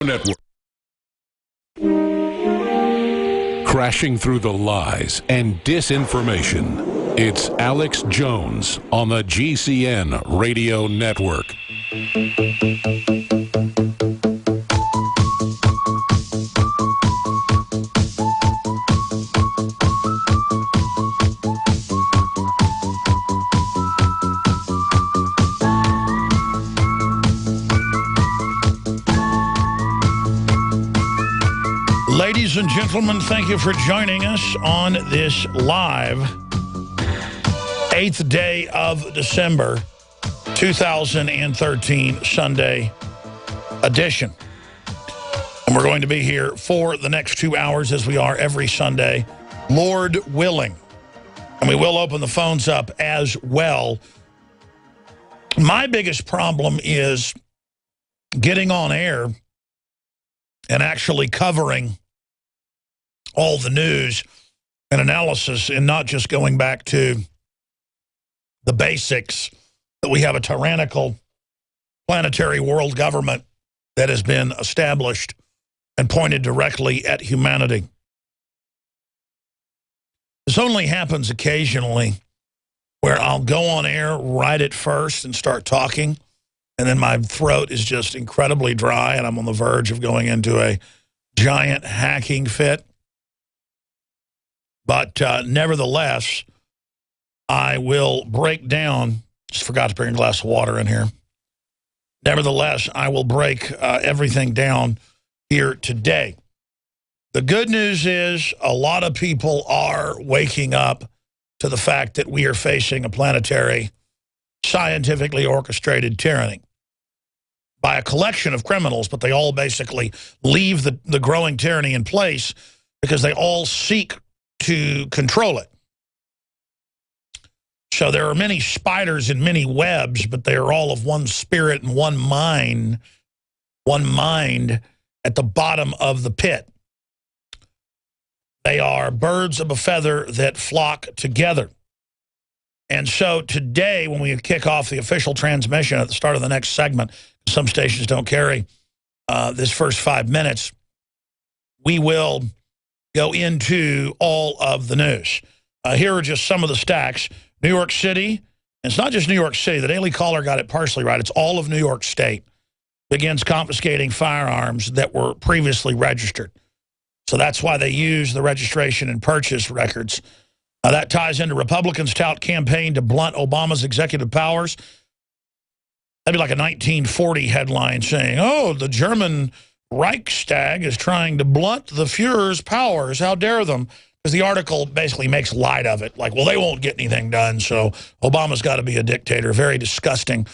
Network. Crashing through the lies and disinformation. It's Alex Jones on the GCN Radio Network. Ladies and gentlemen, thank you for joining us on this live 8th day of December 2013 Sunday edition. And we're going to be here for the next 2 hours as we are every Sunday, Lord willing. And we will open the phones up as well. My biggest problem is getting on air and actually covering all the news and analysis and not just going back to the basics that we have a tyrannical planetary world government that has been established and pointed directly at humanity. This only happens occasionally where I'll go on air right at first and start talking, and then my throat is just incredibly dry and I'm on the verge of going into a giant hacking fit. But nevertheless, I will break down, just forgot to bring a glass of water in here. Nevertheless, I will break everything down here today. The good news is a lot of people are waking up to the fact that we are facing a planetary, scientifically orchestrated tyranny by a collection of criminals, but they all basically leave the growing tyranny in place because they all seek to control it. So there are many spiders and many webs, but they are all of one spirit and one mind at the bottom of the pit. They are birds of a feather that flock together. And so today, when we kick off the official transmission at the start of the next segment, some stations don't carry this first 5 minutes, we will go into all of the news. Here are just some of the stacks. New York City, and it's not just New York City. The Daily Caller got it partially right. It's all of New York State begins confiscating firearms that were previously registered. So that's why they use the registration and purchase records. That ties into Republicans' tout campaign to blunt Obama's executive powers. That'd be like a 1940 headline saying, oh, the German Reichstag is trying to blunt the Fuhrer's powers. How dare them? Because the article basically makes light of it. Like, well, they won't get anything done, so Obama's got to be a dictator. Very disgusting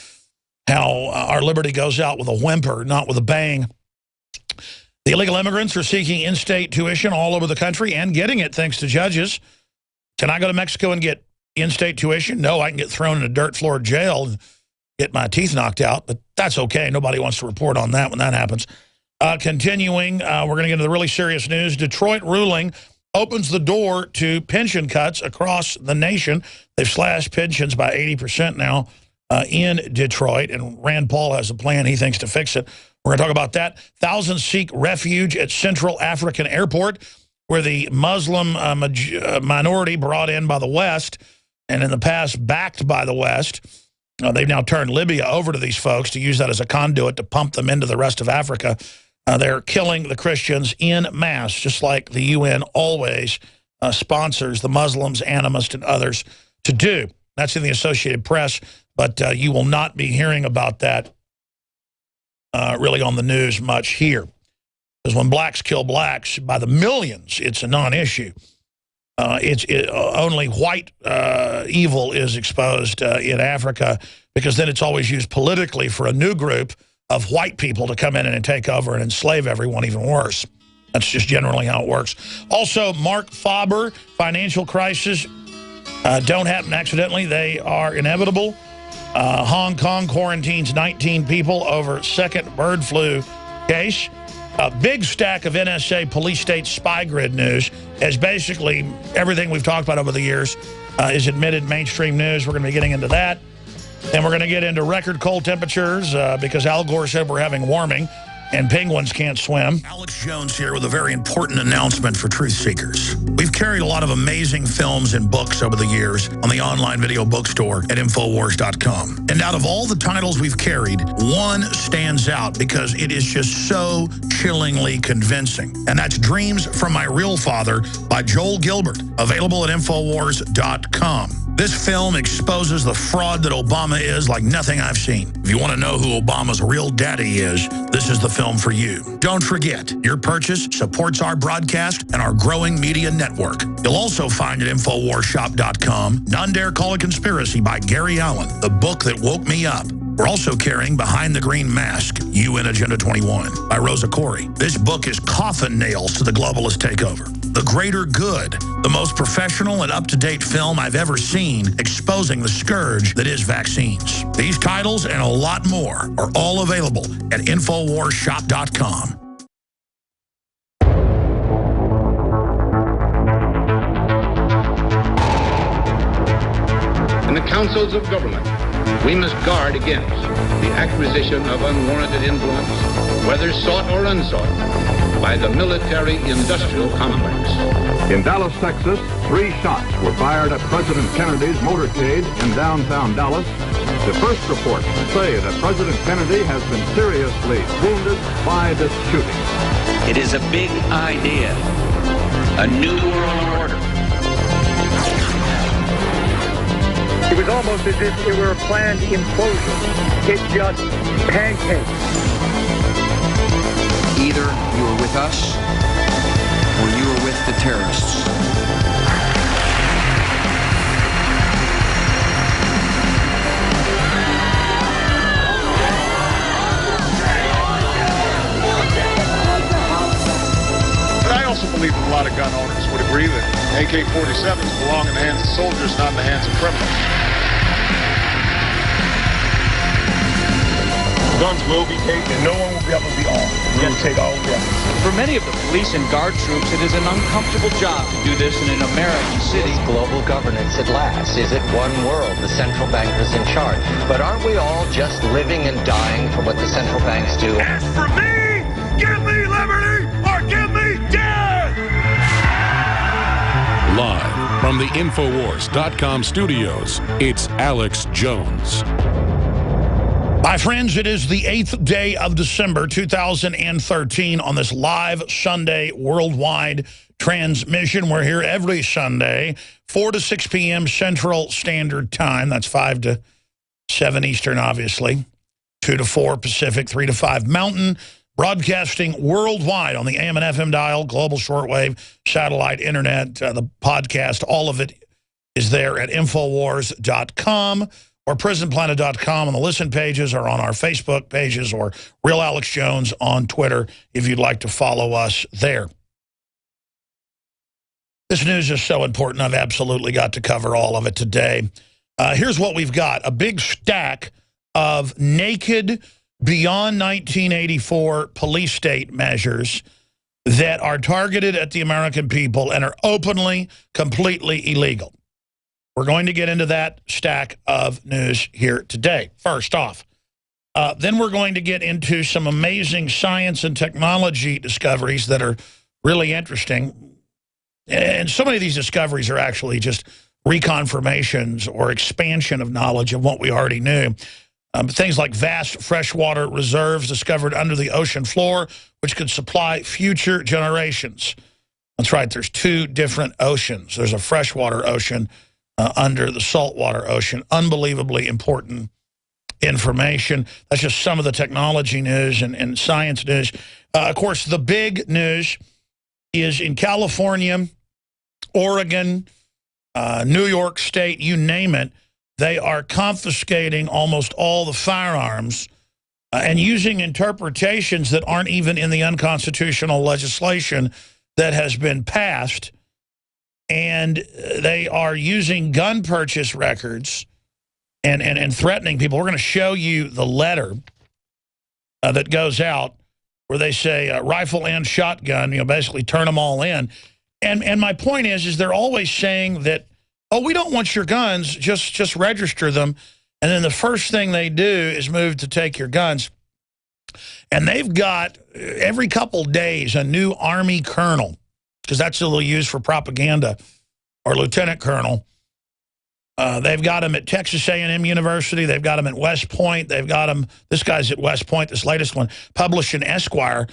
how our liberty goes out with a whimper, not with a bang. The illegal immigrants are seeking in-state tuition all over the country and getting it thanks to judges. Can I go to Mexico and get in-state tuition? No, I can get thrown in a dirt-floored jail and get my teeth knocked out, but that's okay. Nobody wants to report on that when that happens. Continuing, we're going to get into the really serious news. Detroit ruling opens the door to pension cuts across the nation. They've slashed pensions by 80% now in Detroit, and Rand Paul has a plan, he thinks, to fix it. We're going to talk about that. Thousands seek refuge at Central African Airport, where the Muslim minority brought in by the West, and in the past backed by the West. They've now turned Libya over to these folks to use that as a conduit to pump them into the rest of Africa. They're killing the Christians en masse, just like the UN always sponsors the Muslims, animists, and others to do. That's in the Associated Press, but you will not be hearing about that really on the news much here. Because when blacks kill blacks by the millions, it's a non-issue. Only white evil is exposed in Africa, because then it's always used politically for a new group of white people to come in and take over and enslave everyone even worse. That's just generally how it works. Also, Mark Faber, financial crisis don't happen accidentally. They are inevitable. Hong Kong quarantines 19 people over second bird flu case. A big stack of NSA police state spy grid news, as basically everything we've talked about over the years is admitted mainstream news. We're going to be getting into that. And we're going to get into record cold temperatures because Al Gore said we're having warming. and penguins can't swim. Alex Jones here with a very important announcement for truth seekers. We've carried a lot of amazing films and books over the years on the online video bookstore at Infowars.com. And out of all the titles we've carried, one stands out because it is just so chillingly convincing. And that's Dreams from My Real Father by Joel Gilbert, available at Infowars.com. This film exposes the fraud that Obama is like nothing I've seen. If you want to know who Obama's real daddy is, this is the film for you. Don't forget, your purchase supports our broadcast and our growing media network. You'll also find at InfoWarsShop.com None Dare Call It Conspiracy by Gary Allen, the book that woke me up. We're also carrying Behind the Green Mask, UN Agenda 21 by Rosa Corey. This book is coffin nails to the globalist takeover. The Greater Good, the most professional and up-to-date film I've ever seen exposing the scourge that is vaccines. These titles and a lot more are all available at InfoWarsShop.com. In the councils of government, we must guard against the acquisition of unwarranted influence, whether sought or unsought, by the military-industrial complex. In Dallas, Texas, 3 shots were fired at President Kennedy's motorcade in downtown Dallas. The first reports say that President Kennedy has been seriously wounded by this shooting. It is a big idea, a new world order. It was almost as if it were a planned implosion. It just pancaked. Either you are with us, or you are with the terrorists. But I also believe that a lot of gun owners would agree that AK-47s belong in the hands of soldiers, not in the hands of criminals. Guns will be taken. No one will be able to be armed. We will take all weapons. For many of the police and guard troops, it is an uncomfortable job to do this in an American city. Global governance at last. Is it one world? The central bankers in charge. But aren't we all just living and dying for what the central banks do? As for me, give me liberty or give me death! Live from the Infowars.com studios, it's Alex Jones. My friends, it is the 8th day of December 2013 on this live Sunday worldwide transmission. We're here every Sunday, 4 to 6 p.m. Central Standard Time. That's 5 to 7 Eastern, obviously. 2 to 4 Pacific, 3 to 5 Mountain. Broadcasting worldwide on the AM and FM dial, global shortwave, satellite, internet, the podcast, all of it is there at Infowars.com. or PrisonPlanet.com on the listen pages, or on our Facebook pages, or Real Alex Jones on Twitter if you'd like to follow us there. This news is so important, I've absolutely got to cover all of it today. Here's what we've got. A big stack of naked, beyond 1984 police state measures that are targeted at the American people and are openly, completely illegal. We're going to get into that stack of news here today. First off, then we're going to get into some amazing science and technology discoveries that are really interesting. And so many of these discoveries are actually just reconfirmations or expansion of knowledge of what we already knew. Things like vast freshwater reserves discovered under the ocean floor, which could supply future generations. That's right, there's 2 different oceans. There's a freshwater ocean under the saltwater ocean. Unbelievably important information. That's just some of the technology news and science news. Of course, the big news is in California, Oregon, New York State, you name it, they are confiscating almost all the firearms and using interpretations that aren't even in the unconstitutional legislation that has been passed. And they are using gun purchase records and threatening people. We're going to show you the letter that goes out where they say rifle and shotgun, basically turn them all in. And my point is they're always saying that, oh, we don't want your guns, just register them. And then the first thing they do is move to take your guns. And they've got, every couple days, a new Army colonel, because that's what they'll use for propaganda, or lieutenant colonel. They've got him at Texas A&M University. They've got him at West Point. They've got him, this guy's at West Point, this latest one, published in Esquire,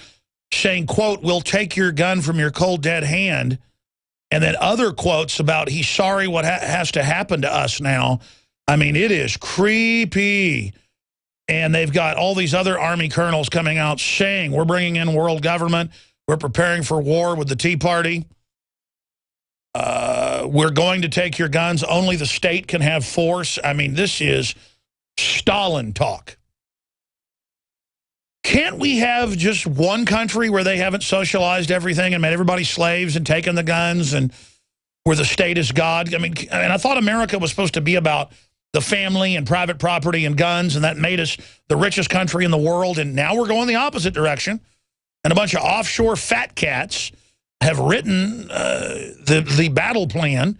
saying, quote, "We'll take your gun from your cold, dead hand." And then other quotes about he's sorry what has to happen to us now. I mean, it is creepy. And they've got all these other Army colonels coming out saying, we're bringing in world government. We're preparing for war with the Tea Party. We're going to take your guns. Only the state can have force. I mean, this is Stalin talk. Can't we have just one country where they haven't socialized everything and made everybody slaves and taken the guns, and where the state is God? I mean, I thought America was supposed to be about the family and private property and guns, and that made us the richest country in the world. And now we're going the opposite direction. And a bunch of offshore fat cats have written the battle plan,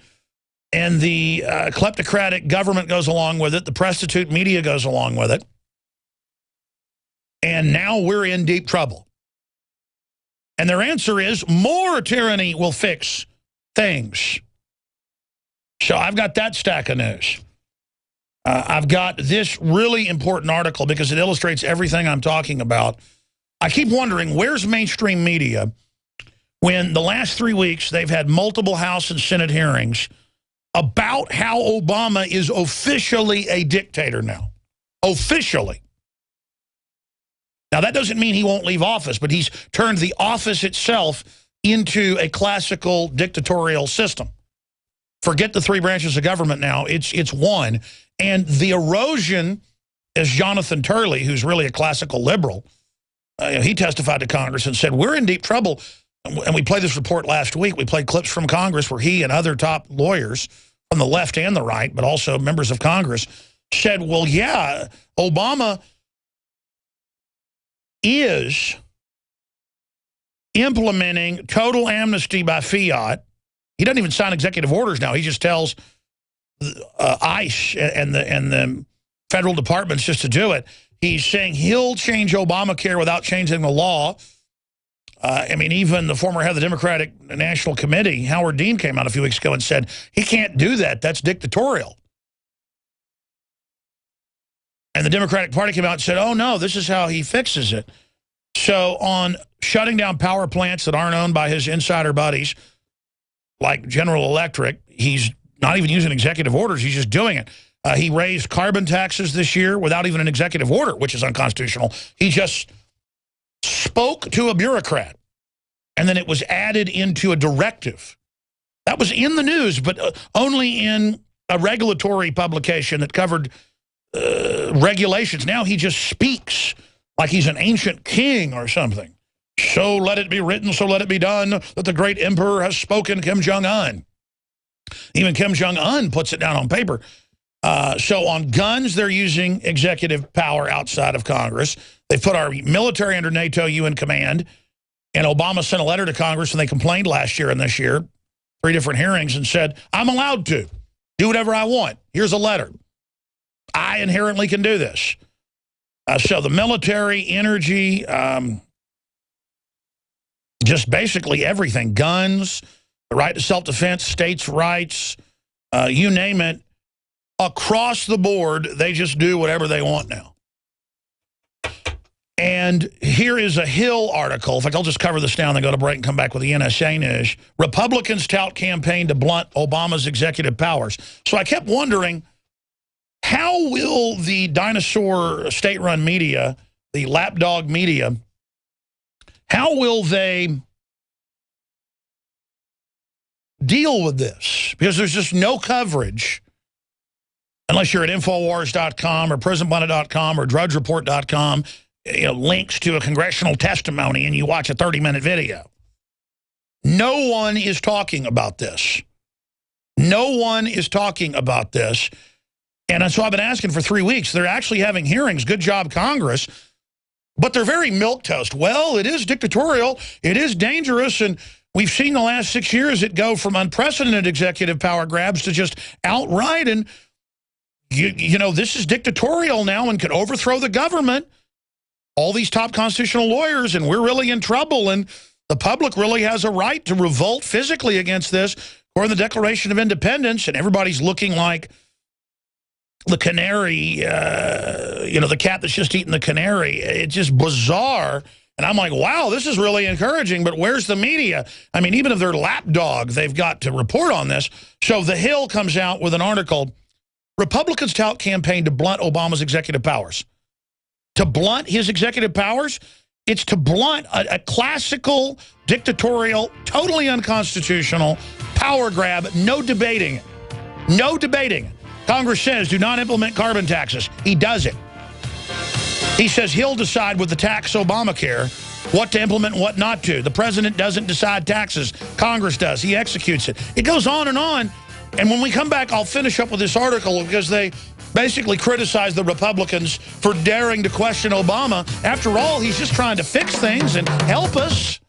and the kleptocratic government goes along with it. The prostitute media goes along with it. And now we're in deep trouble. And their answer is more tyranny will fix things. So I've got that stack of news. I've got this really important article because it illustrates everything I'm talking about. I keep wondering, where's mainstream media when the last 3 weeks they've had multiple House and Senate hearings about how Obama is officially a dictator now? Officially. Now, that doesn't mean he won't leave office, but he's turned the office itself into a classical dictatorial system. Forget the three branches of government now. It's one. And the erosion, as Jonathan Turley, who's really a classical liberal, he testified to Congress and said, we're in deep trouble. And we played this report last week. We played clips from Congress where he and other top lawyers from the left and the right, but also members of Congress, said, well, yeah, Obama is implementing total amnesty by fiat. He doesn't even sign executive orders now. He just tells ICE and the federal departments just to do it. He's saying he'll change Obamacare without changing the law. I mean, even the former head of the Democratic National Committee, Howard Dean, came out a few weeks ago and said, he can't do that. That's dictatorial. And the Democratic Party came out and said, oh, no, this is how he fixes it. So on shutting down power plants that aren't owned by his insider buddies, like General Electric, he's not even using executive orders. He's just doing it. He raised carbon taxes this year without even an executive order, which is unconstitutional. He just spoke to a bureaucrat, and then it was added into a directive. That was in the news, but only in a regulatory publication that covered regulations. Now he just speaks like he's an ancient king or something. So let it be written, so let it be done, that the great emperor has spoken, Kim Jong-un. Even Kim Jong-un puts it down on paper. So on guns, they're using executive power outside of Congress. They put our military under NATO UN command. And Obama sent a letter to Congress, and they complained last year and this year, 3 different hearings, and said, I'm allowed to do whatever I want. Here's a letter. I inherently can do this. So the military, energy, just basically everything, guns, the right to self-defense, states' rights, you name it, across the board, they just do whatever they want now. And here is a Hill article. In fact, I'll just cover this down, then go to break and come back with the NSA news. Republicans tout campaign to blunt Obama's executive powers. So I kept wondering, how will the dinosaur state-run media, the lapdog media, how will they deal with this? Because there's just no coverage, unless you're at Infowars.com or PrisonPlanet.com or DrudgeReport.com, links to a congressional testimony, and you watch a 30-minute video. No one is talking about this. No one is talking about this. And so I've been asking for 3 weeks. They're actually having hearings. Good job, Congress. But they're very milquetoast. Well, it is dictatorial. It is dangerous. And we've seen the last 6 years it go from unprecedented executive power grabs to just outright. And, you know, this is dictatorial now and could overthrow the government. all these top constitutional lawyers, and we're really in trouble, and the public really has a right to revolt physically against this according to the Declaration of Independence, and everybody's looking like the canary, you know, the cat that's just eaten the canary. It's just bizarre. And I'm like, wow, this is really encouraging, but where's the media? I mean, even if they're lapdog, they've got to report on this. So The Hill comes out with an article, Republicans tout campaign to blunt Obama's executive powers. To blunt his executive powers? It's to blunt a classical, dictatorial, totally unconstitutional power grab, no debating it. No debating it. Congress says do not implement carbon taxes. He does it. He says he'll decide with the tax Obamacare what to implement and what not to. The president doesn't decide taxes. Congress does. He executes it. It goes on. And when we come back, I'll finish up with this article because they basically criticize the Republicans for daring to question Obama. After all, he's just trying to fix things and help us.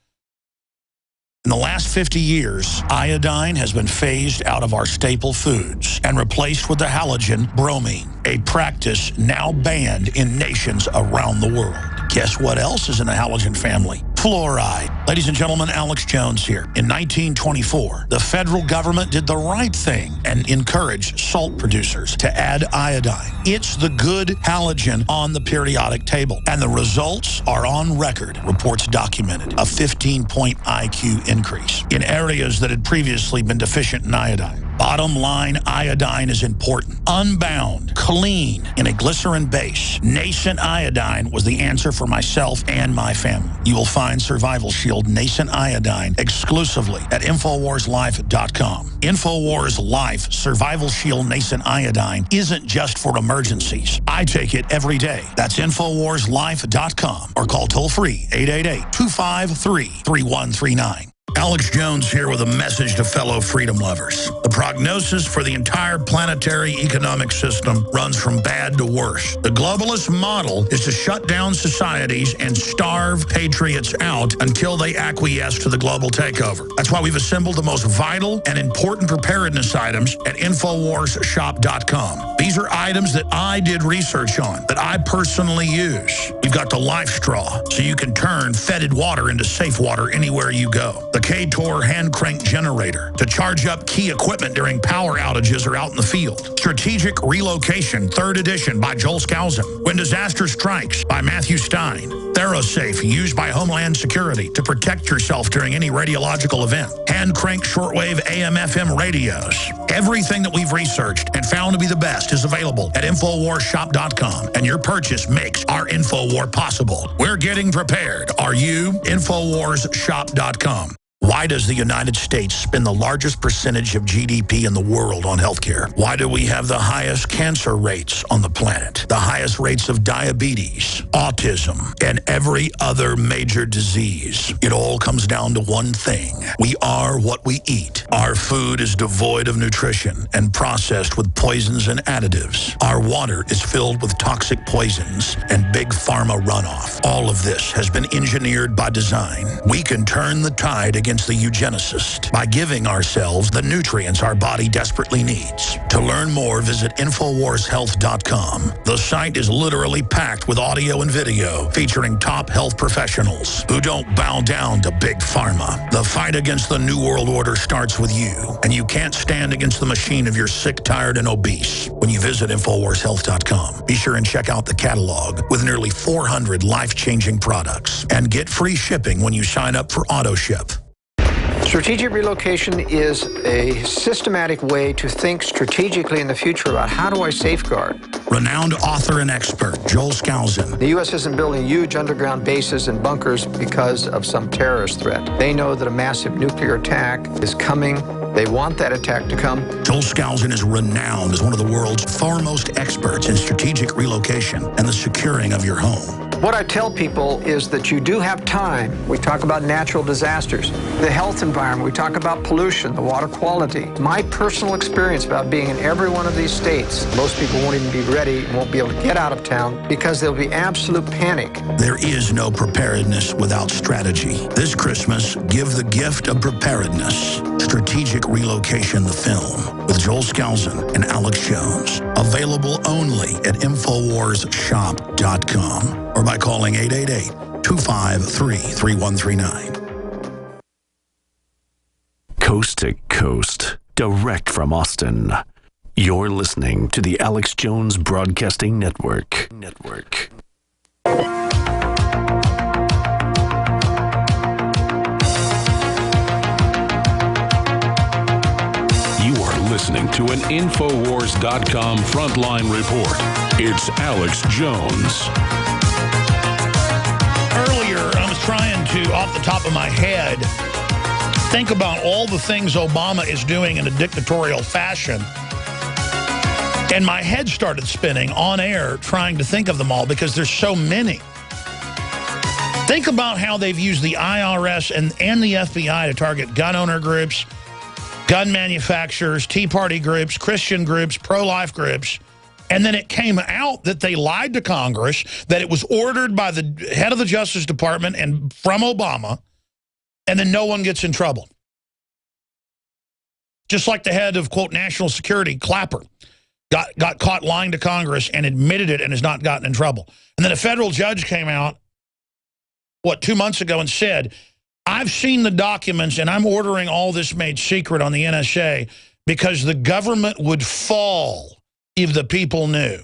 In the last 50 years, iodine has been phased out of our staple foods and replaced with the halogen bromine, a practice now banned in nations around the world. Guess what else is in the halogen family? Fluoride. Ladies and gentlemen, Alex Jones here. In 1924, the federal government did the right thing and encouraged salt producers to add iodine. It's the good halogen on the periodic table, and the results are on record. Reports documented a 15-point IQ increase in areas that had previously been deficient in iodine. Bottom line, iodine is important. Unbound, clean, in a glycerin base. Nascent iodine was the answer for myself and my family. You will find Survival Shield Nascent Iodine exclusively at InfoWarsLife.com. InfoWars Life Survival Shield Nascent Iodine isn't just for emergencies. I take it every day. That's InfoWarsLife.com or call toll-free 888-253-3139. Alex Jones here with a message to fellow freedom lovers. The prognosis for the entire planetary economic system runs from bad to worse. The globalist model is to shut down societies and starve patriots out until they acquiesce to the global takeover. That's why we've assembled the most vital and important preparedness items at InfoWarsShop.com. These are items that I did research on, that I personally use. We've got the Life Straw, so you can turn fetid water into safe water anywhere you go. The K-Tor hand crank generator to charge up key equipment during power outages or out in the field. Strategic Relocation, 3rd edition by Joel Skousen. When Disaster Strikes by Matthew Stein. ThyroSafe, used by Homeland Security to protect yourself during any radiological event. Hand crank shortwave AM/FM radios. Everything that we've researched and found to be the best is available at InfoWarsShop.com, and your purchase makes our InfoWar possible. We're getting prepared. Are you? InfoWarsShop.com. Why does the United States spend the largest percentage of GDP in the world on healthcare? Why do we have the highest cancer rates on the planet, the highest rates of diabetes, autism, and every other major disease? It all comes down to one thing. We are what we eat. Our food is devoid of nutrition and processed with poisons and additives. Our water is filled with toxic poisons and big pharma runoff. All of this has been engineered by design. We can turn the tide against the eugenicist by giving ourselves the nutrients our body desperately needs. To learn more, visit InfoWarsHealth.com. The site is literally packed with audio and video featuring top health professionals who don't bow down to big pharma. The fight against the New World Order starts with you, and you can't stand against the machine if you're sick, tired, and obese when you visit InfoWarsHealth.com. Be sure and check out the catalog with nearly 400 life-changing products and get free shipping when you sign up for AutoShip. Strategic relocation is a systematic way to think strategically in the future about how do I safeguard. Renowned author and expert Joel Skousen. The U.S. isn't building huge underground bases and bunkers because of some terrorist threat. They know that a massive nuclear attack is coming. They want that attack to come. Joel Skousen is renowned as one of the world's foremost experts in strategic relocation and the securing of your home. What I tell people is that you do have time. We talk about natural disasters, the health environment. We talk about pollution, the water quality. My personal experience about being in every one of these states, most people won't even be ready and won't be able to get out of town because there'll be absolute panic. There is no preparedness without strategy. This Christmas, give the gift of preparedness. Strategic Relocation, the film, with with Joel Skousen and Alex Jones. Available only at InfoWarsShop.com or by calling 888-253-3139. Coast to coast, direct from Austin. You're listening to the Alex Jones Broadcasting Network. You are listening to an Infowars.com frontline report. It's Alex Jones. Earlier, I was trying to, off the top of my head, think about all the things Obama is doing in a dictatorial fashion. And my head started spinning on air trying to think of them all because there's so many. Think about how they've used the IRS and the FBI to target gun owner groups, gun manufacturers, Tea Party groups, Christian groups, pro-life groups. And then it came out that they lied to Congress, that it was ordered by the head of the Justice Department and from Obama, and then no one gets in trouble. Just like the head of, quote, National Security, Clapper, got caught lying to Congress and admitted it and has not gotten in trouble. And then a federal judge came out, 2 months ago and said, I've seen the documents and I'm ordering all this made secret on the NSA because the government would fall if the people knew.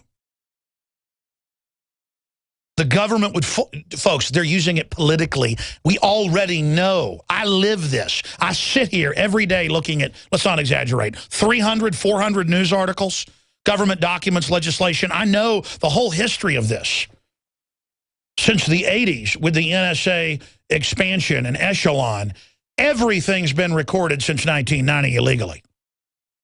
The government would, folks, they're using it politically. We already know. I live this. I sit here every day looking at, let's not exaggerate, 300, 400 news articles, government documents, legislation. I know the whole history of this. Since the 80s, with the NSA expansion and echelon, everything's been recorded since 1990 illegally.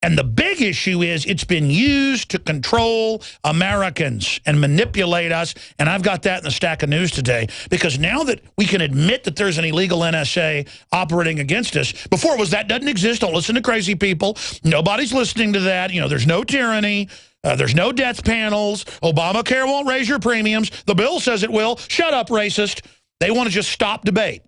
And the big issue is it's been used to control Americans and manipulate us. And I've got that in the stack of news today, because now that we can admit that there's an illegal NSA operating against us, before it was that doesn't exist, don't listen to crazy people, nobody's listening to that, there's no tyranny, there's no death panels, Obamacare won't raise your premiums, the bill says it will, shut up, racist. They want to just stop debate.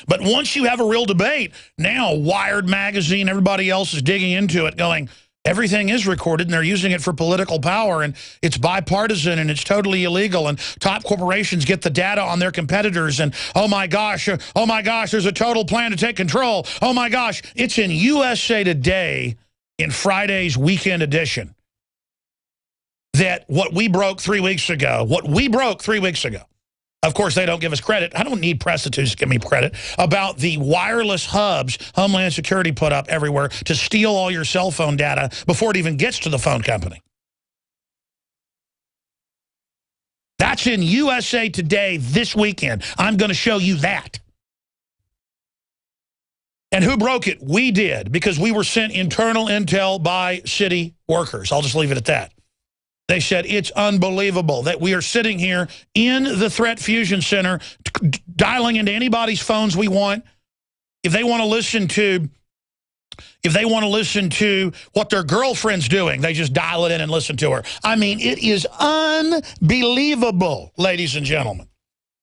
But once you have a real debate, now Wired Magazine, everybody else is digging into it going, everything is recorded and they're using it for political power and it's bipartisan and it's totally illegal and top corporations get the data on their competitors and oh my gosh, there's a total plan to take control. Oh my gosh, it's in USA Today in Friday's weekend edition that what we broke 3 weeks ago, of course, they don't give us credit. I don't need prostitutes to give me credit about the wireless hubs Homeland Security put up everywhere to steal all your cell phone data before it even gets to the phone company. That's in USA Today this weekend. I'm going to show you that. And who broke it? We did, because we were sent internal intel by city workers. I'll just leave it at that. They said, it's unbelievable that we are sitting here in the Threat Fusion Center, dialing into anybody's phones we want. If they want to listen to what their girlfriend's doing, they just dial it in and listen to her. I mean, it is unbelievable, ladies and gentlemen.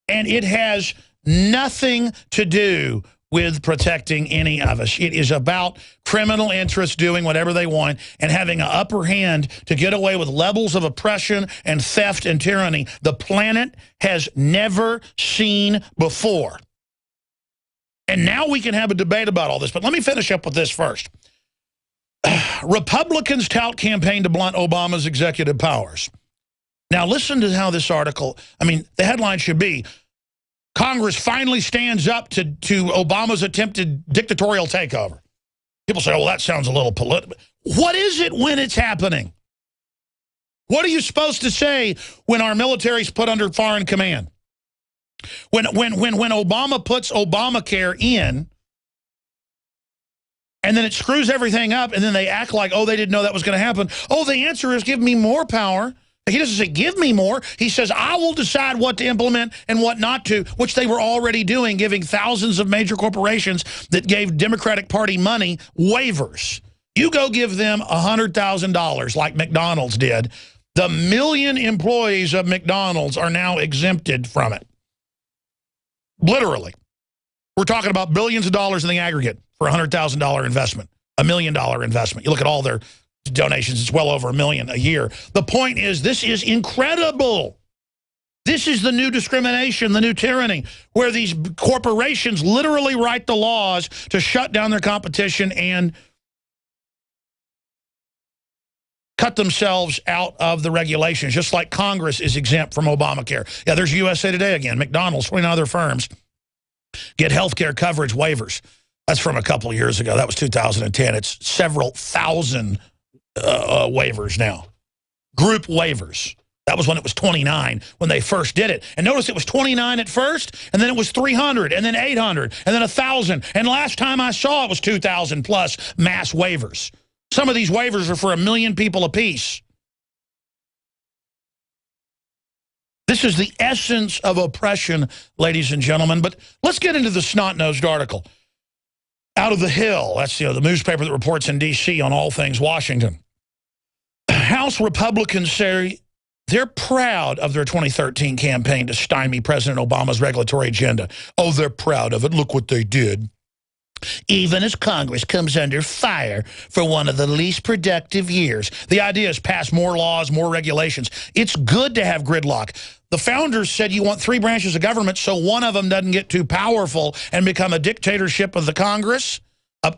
And it has nothing to do with protecting any of us. It is about criminal interests doing whatever they want and having an upper hand to get away with levels of oppression and theft and tyranny the planet has never seen before. And now we can have a debate about all this. But let me finish up with this first. Republicans tout campaign to blunt Obama's executive powers. Now listen to how this article, the headline should be, Congress finally stands up to Obama's attempted dictatorial takeover. People say, well, that sounds a little political. What is it when it's happening? What are you supposed to say when our military's put under foreign command? When Obama puts Obamacare in, and then it screws everything up, and then they act like, oh, they didn't know that was going to happen. Oh, the answer is give me more power. He doesn't say, give me more. He says, I will decide what to implement and what not to, which they were already doing, giving thousands of major corporations that gave Democratic Party money waivers. You go give them $100,000 like McDonald's did. The million employees of McDonald's are now exempted from it. Literally. We're talking about billions of dollars in the aggregate for a $100,000 investment. $1 million investment. You look at all their donations, it's well over $1 million a year. The point is, this is incredible. This is the new discrimination, the new tyranny, where these corporations literally write the laws to shut down their competition and cut themselves out of the regulations, just like Congress is exempt from Obamacare. Yeah, there's USA Today again. McDonald's, 20 other firms get health care coverage waivers. That's from a couple of years ago. That was 2010. It's several thousand waivers now. Group waivers. That was when it was 29 when they first did it. And notice it was 29 at first, and then it was 300, and then 800, and then 1,000. And last time I saw it was 2,000 plus mass waivers. Some of these waivers are for 1 million people apiece. This is the essence of oppression, ladies and gentlemen. But let's get into the snot-nosed article. Out of the Hill, that's the newspaper that reports in D.C. on all things Washington. House Republicans say they're proud of their 2013 campaign to stymie President Obama's regulatory agenda. Oh, they're proud of it. Look what they did. Even as Congress comes under fire for one of the least productive years. The idea is pass more laws, more regulations. It's good to have gridlock. The founders said you want 3 branches of government so one of them doesn't get too powerful and become a dictatorship of the Congress.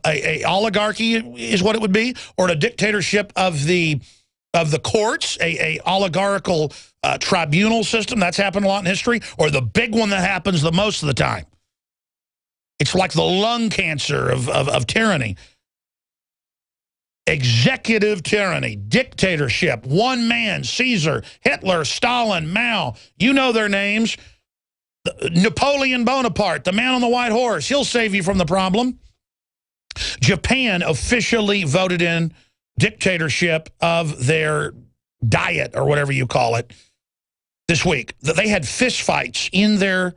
A oligarchy is what it would be, or a dictatorship of the courts, a oligarchical tribunal system. That's happened a lot in history. Or the big one that happens the most of the time. It's like the lung cancer of tyranny. Executive tyranny, dictatorship, one man, Caesar, Hitler, Stalin, Mao. You know their names. Napoleon Bonaparte, the man on the white horse. He'll save you from the problem. Japan officially voted in dictatorship of their diet, or whatever you call it, this week. They had fistfights in their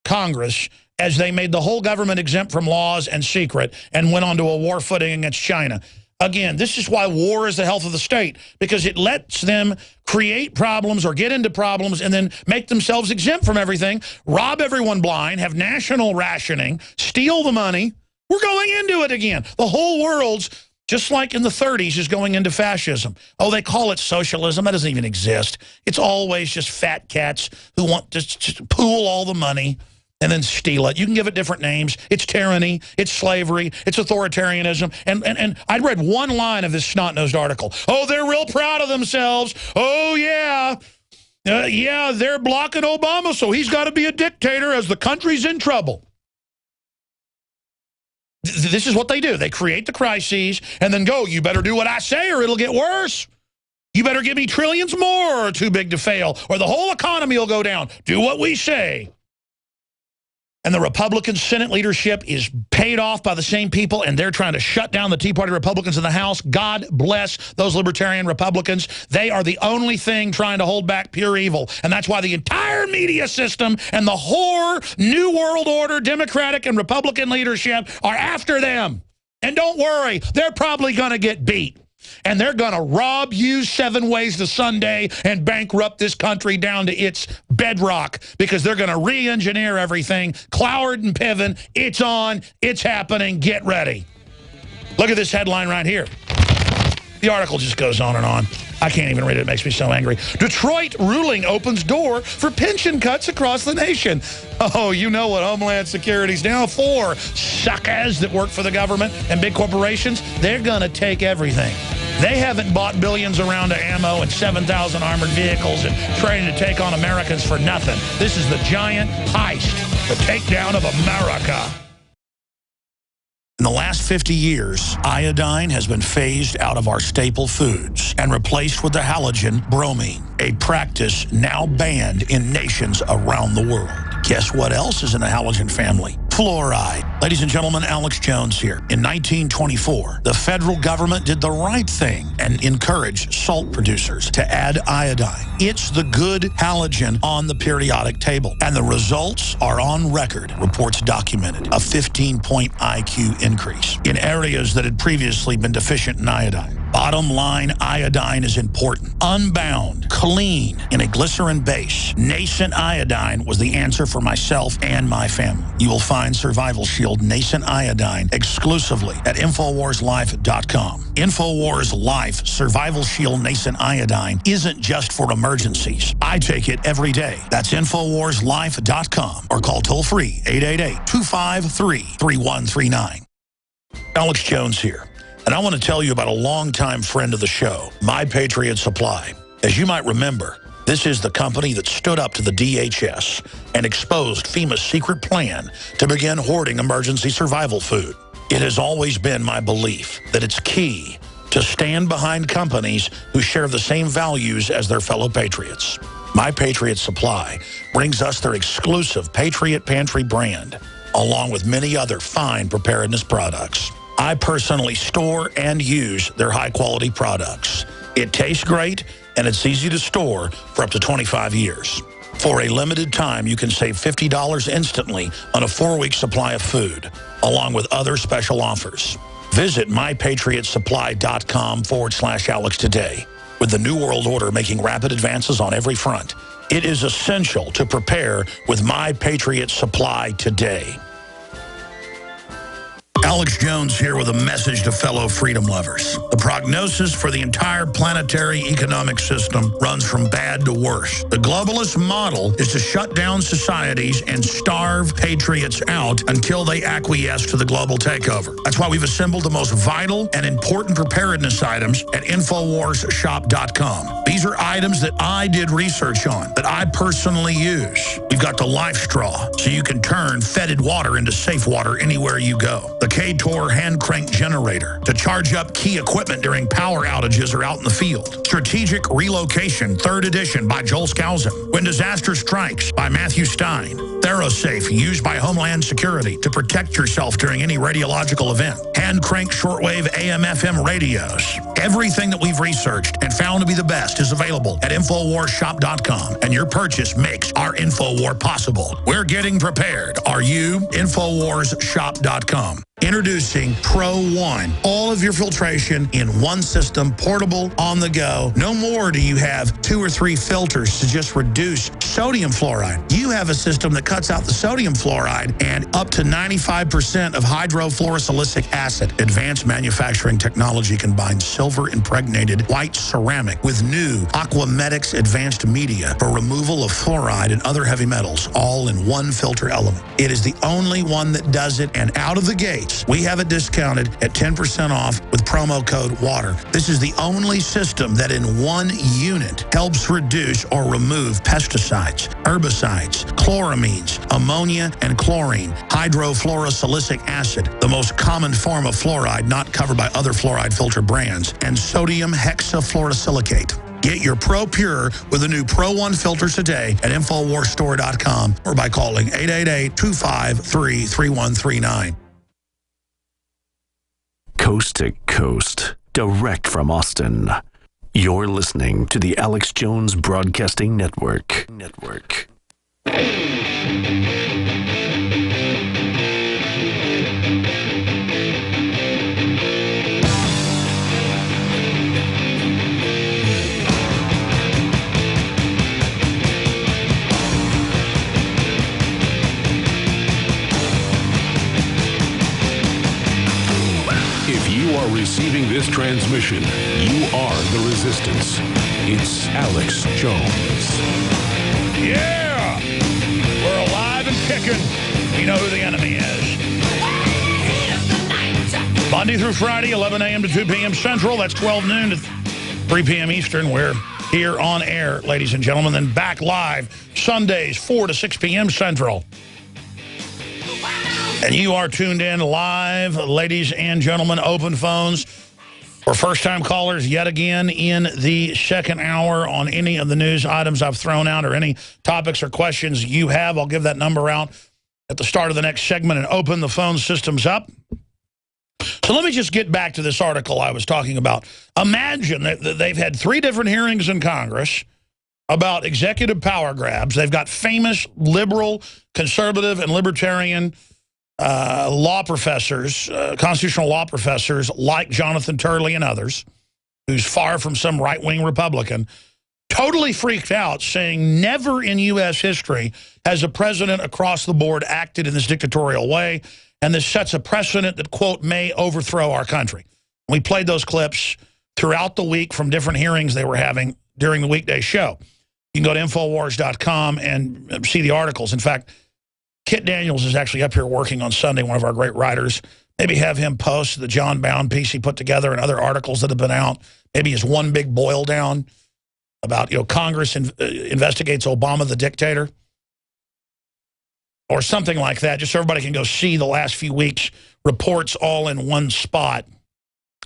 Congress as they made the whole government exempt from laws and secret and went on to a war footing against China. Again, this is why war is the health of the state, because it lets them create problems or get into problems and then make themselves exempt from everything, rob everyone blind, have national rationing, steal the money. We're going into it again. The whole world's, just like in the 30s, is going into fascism. Oh, they call it socialism. That doesn't even exist. It's always just fat cats who want to pool all the money and then steal it. You can give it different names. It's tyranny. It's slavery. It's authoritarianism. And I'd read one line of this snot-nosed article. Oh, they're real proud of themselves. Oh, yeah. Yeah, they're blocking Obama, so he's got to be a dictator as the country's in trouble. This is what they do. They create the crises and then go, you better do what I say or it'll get worse. You better give me trillions more or too big to fail or the whole economy will go down. Do what we say. And the Republican Senate leadership is paid off by the same people, and they're trying to shut down the Tea Party Republicans in the House. God bless those libertarian Republicans. They are the only thing trying to hold back pure evil. And that's why the entire media system and the whole New World Order, Democratic and Republican leadership are after them. And don't worry, they're probably going to get beat. And they're going to rob you 7 ways to Sunday and bankrupt this country down to its bedrock because they're going to re-engineer everything. Cloward and Piven, it's on, it's happening, get ready. Look at this headline right here. The article just goes on and on. I can't even read it. It makes me so angry. Detroit ruling opens door for pension cuts across the nation. Oh, you know what Homeland Security's now for. Suckers that work for the government and big corporations, they're going to take everything. They haven't bought billions of rounds of ammo and 7,000 armored vehicles and training to take on Americans for nothing. This is the giant heist, the takedown of America. In the last 50 years, iodine has been phased out of our staple foods and replaced with the halogen bromine, a practice now banned in nations around the world. Guess what else is in the halogen family? Fluoride. Ladies and gentlemen, Alex Jones here. In 1924, the federal government did the right thing and encouraged salt producers to add iodine. It's the good halogen on the periodic table. And the results are on record. Reports documented a 15-point IQ increase in areas that had previously been deficient in iodine. Bottom line, iodine is important. Unbound, clean, in a glycerin base. Nascent iodine was the answer for myself and my family. You will find Survival Shield Nascent Iodine exclusively at InfoWarsLife.com. InfoWars Life Survival Shield Nascent Iodine isn't just for emergencies. I take it every day. That's InfoWarsLife.com or call toll-free 888-253-3139. Alex Jones here. And I want to tell you about a longtime friend of the show, My Patriot Supply. As you might remember, this is the company that stood up to the DHS and exposed FEMA's secret plan to begin hoarding emergency survival food. It has always been my belief that it's key to stand behind companies who share the same values as their fellow patriots. My Patriot Supply brings us their exclusive Patriot Pantry brand, along with many other fine preparedness products. I personally store and use their high-quality products. It tastes great, and it's easy to store for up to 25 years. For a limited time, you can save $50 instantly on a 4-week supply of food, along with other special offers. Visit mypatriotsupply.com/Alex today. With the New World Order making rapid advances on every front, it is essential to prepare with My Patriot Supply today. Alex Jones here with a message to fellow freedom lovers. The prognosis for the entire planetary economic system runs from bad to worse. The globalist model is to shut down societies and starve patriots out until they acquiesce to the global takeover. That's why we've assembled the most vital and important preparedness items at InfoWarsShop.com. These are items that I did research on, that I personally use. We've got the Life Straw, so you can turn fetid water into safe water anywhere you go. The K-Tor hand crank generator to charge up key equipment during power outages or out in the field. Strategic Relocation, 3rd edition by Joel Skousen. When Disaster Strikes by Matthew Stein. ThyroSafe, used by Homeland Security to protect yourself during any radiological event. Hand crank shortwave AM/FM radios. Everything that we've researched and found to be the best is available at InfoWarsShop.com, and your purchase makes our InfoWar possible. We're getting prepared. Are you? InfoWarsShop.com. Introducing Pro One. All of your filtration in one system, portable, on the go. No more do you have 2 or 3 filters to just reduce sodium fluoride. You have a system that cuts out the sodium fluoride and up to 95% of hydrofluorosilicic acid. Advanced manufacturing technology combines silver-impregnated white ceramic with new Aquamedics advanced media for removal of fluoride and other heavy metals, all in one filter element. It is the only one that does it, and out of the gate, we have it discounted at 10% off with promo code WATER. This is the only system that in one unit helps reduce or remove pesticides, herbicides, chloramines, ammonia, and chlorine, hydrofluorosilicic acid, the most common form of fluoride not covered by other fluoride filter brands, and sodium hexafluorosilicate. Get your Pro Pure with the new Pro One filters today at InfoWarsStore.com or by calling 888-253-3139. Coast to coast, direct from Austin. You're listening to the Alex Jones Broadcasting Network. If you are receiving this transmission, you are the resistance. It's Alex Jones. Yeah! We're alive and kicking. We know who the enemy is. Monday through Friday, 11 a.m. to 2 p.m. Central. That's 12 noon to 3 p.m. Eastern. We're here on air, ladies and gentlemen. Then back live Sundays, 4 to 6 p.m. Central. And you are tuned in live, ladies and gentlemen, open phones for first-time callers yet again in the second hour on any of the news items I've thrown out or any topics or questions you have. I'll give that number out at the start of the next segment and open the phone systems up. So let me just get back to this article I was talking about. Imagine that they've had 3 different hearings in Congress about executive power grabs. They've got famous liberal, conservative, and libertarian law professors, constitutional law professors like Jonathan Turley and others, who's far from some right-wing Republican, totally freaked out, saying never in U.S. history has a president across the board acted in this dictatorial way, and this sets a precedent that, quote, may overthrow our country. We played those clips throughout the week from different hearings they were having during the weekday show. You can go to Infowars.com and see the articles. In fact, Kit Daniels is actually up here working on Sunday, one of our great writers. Maybe have him post the John Bound piece he put together and other articles that have been out. Maybe his one big boil down about, Congress investigates Obama the dictator. Or something like that, just so everybody can go see the last few weeks' reports all in one spot.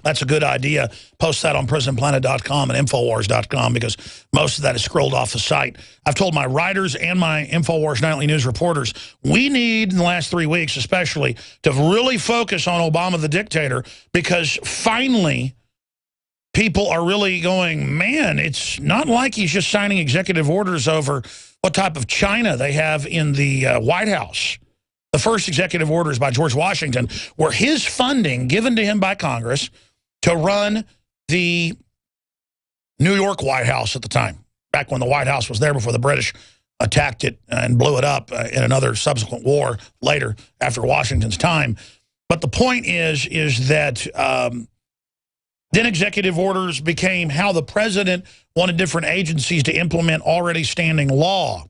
That's a good idea. Post that on PrisonPlanet.com and Infowars.com because most of that is scrolled off the site. I've told my writers and my Infowars Nightly News reporters, we need, in the last 3 weeks especially, to really focus on Obama the dictator because finally people are really going, man, it's not like he's just signing executive orders over what type of China they have in the White House. The first executive orders by George Washington were his funding given to him by Congress to run the New York White House at the time, back when the White House was there before the British attacked it and blew it up in another subsequent war later after Washington's time. But the point is that then executive orders became how the president wanted different agencies to implement already standing law.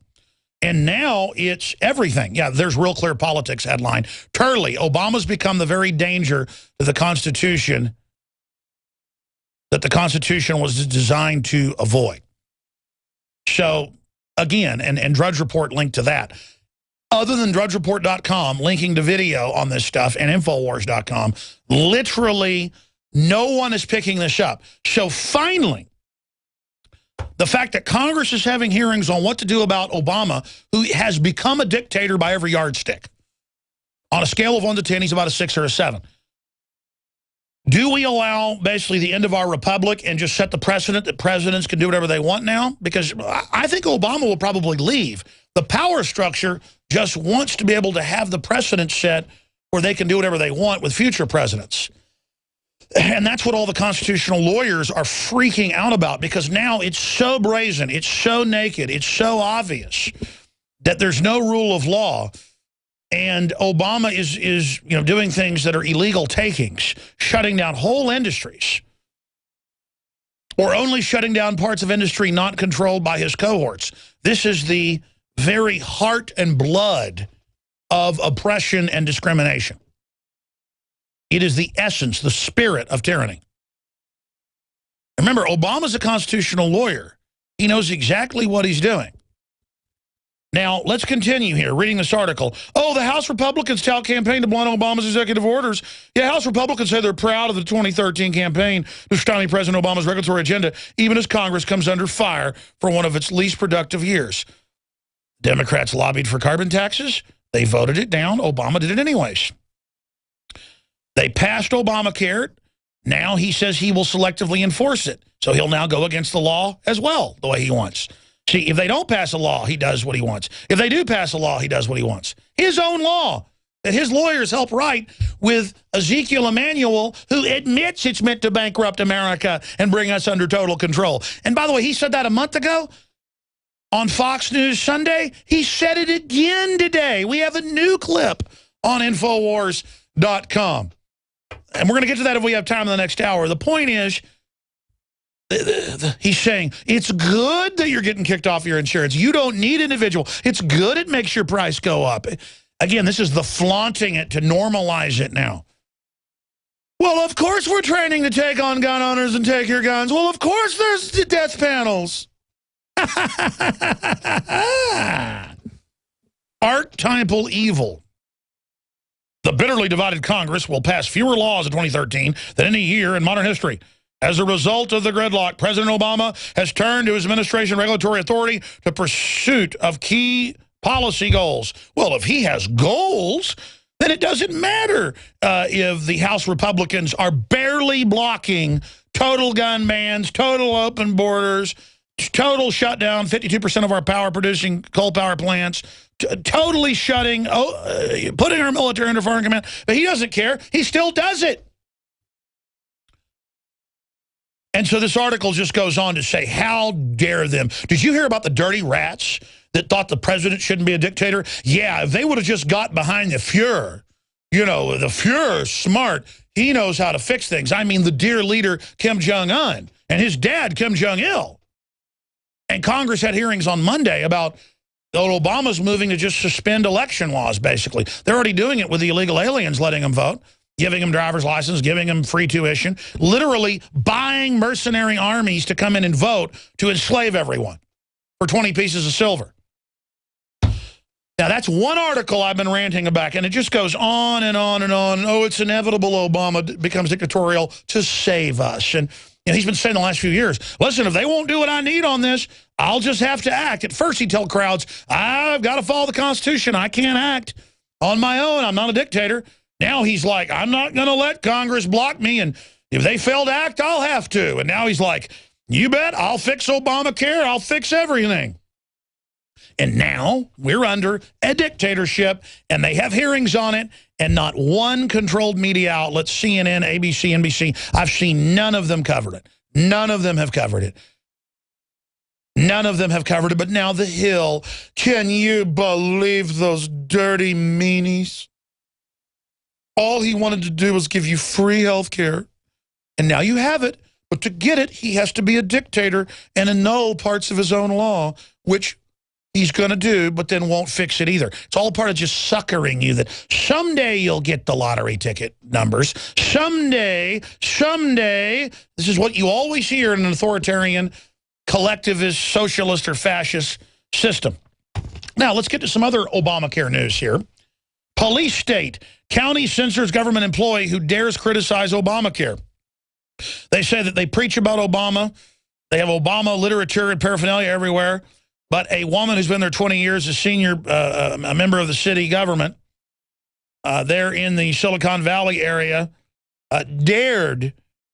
And now it's everything. Yeah, there's Real Clear Politics headline. Turley, Obama's become the very danger to the Constitution that the Constitution was designed to avoid. So, again, and Drudge Report linked to that. Other than DrudgeReport.com, linking to video on this stuff, and Infowars.com, literally no one is picking this up. So finally, the fact that Congress is having hearings on what to do about Obama, who has become a dictator by every yardstick. On a scale of 1 to 10, he's about a 6 or a 7. Do we allow basically the end of our republic and just set the precedent that presidents can do whatever they want now? Because I think Obama will probably leave. The power structure just wants to be able to have the precedent set where they can do whatever they want with future presidents. And that's what all the constitutional lawyers are freaking out about, because now it's so brazen, it's so naked, it's so obvious that there's no rule of law. And Obama is doing things that are illegal takings, shutting down whole industries, or only shutting down parts of industry not controlled by his cohorts. This is the very heart and blood of oppression and discrimination. It is the essence, the spirit of tyranny. Remember, Obama's a constitutional lawyer. He knows exactly what he's doing. Now, let's continue here, reading this article. Oh, the House Republicans tout campaign to blunt Obama's executive orders. Yeah, House Republicans say they're proud of the 2013 campaign to stymie President Obama's regulatory agenda, even as Congress comes under fire for one of its least productive years. Democrats lobbied for carbon taxes. They voted it down. Obama did it anyways. They passed Obamacare. Now he says he will selectively enforce it. So he'll now go against the law as well, the way he wants. See, if they don't pass a law, he does what he wants. If they do pass a law, he does what he wants. His own law that his lawyers help write with Ezekiel Emanuel, who admits it's meant to bankrupt America and bring us under total control. And by the way, he said that a month ago on Fox News Sunday. He said it again today. We have a new clip on Infowars.com. And we're going to get to that if we have time in the next hour. The point is, he's saying, it's good that you're getting kicked off your insurance. You don't need individual. It's good it makes your price go up. Again, this is the flaunting it to normalize it now. Well, of course we're training to take on gun owners and take your guns. Well, of course there's death panels. Archetypal evil. The bitterly divided Congress will pass fewer laws in 2013 than any year in modern history. As a result of the gridlock, President Obama has turned to his administration regulatory authority to pursuit of key policy goals. Well, if he has goals, then it doesn't matter if the House Republicans are barely blocking total gun bans, total open borders, total shutdown, 52% of our power-producing coal power plants, totally shutting, putting our military under foreign command. But he doesn't care. He still does it. And so this article just goes on to say, how dare them? Did you hear about the dirty rats that thought the president shouldn't be a dictator? Yeah, if they would have just got behind the Fuhrer, you know, the Fuhrer's smart. He knows how to fix things. I mean, the dear leader, Kim Jong-un, and his dad, Kim Jong-il. And Congress had hearings on Monday about Obama's moving to just suspend election laws, basically. They're already doing it with the illegal aliens, letting them vote, giving them driver's license, giving them free tuition, literally buying mercenary armies to come in and vote to enslave everyone for 20 pieces of silver. Now, that's one article I've been ranting about, and it just goes on and on and on. Oh, it's inevitable Obama becomes dictatorial to save us. And he's been saying the last few years, listen, if they won't do what I need on this, I'll just have to act. At first, he'd tell crowds, I've got to follow the Constitution. I can't act on my own. I'm not a dictator. Now he's like, I'm not going to let Congress block me, and if they fail to act, I'll have to. And now he's like, you bet, I'll fix Obamacare. I'll fix everything. And now we're under a dictatorship, and they have hearings on it, and not one controlled media outlet, CNN, ABC, NBC, I've seen none of them covered it. None of them have covered it. None of them have covered it, but now the Hill. Can you believe those dirty meanies? All he wanted to do was give you free health care, and now you have it. But to get it, he has to be a dictator and annul parts of his own law, which he's going to do, but then won't fix it either. It's all part of just suckering you that someday you'll get the lottery ticket numbers. Someday, this is what you always hear in an authoritarian, collectivist, socialist, or fascist system. Now, let's get to some other Obamacare news here. Police state, county censors government employee who dares criticize Obamacare. They say that they preach about Obama. They have Obama literature and paraphernalia everywhere. But a woman who's been there 20 years, a senior a member of the city government, there in the Silicon Valley area, dared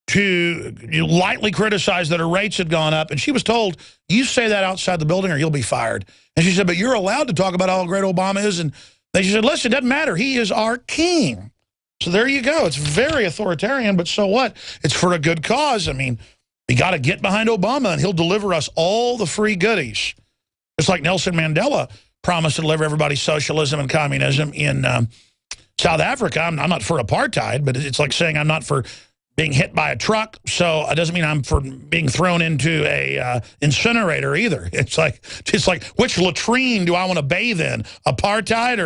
to lightly criticize that her rates had gone up. And she was told, you say that outside the building or you'll be fired. And she said, but you're allowed to talk about how great Obama is. And they said, listen, it doesn't matter. He is our king. So there you go. It's very authoritarian, but so what? It's for a good cause. I mean, we got to get behind Obama, and he'll deliver us all the free goodies. Just like Nelson Mandela promised to deliver everybody socialism and communism in South Africa. I'm not for apartheid, but it's like saying I'm not for being hit by a truck. So it doesn't mean I'm for being thrown into a incinerator either. It's like which latrine do I want to bathe in? Apartheid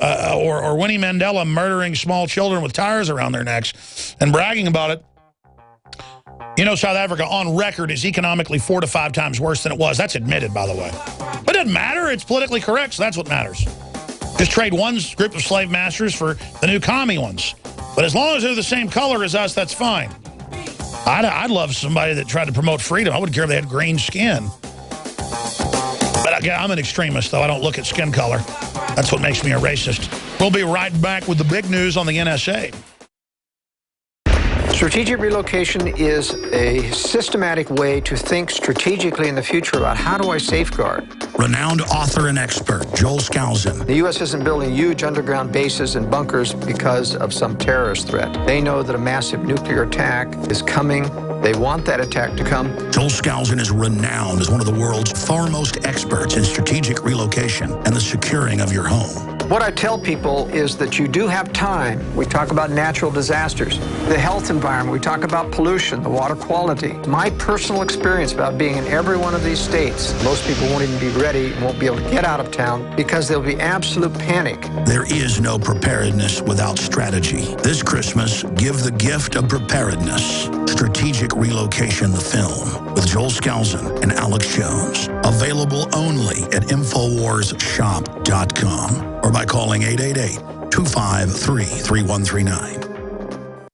or Winnie Mandela murdering small children with tires around their necks and bragging about it. You know, South Africa on record is economically 4 to 5 times worse than it was. That's admitted, by the way. But it doesn't matter. It's politically correct, so that's what matters. Just trade one group of slave masters for the new commie ones. But as long as they're the same color as us, that's fine. I'd love somebody that tried to promote freedom. I wouldn't care if they had green skin. But I'm an extremist, though. I don't look at skin color. That's what makes me a racist. We'll be right back with the big news on the NSA. Strategic relocation is a systematic way to think strategically in the future about how do I safeguard. Renowned author and expert, Joel Skousen. The U.S. isn't building huge underground bases and bunkers because of some terrorist threat. They know that a massive nuclear attack is coming. They want that attack to come. Joel Skousen is renowned as one of the world's foremost experts in strategic relocation and the securing of your home. What I tell people is that you do have time. We talk about natural disasters, the health environment. We talk about pollution, the water quality. My personal experience about being in every one of these states, most people won't even be ready and won't be able to get out of town because there'll be absolute panic. There is no preparedness without strategy. This Christmas, give the gift of preparedness. Strategic Relocation, the film, with Joel Skousen and Alex Jones. Available only at InfoWarsShop.com or by calling 888-253-3139.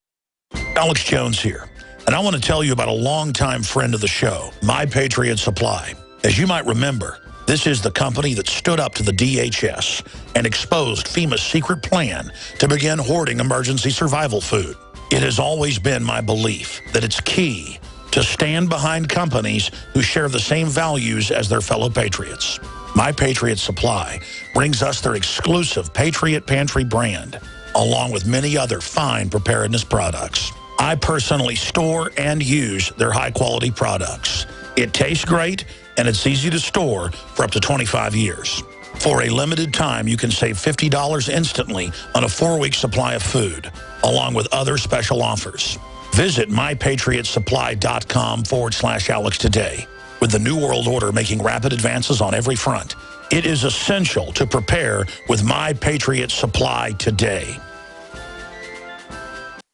Alex Jones here, and I want to tell you about a longtime friend of the show, My Patriot Supply. As you might remember, this is the company that stood up to the DHS and exposed FEMA's secret plan to begin hoarding emergency survival food. It has always been my belief that it's key to stand behind companies who share the same values as their fellow patriots. My Patriot Supply brings us their exclusive Patriot Pantry brand, along with many other fine preparedness products. I personally store and use their high-quality products. It tastes great, and it's easy to store for up to 25 years. For a limited time, you can save $50 instantly on a 4-week supply of food, along with other special offers. Visit mypatriotsupply.com/Alex today. With the New World Order making rapid advances on every front, it is essential to prepare with My Patriot Supply today.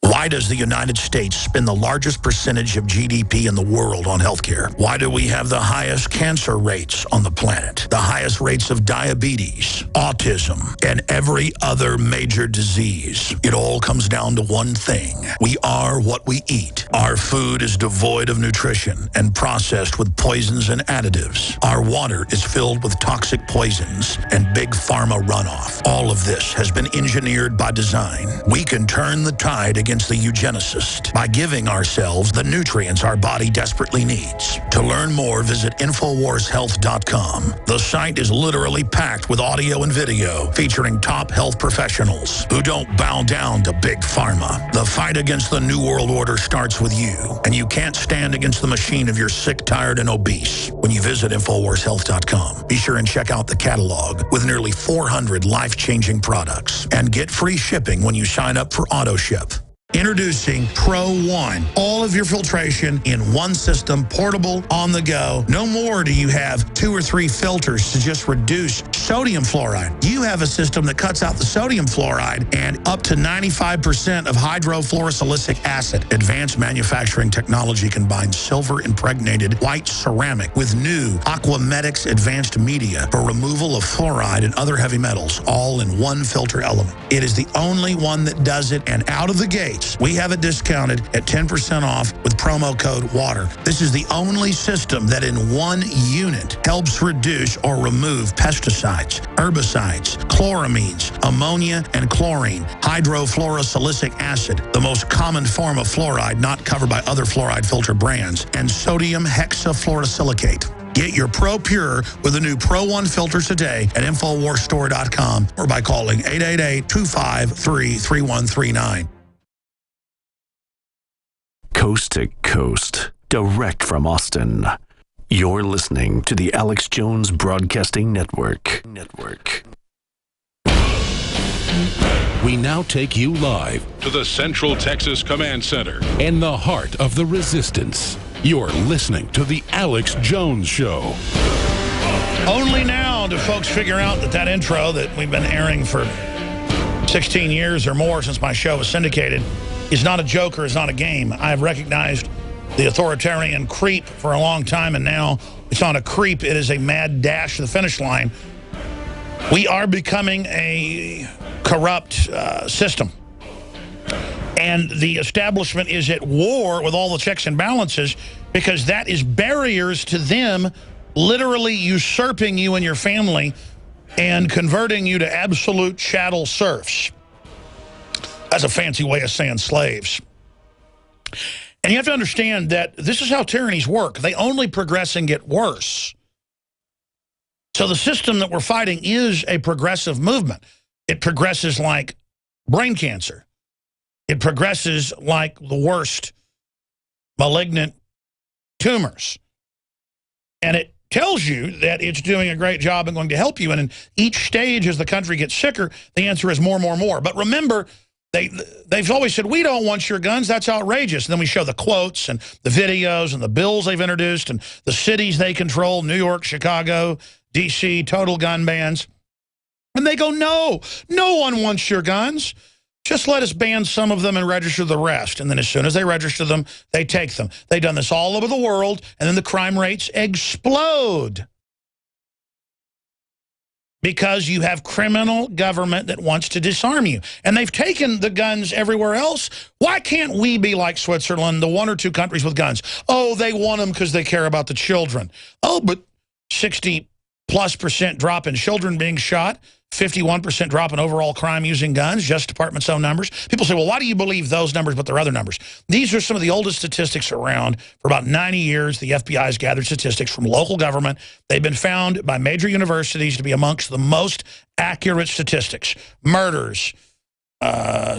Why does the United States spend the largest percentage of GDP in the world on healthcare? Why do we have the highest cancer rates on the planet, the highest rates of diabetes, autism, and every other major disease? It all comes down to one thing. We are what we eat. Our food is devoid of nutrition and processed with poisons and additives. Our water is filled with toxic poisons and big pharma runoff. All of this has been engineered by design. We can turn the tide against the eugenicist by giving ourselves the nutrients our body desperately needs. To learn more, visit InfoWarsHealth.com. The site is literally packed with audio and video featuring top health professionals who don't bow down to big pharma. The fight against the New World Order starts with you, and you can't stand against the machine if you're sick, tired, and obese. When you visit InfoWarsHealth.com, be sure and check out the catalog with nearly 400 life-changing products and get free shipping when you sign up for AutoShip. Introducing Pro One. All of your filtration in one system, portable, on the go. No more do you have 2 or 3 filters to just reduce sodium fluoride. You have a system that cuts out the sodium fluoride and up to 95% of hydrofluorosilicic acid. Advanced manufacturing technology combines silver-impregnated white ceramic with new Aquamedics advanced media for removal of fluoride and other heavy metals, all in one filter element. It is the only one that does it, and out of the gate, we have it discounted at 10% off with promo code WATER. This is the only system that in one unit helps reduce or remove pesticides, herbicides, chloramines, ammonia, and chlorine, hydrofluorosilicic acid, the most common form of fluoride not covered by other fluoride filter brands, and sodium hexafluorosilicate. Get your Pro Pure with the new Pro One filters today at InfoWarsStore.com or by calling 888-253-3139. Coast to coast, direct from Austin. You're listening to the Alex Jones Broadcasting Network. We now take you live to the Central Texas Command Center in the heart of the resistance. You're listening to the Alex Jones Show. Only now do folks figure out that intro that we've been airing for 16 years or more since my show was syndicated is not a joke or is not a game. I've recognized the authoritarian creep for a long time, and now it's not a creep, it is a mad dash to the finish line. We are becoming a corrupt system. And the establishment is at war with all the checks and balances because that is barriers to them literally usurping you and your family and converting you to absolute chattel serfs. That's a fancy way of saying slaves. And you have to understand that this is how tyrannies work. They only progress and get worse. So the system that we're fighting is a progressive movement. It progresses like brain cancer. It progresses like the worst malignant tumors. And it tells you that it's doing a great job and going to help you. And in each stage, as the country gets sicker, the answer is more, more, more. But remember, they've always said, we don't want your guns. That's outrageous. And then we show the quotes and the videos and the bills they've introduced and the cities they control, New York, Chicago, D.C., total gun bans. And they go, no one wants your guns. Just let us ban some of them and register the rest. And then as soon as they register them, they take them. They've done this all over the world, and then the crime rates explode. Because you have criminal government that wants to disarm you. And they've taken the guns everywhere else. Why can't we be like Switzerland, the 1 or 2 countries with guns? Oh, they want them because they care about the children. Oh, but 60+% drop in children being shot, 51% drop in overall crime using guns, just Department's own numbers. People say, well, why do you believe those numbers but there are other numbers? These are some of the oldest statistics around. For about 90 years, the FBI has gathered statistics from local government. They've been found by major universities to be amongst the most accurate statistics. Murders,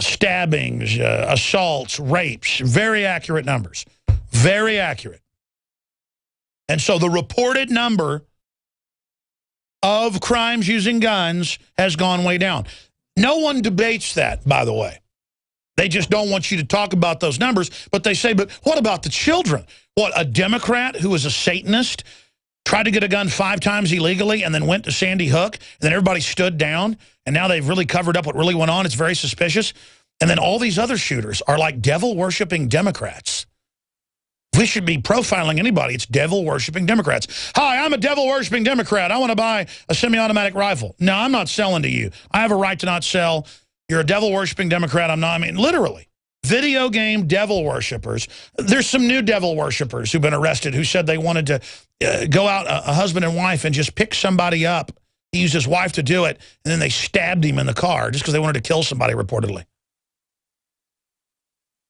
stabbings, assaults, rapes. Very accurate numbers. Very accurate. And so the reported number of crimes using guns has gone way down. No one debates that, by the way. They just don't want you to talk about those numbers, but they say, but what about the children? What, a Democrat who was a Satanist tried to get a gun 5 times illegally and then went to Sandy Hook, and then everybody stood down, and now they've really covered up what really went on. It's very suspicious. And then all these other shooters are like devil-worshipping Democrats. We should be profiling anybody. It's devil-worshipping Democrats. Hi, I'm a devil-worshipping Democrat. I want to buy a semi-automatic rifle. No, I'm not selling to you. I have a right to not sell. You're a devil-worshipping Democrat. I'm not. I mean, literally. Video game devil worshippers. There's some new devil worshippers who've been arrested who said they wanted to go out, a husband and wife, and just pick somebody up. He used his wife to do it, and then they stabbed him in the car just because they wanted to kill somebody, reportedly.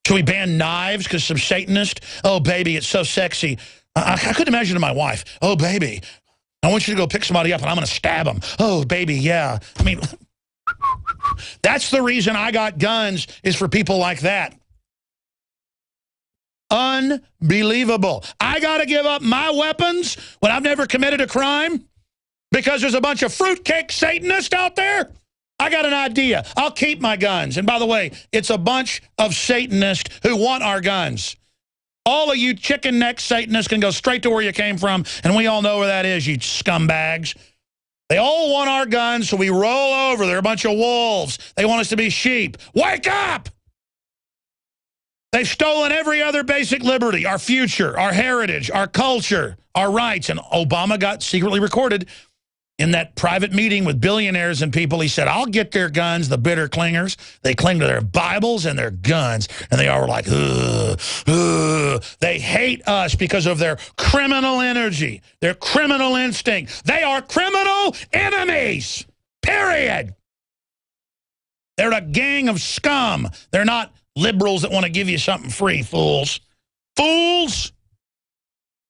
Should we ban knives because some Satanist? Oh, baby, it's so sexy. I couldn't imagine to my wife, oh, baby, I want you to go pick somebody up and I'm going to stab them. Oh, baby, yeah. I mean, that's the reason I got guns, is for people like that. Unbelievable. I got to give up my weapons when I've never committed a crime because there's a bunch of fruitcake Satanists out there? I got an idea. I'll keep my guns. And by the way, it's a bunch of Satanists who want our guns. All of you chicken neck Satanists can go straight to where you came from, and we all know where that is, you scumbags. They all want our guns, so we roll over. They're a bunch of wolves. They want us to be sheep. Wake up! They've stolen every other basic liberty, our future, our heritage, our culture, our rights. And Obama got secretly recorded in that private meeting with billionaires and people. He said, I'll get their guns, the bitter clingers. They cling to their Bibles and their guns. And they are like, ugh, ugh. They hate us because of their criminal energy, their criminal instinct. They are criminal enemies, period. They're a gang of scum. They're not liberals that want to give you something free, fools. Fools!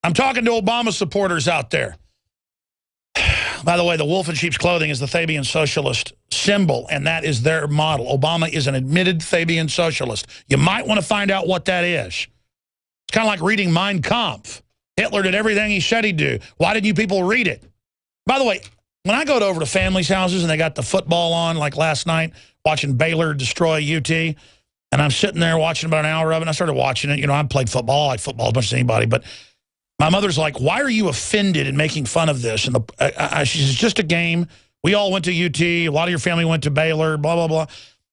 I'm talking to Obama supporters out there. By the way, the wolf in sheep's clothing is the Fabian socialist symbol, and that is their model. Obama is an admitted Fabian socialist. You might want to find out what that is. It's kind of like reading Mein Kampf. Hitler did everything he said he'd do. Why did you people read it? By the way, when I go over to families' houses and they got the football on, like last night, watching Baylor destroy UT, and I'm sitting there watching about an hour of it, and I started watching it. You know, I played football. I like football as much as anybody, but my mother's like, why are you offended and making fun of this? And she says, it's just a game. We all went to UT. A lot of your family went to Baylor, blah, blah, blah.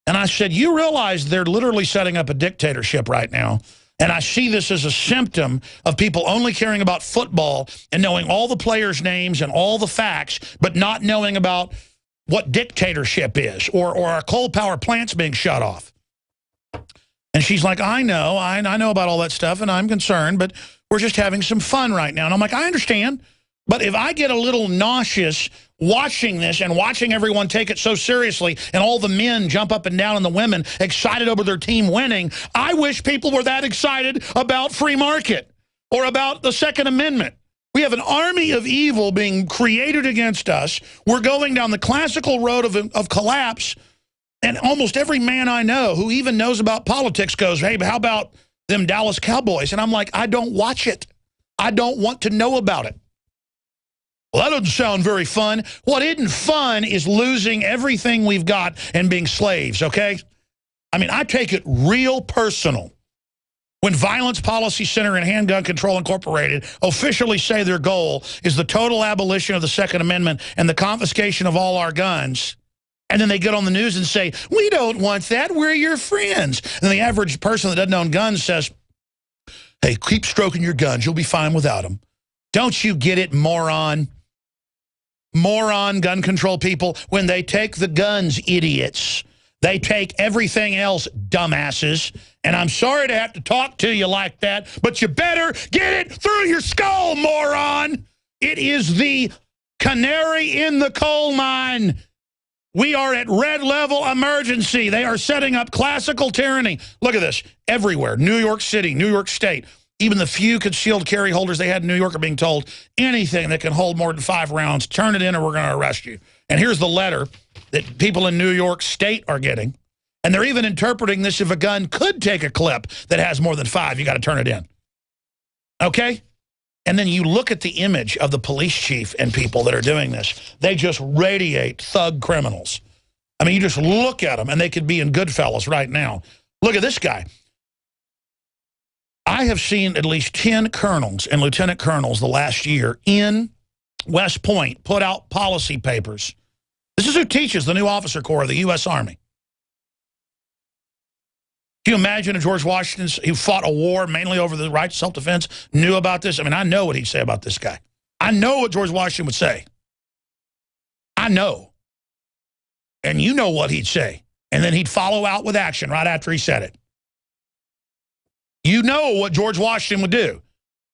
And I said, you realize they're literally setting up a dictatorship right now. And I see this as a symptom of people only caring about football and knowing all the players' names and all the facts, but not knowing about what dictatorship is or our coal power plants being shut off. And she's like, I know about all that stuff, and I'm concerned, but we're just having some fun right now. And I'm like, I understand. But if I get a little nauseous watching this and watching everyone take it so seriously and all the men jump up and down and the women excited over their team winning, I wish people were that excited about free market or about the Second Amendment. We have an army of evil being created against us. We're going down the classical road of collapse. And almost every man I know who even knows about politics goes, hey, but how about them Dallas Cowboys? And I'm like, I don't watch it. I don't want to know about it. Well, that doesn't sound very fun. What isn't fun is losing everything we've got and being slaves, okay? I mean, I take it real personal when Violence Policy Center and Handgun Control Incorporated officially say their goal is the total abolition of the Second Amendment and the confiscation of all our guns. And then they get on the news and say, we don't want that, we're your friends. And the average person that doesn't own guns says, hey, keep stroking your guns, you'll be fine without them. Don't you get it, moron? Moron gun control people, when they take the guns, idiots. They take everything else, dumbasses. And I'm sorry to have to talk to you like that, but you better get it through your skull, moron. It is the canary in the coal mine. We are at red level emergency. They are setting up classical tyranny. Look at this. Everywhere. New York City, New York State. Even the few concealed carry holders they had in New York are being told anything that can hold more than 5 rounds, turn it in or we're going to arrest you. And here's the letter that people in New York State are getting. And they're even interpreting this: if a gun could take a clip that has more than 5, you got to turn it in. Okay? And then you look at the image of the police chief and people that are doing this. They just radiate thug criminals. I mean, you just look at them, and they could be in Goodfellas right now. Look at this guy. I have seen at least 10 colonels and lieutenant colonels the last year in West Point put out policy papers. This is who teaches the new officer corps of the U.S. Army. Can you imagine if George Washington, who fought a war mainly over the right to self-defense, knew about this? I mean, I know what he'd say about this guy. I know what George Washington would say. I know. And you know what he'd say. And then he'd follow out with action right after he said it. You know what George Washington would do.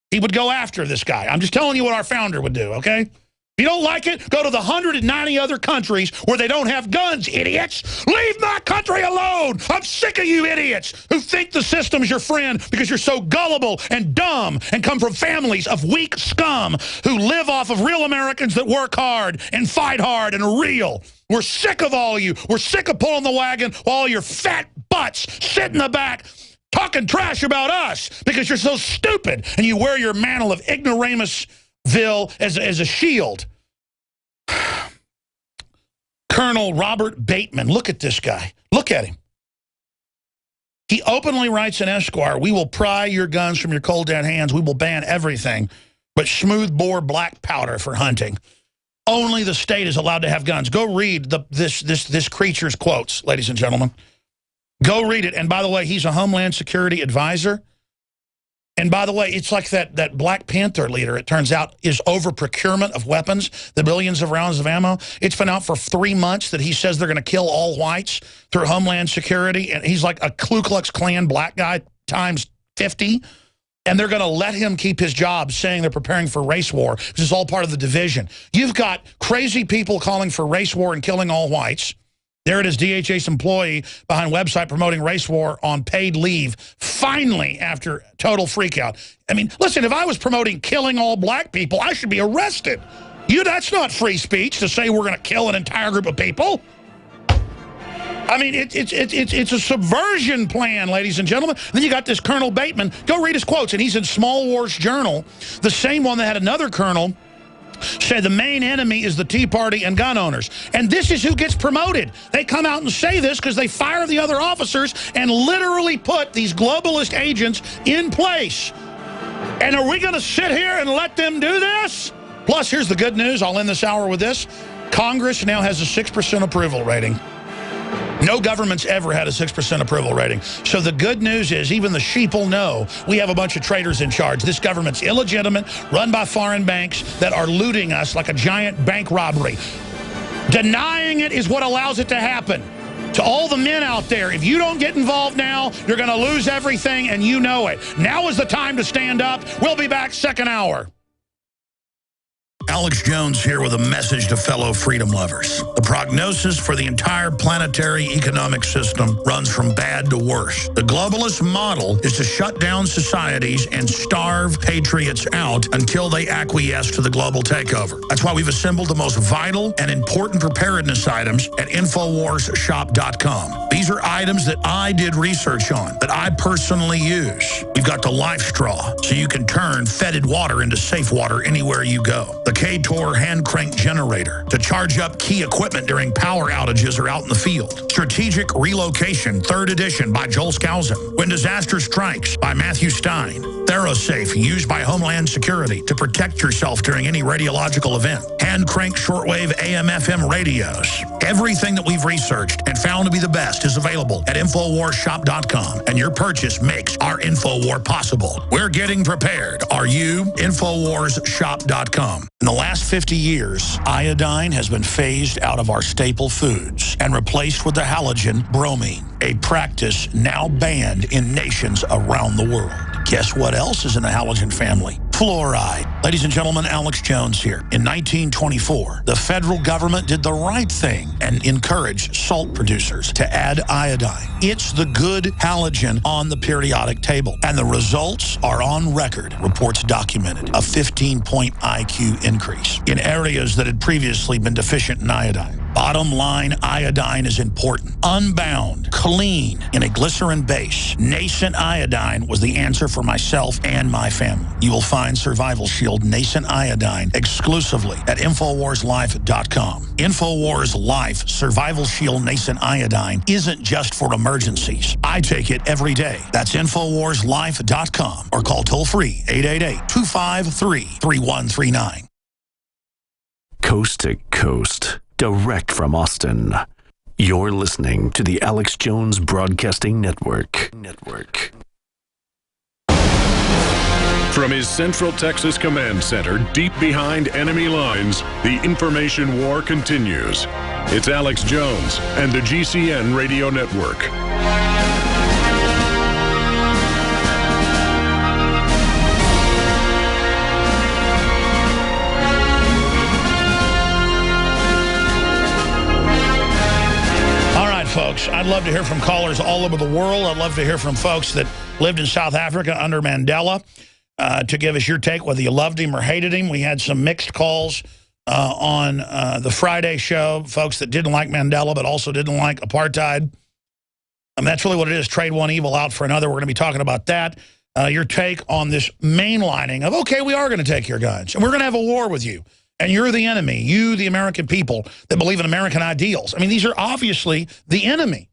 He would go after this guy. I'm just telling you what our founder would do, okay? If you don't like it, go to the 190 other countries where they don't have guns, idiots. Leave my country alone. I'm sick of you idiots who think the system's your friend because you're so gullible and dumb and come from families of weak scum who live off of real Americans that work hard and fight hard and are real. We're sick of all you. We're sick of pulling the wagon while all your fat butts sit in the back talking trash about us because you're so stupid and you wear your mantle of ignoramusville as a shield. Colonel Robert Bateman, look at this guy. Look at him. He openly writes in Esquire, "We will pry your guns from your cold dead hands. We will ban everything but smoothbore black powder for hunting. Only the state is allowed to have guns." Go read this creature's quotes, ladies and gentlemen. Go read it. And by the way, he's a Homeland Security advisor. And by the way, it's like that Black Panther leader, it turns out, is over procurement of weapons, the billions of rounds of ammo. It's been out for 3 months that he says they're going to kill all whites through Homeland Security. And he's like a Ku Klux Klan black guy times 50. And they're going to let him keep his job, saying they're preparing for race war. This is all part of the division. You've got crazy people calling for race war and killing all whites. There it is, DHS employee behind website promoting race war on paid leave, finally, after total freakout. I mean, listen, if I was promoting killing all black people, I should be arrested. That's not free speech to say we're going to kill an entire group of people. I mean, it's a subversion plan, ladies and gentlemen. Then you got this Colonel Bateman. Go read his quotes, and he's in Small Wars Journal, the same one that had another colonel say the main enemy is the Tea Party and gun owners. And this is who gets promoted. They come out and say this because they fire the other officers and literally put these globalist agents in place. And are we going to sit here and let them do this? Plus, here's the good news. I'll end this hour with this. Congress now has a 6% approval rating. No government's ever had a 6% approval rating. So the good news is even the sheeple know we have a bunch of traitors in charge. This government's illegitimate, run by foreign banks that are looting us like a giant bank robbery. Denying it is what allows it to happen. To all the men out there, if you don't get involved now, you're going to lose everything, and you know it. Now is the time to stand up. We'll be back second hour. Alex Jones here with a message to fellow freedom lovers. The prognosis for the entire planetary economic system runs from bad to worse. The globalist model is to shut down societies and starve patriots out until they acquiesce to the global takeover. That's why we've assembled the most vital and important preparedness items at InfoWarsShop.com. These are items that I did research on, that I personally use. We've got the Life Straw, so you can turn fetid water into safe water anywhere you go. The K-Tor hand crank generator to charge up key equipment during power outages or out in the field. Strategic Relocation, 3rd edition by Joel Skousen. When Disaster Strikes by Matthew Stein. ThyroSafe, used by Homeland Security to protect yourself during any radiological event. Hand crank shortwave AM/FM radios. Everything that we've researched and found to be the best is available at InfoWarsShop.com, and your purchase makes our InfoWar possible. We're getting prepared. Are you? InfoWarsShop.com. In the last 50 years, iodine has been phased out of our staple foods and replaced with the halogen bromine, a practice now banned in nations around the world. Guess what else is in the halogen family? Fluoride. Ladies and gentlemen, Alex Jones here. In 1924, the federal government did the right thing and encouraged salt producers to add iodine. It's the good halogen on the periodic table, and the results are on record. Reports documented a 15-point IQ increase in areas that had previously been deficient in iodine. Bottom line, iodine is important. Unbound, clean, in a glycerin base. Nascent iodine was the answer for myself and my family. You will find Survival Shield Nascent Iodine exclusively at InfoWarsLife.com. InfoWars Life Survival Shield Nascent Iodine isn't just for emergencies. I take it every day. That's InfoWarsLife.com or call toll-free 888-253-3139. Coast to coast, direct from Austin. You're listening to the Alex Jones Broadcasting Network. From his Central Texas Command Center, deep behind enemy lines, the information war continues. It's Alex Jones and the GCN Radio Network. Folks, I'd love to hear from callers all over the world. I'd love to hear from folks that lived in South Africa under Mandela to give us your take, whether you loved him or hated him. We had some mixed calls on the Friday show, folks that didn't like Mandela but also didn't like apartheid. That's really what it is, trade one evil out for another. We're going to be talking about that. Your take on this mainlining of, okay, we are going to take your guns, and we're going to have a war with you. And you're the enemy, you, the American people that believe in American ideals. I mean, these are obviously the enemy.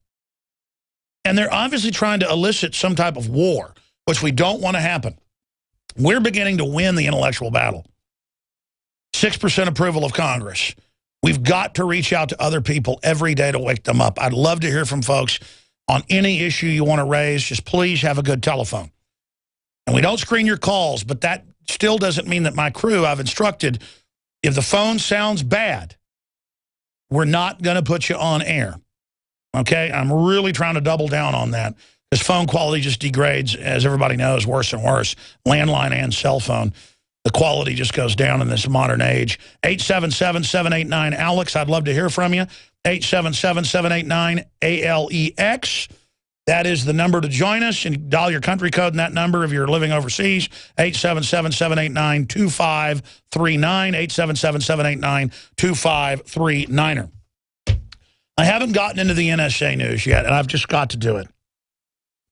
And they're obviously trying to elicit some type of war, which we don't want to happen. We're beginning to win the intellectual battle. 6% approval of Congress. We've got to reach out to other people every day to wake them up. I'd love to hear from folks on any issue you want to raise. Just please have a good telephone. And we don't screen your calls, but that still doesn't mean that my crew, I've instructed, if the phone sounds bad, we're not going to put you on air, okay? I'm really trying to double down on that because phone quality just degrades, as everybody knows, worse and worse. Landline and cell phone, the quality just goes down in this modern age. 877-789-ALEX, I'd love to hear from you. 877-789-ALEX. That is the number to join us, and dial your country code in that number if you're living overseas, 877-789-2539, 877-789-2539. I haven't gotten into the NSA news yet, and I've just got to do it.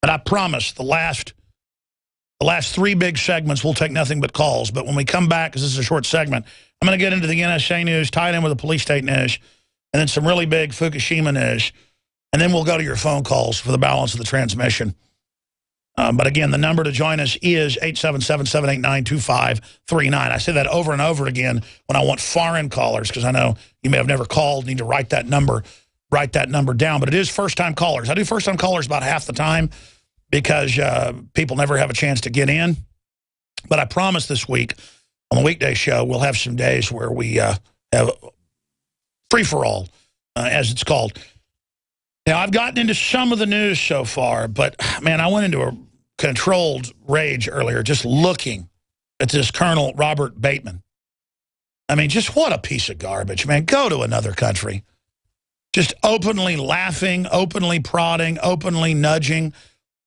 But I promise the last three big segments will take nothing but calls. But when we come back, because this is a short segment, I'm going to get into the NSA news, tie it in with the police state news, and then some really big Fukushima news. And then we'll go to your phone calls for the balance of the transmission. But again, the number to join us is 877-789-2539. I say that over and over again when I want foreign callers, because I know you may have never called, need to write that number down. But it is first-time callers. I do first-time callers about half the time because people never have a chance to get in. But I promise this week, on the weekday show, we'll have some days where we have free-for-all, as it's called. Now, I've gotten into some of the news so far, but, man, I went into a controlled rage earlier just looking at this Colonel Robert Bateman. I mean, just what a piece of garbage, man. Go to another country. Just openly laughing, openly prodding, openly nudging,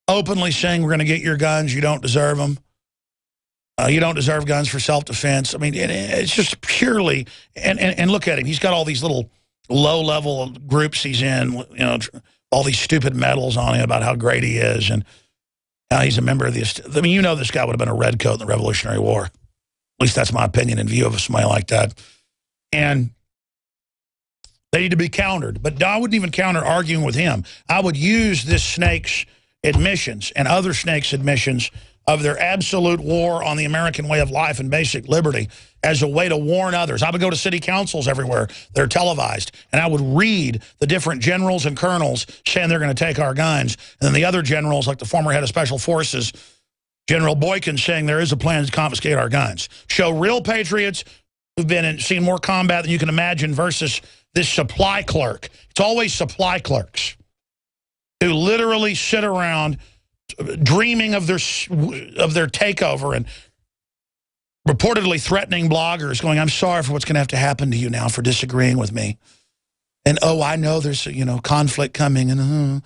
openly saying we're going to get your guns, you don't deserve them. You don't deserve guns for self-defense. I mean, it's just purely, and look at him. He's got all these little low-level groups he's in, you know, all these stupid medals on him about how great he is and how he's a member of the... I mean, you know this guy would have been a redcoat in the Revolutionary War. At least that's my opinion in view of somebody like that. And they need to be countered. But I wouldn't even counter arguing with him. I would use this snake's admissions and other snakes' admissions of their absolute war on the American way of life and basic liberty as a way to warn others. I would go to city councils everywhere. They're televised. And I would read the different generals and colonels saying they're going to take our guns. And then the other generals, like the former head of Special Forces, General Boykin, saying there is a plan to confiscate our guns. Show real patriots who've been and seen more combat than you can imagine versus this supply clerk. It's always supply clerks who literally sit around dreaming of their takeover and reportedly threatening bloggers, going, I'm sorry for what's going to have to happen to you now for disagreeing with me. And, oh, I know there's, conflict coming, and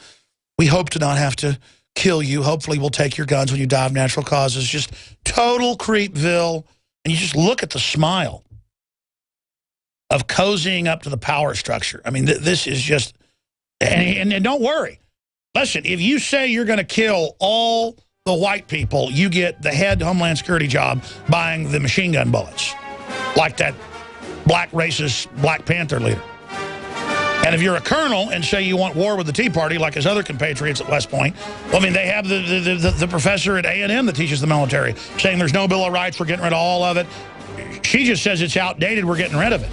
we hope to not have to kill you. Hopefully we'll take your guns when you die of natural causes. Just total creepville. And you just look at the smile of cozying up to the power structure. I mean, this is just, and don't worry. Listen, if you say you're going to kill all the white people, you get the head Homeland Security job buying the machine gun bullets, like that black racist Black Panther leader. And if you're a colonel and say you want war with the Tea Party, like his other compatriots at West Point, well, I mean, they have the professor at A&M that teaches the military saying there's no Bill of Rights, we're getting rid of all of it. She just says it's outdated, we're getting rid of it.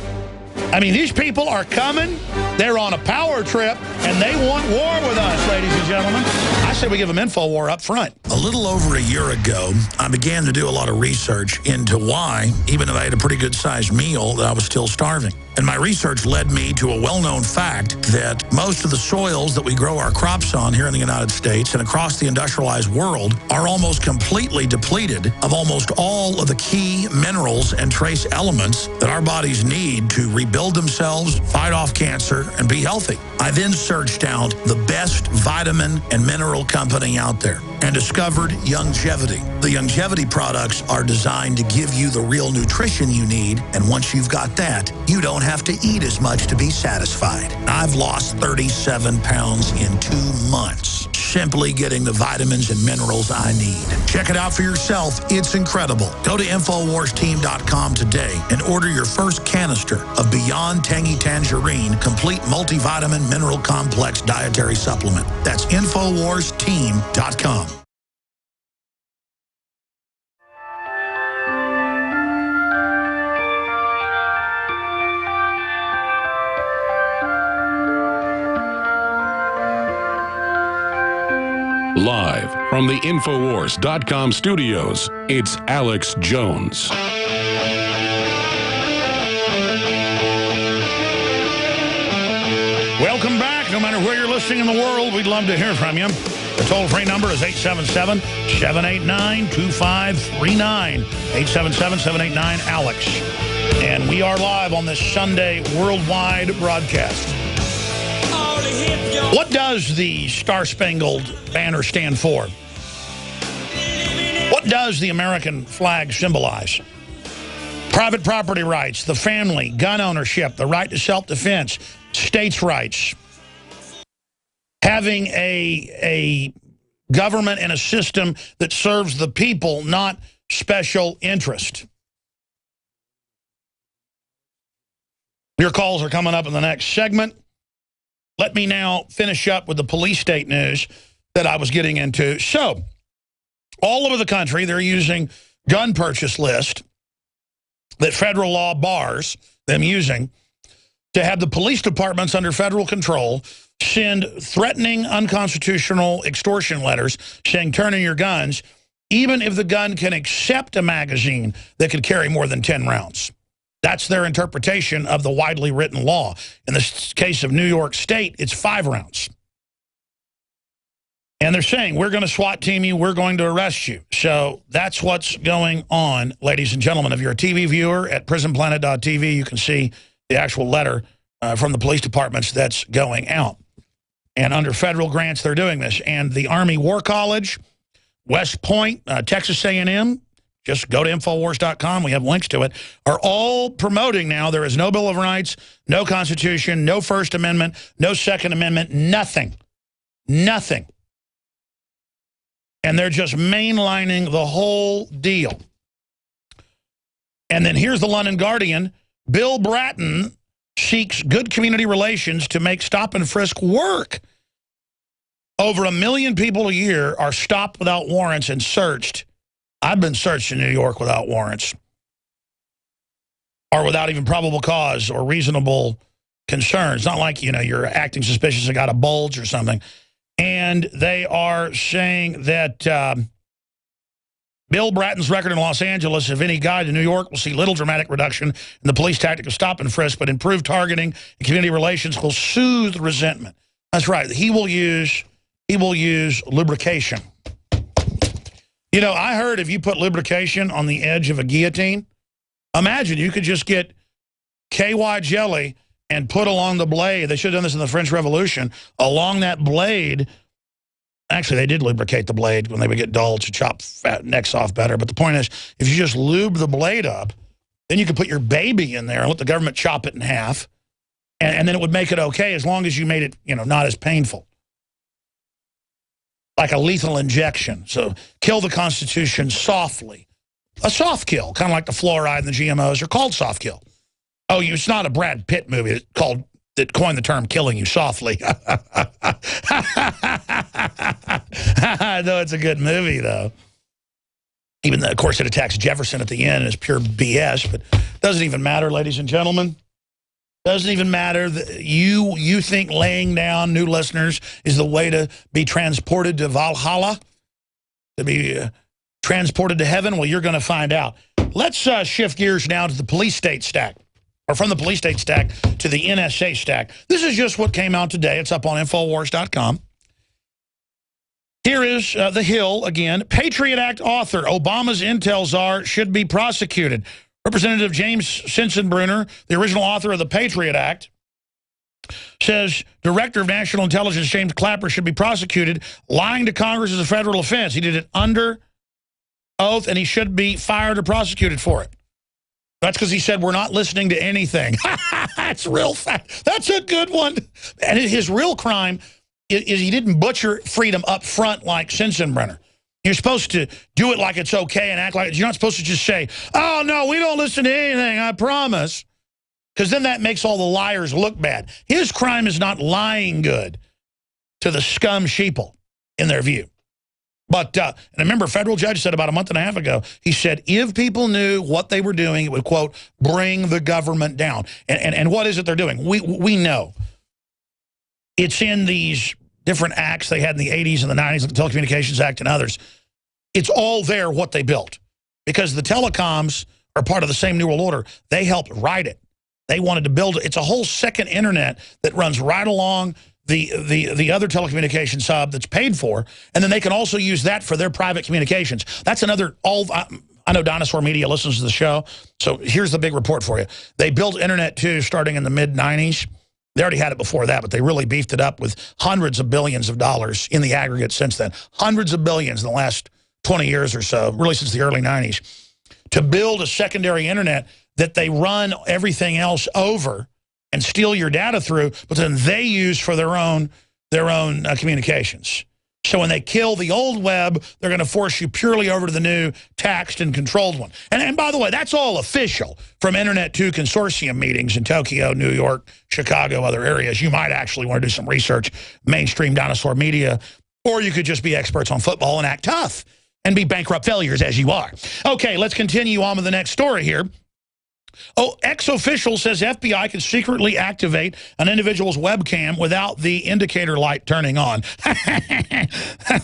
I mean, these people are coming, they're on a power trip, and they want war with us, ladies and gentlemen. I say we give them InfoWar up front. A little over a year ago, I began to do a lot of research into why, even if I had a pretty good-sized meal, that I was still starving. And my research led me to a well-known fact that most of the soils that we grow our crops on here in the United States and across the industrialized world are almost completely depleted of almost all of the key minerals and trace elements that our bodies need to rebuild themselves, fight off cancer, and be healthy. I then searched out the best vitamin and mineral company out there and discovered Youngevity. The Youngevity products are designed to give you the real nutrition you need, and once you've got that, you don't have to eat as much to be satisfied. I've lost 37 pounds in 2 months, simply getting the vitamins and minerals I need. Check it out for yourself. It's incredible. Go to InfoWarsTeam.com today and order your first canister of Beyond Tangy Tangerine Complete Multivitamin Mineral Complex Dietary Supplement. That's InfoWarsTeam.com. Live from the Infowars.com studios, it's Alex Jones. Welcome back. No matter where you're listening in the world, we'd love to hear from you. The toll-free number is 877-789-2539. 877-789-ALEX. And we are live on this Sunday worldwide broadcast. What does the Star-Spangled Banner stand for? What does the American flag symbolize? Private property rights, the family, gun ownership, the right to self-defense, states' rights. Having a government and a system that serves the people, not special interest. Your calls are coming up in the next segment. Let me now finish up with the police state news that I was getting into. So, all over the country, they're using gun purchase list that federal law bars them using to have the police departments under federal control send threatening, unconstitutional extortion letters saying, turn in your guns, even if the gun can accept a magazine that could carry more than 10 rounds. That's their interpretation of the widely written law. In the case of New York State, it's 5 rounds. And they're saying, we're going to SWAT team you, we're going to arrest you. So that's what's going on, ladies and gentlemen. If you're a TV viewer at prisonplanet.tv, you can see the actual letter from the police departments that's going out. And under federal grants, they're doing this. And the Army War College, West Point, Texas A&M, just go to Infowars.com, we have links to it, are all promoting now. There is no Bill of Rights, no Constitution, no First Amendment, no Second Amendment, nothing. Nothing. And they're just mainlining the whole deal. And then here's the London Guardian. Bill Bratton seeks good community relations to make stop and frisk work. Over 1 million people a year are stopped without warrants and searched. I've been searched in New York without warrants or without even probable cause or reasonable concerns. Not like, you know, you're acting suspicious and got a bulge or something. And they are saying that Bill Bratton's record in Los Angeles, if any guide to New York, will see little dramatic reduction in the police tactic of stop and frisk, but improved targeting and community relations will soothe resentment. That's right. He will use lubrication. You know, I heard if you put lubrication on the edge of a guillotine, imagine you could just get KY jelly and put along the blade. They should have done this in the French Revolution. Along that blade, actually they did lubricate the blade when they would get dull to chop fat necks off better. But the point is, if you just lube the blade up, Then you could put your baby in there and let the government chop it in half. And then it would make it okay as long as you made it, not as painful. Like a lethal injection. So kill the Constitution softly. A soft kill, kind of like the fluoride and the GMOs are called soft kill. Oh, it's not a Brad Pitt movie that coined the term killing you softly. No, it's a good movie, though. Even though, of course, it attacks Jefferson at the end and is pure BS, but it doesn't even matter, ladies and gentlemen. Doesn't even matter. You think laying down, new listeners, is the way to be transported to Valhalla, to be transported to heaven? Well, you're going to find out. Let's shift gears now to the police state stack, or from the police state stack to the NSA stack. This is just what came out today. It's up on Infowars.com. Here is The Hill again. Patriot Act author, Obama's intel czar, should be prosecuted. Representative James Sensenbrenner, the original author of the Patriot Act, says Director of National Intelligence James Clapper should be prosecuted. Lying to Congress is a federal offense. He did it under oath, and he should be fired or prosecuted for it. That's because he said we're not listening to anything. That's real fact. That's a good one. And his real crime is he didn't butcher freedom up front like Sensenbrenner. You're supposed to do it like it's okay and act like you're not supposed to just say, oh, no, we don't listen to anything, I promise. Because then that makes all the liars look bad. His crime is not lying good to the scum sheeple, in their view. But, and I remember a federal judge said about a month and a half ago, he said, if people knew what they were doing, it would, quote, bring the government down. And what is it they're doing? We know. It's in these different acts they had in the 80s and the 90s, like the Telecommunications Act and others. It's all there what they built. Because the telecoms are part of the same New World Order. They helped write it. They wanted to build it. It's a whole second internet that runs right along the other telecommunications hub that's paid for, and then they can also use that for their private communications. That's another, I know Dinosaur Media listens to the show, so here's the big report for you. They built Internet 2 starting in the mid-90s. They already had it before that, but they really beefed it up with hundreds of billions of dollars in the aggregate since then. Hundreds of billions in the last 20 years or so, really since the early 90s, to build a secondary Internet that they run everything else over and steal your data through, but then they use for their own communications. So when they kill the old web, they're going to force you purely over to the new taxed and controlled one. And by the way, that's all official from Internet 2 consortium meetings in Tokyo, New York, Chicago, other areas. You might actually want to do some research, mainstream Dinosaur Media, or you could just be experts on football and act tough and be bankrupt failures as you are. Okay, let's continue on with the next story here. Oh, ex-official says FBI can secretly activate an individual's webcam without the indicator light turning on.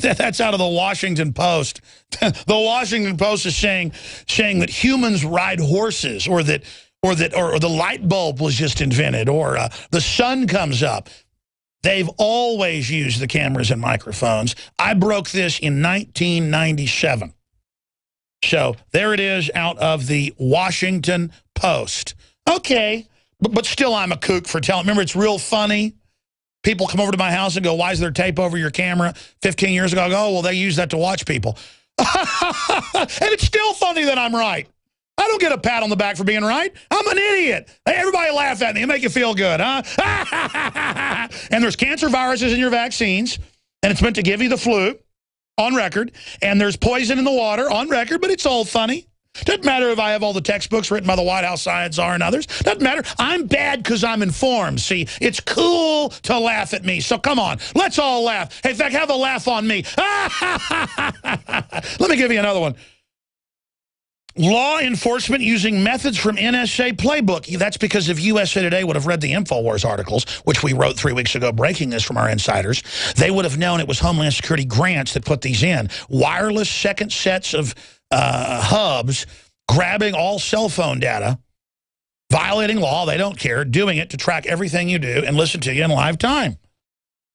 That's out of the Washington Post. The Washington Post is saying that humans ride horses, or the light bulb was just invented, or the sun comes up. They've always used the cameras and microphones. I broke this in 1997. So there it is out of the Washington Post. Okay, but still I'm a kook for telling. Remember, it's real funny. People come over to my house and go, why is there tape over your camera? 15 years ago, I go, oh, well, they use that to watch people. And it's still funny that I'm right. I don't get a pat on the back for being right. I'm an idiot. Hey, everybody laugh at me and make you feel good, huh? And there's cancer viruses in your vaccines, and it's meant to give you the flu. On record, and there's poison in the water on record, but it's all funny. Doesn't matter if I have all the textbooks written by the White House Science Czar and others. Doesn't matter. I'm bad because I'm informed. See, it's cool to laugh at me, so come on. Let's all laugh. Hey, in fact, have a laugh on me. Let me give you another one. Law enforcement using methods from NSA playbook. That's because if USA Today would have read the InfoWars articles, which we wrote 3 weeks ago, breaking this from our insiders, they would have known it was Homeland Security grants that put these in. Wireless second sets of hubs, grabbing all cell phone data, violating law, they don't care, doing it to track everything you do and listen to you in live time.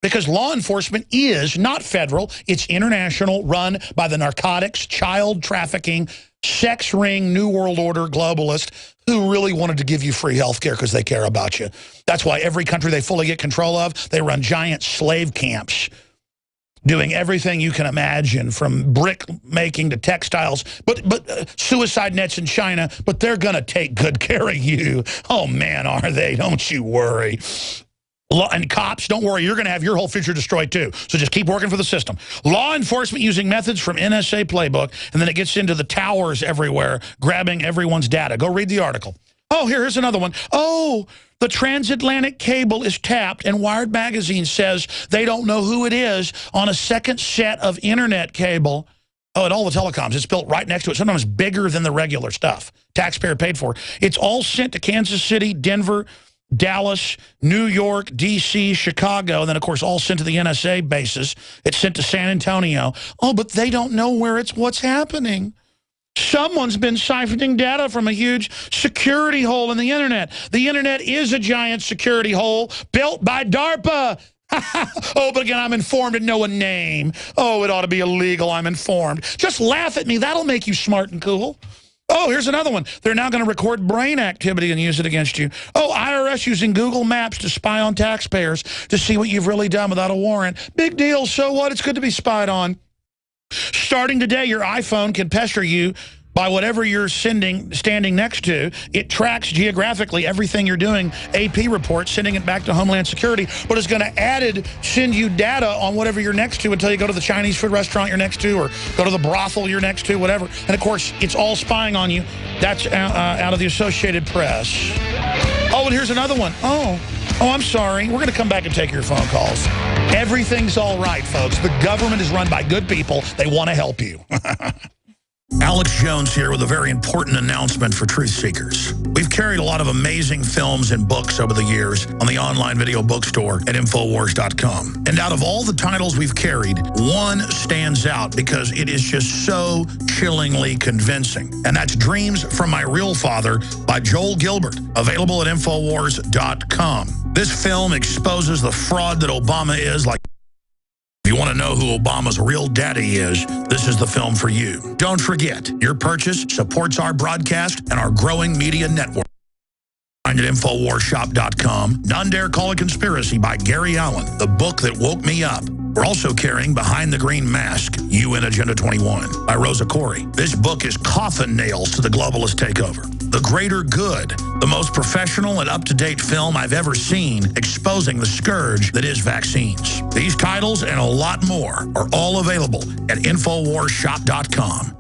Because law enforcement is not federal, it's international, run by the narcotics, child trafficking, sex ring, New World Order globalist who really wanted to give you free health care because they care about you. That's why every country they fully get control of, they run giant slave camps. doing everything you can imagine, from brick making to textiles, but suicide nets in China, but they're going to take good care of you. Oh, man, are they? Don't you worry. And cops, don't worry, you're going to have your whole future destroyed too. So just keep working for the system. Law enforcement using methods from NSA playbook, and then it gets into the towers everywhere, grabbing everyone's data. Go read the article. Oh, here's another one. Oh, the transatlantic cable is tapped, and Wired Magazine says they don't know who it is on a second set of internet cable. Oh, at all the telecoms. It's built right next to it, sometimes bigger than the regular stuff. Taxpayer paid for. It's all sent to Kansas City, Denver, Dallas, New York, D.C., Chicago, and then, of course, all sent to the NSA bases. It's sent to San Antonio. Oh, but they don't know what's happening. Someone's been siphoning data from a huge security hole in the Internet. The Internet is a giant security hole built by DARPA. Oh, but again, I'm informed and know a name. Oh, it ought to be illegal. I'm informed. Just laugh at me. That'll make you smart and cool. Oh, here's another one. They're now going to record brain activity and use it against you. Oh, IRS using Google Maps to spy on taxpayers to see what you've really done without a warrant. Big deal. So what? It's good to be spied on. Starting today, your iPhone can pester you by whatever you're standing next to. It tracks geographically everything you're doing. AP reports, sending it back to Homeland Security, but it's going to send you data on whatever you're next to until you go to the Chinese food restaurant you're next to, or go to the brothel you're next to, whatever. And of course, it's all spying on you. That's out of the Associated Press. Oh, and here's another one. Oh, I'm sorry. We're going to come back and take your phone calls. Everything's all right, folks. The government is run by good people. They want to help you. Alex Jones here with a very important announcement for truth seekers. We've carried a lot of amazing films and books over the years on the online video bookstore at Infowars.com. And out of all the titles we've carried, one stands out because it is just so chillingly convincing. And that's Dreams from My Real Father by Joel Gilbert, available at Infowars.com. This film exposes the fraud that Obama is like. If you want to know who Obama's real daddy is, this is the film for you. Don't forget, your purchase supports our broadcast and our growing media network. Find it at InfoWarsShop.com. None Dare Call a Conspiracy by Gary Allen, the book that woke me up. We're also carrying Behind the Green Mask, UN Agenda 21 by Rosa Corey. This book is coffin nails to the globalist takeover. The Greater Good, the most professional and up-to-date film I've ever seen exposing the scourge that is vaccines. These titles and a lot more are all available at InfoWarsShop.com.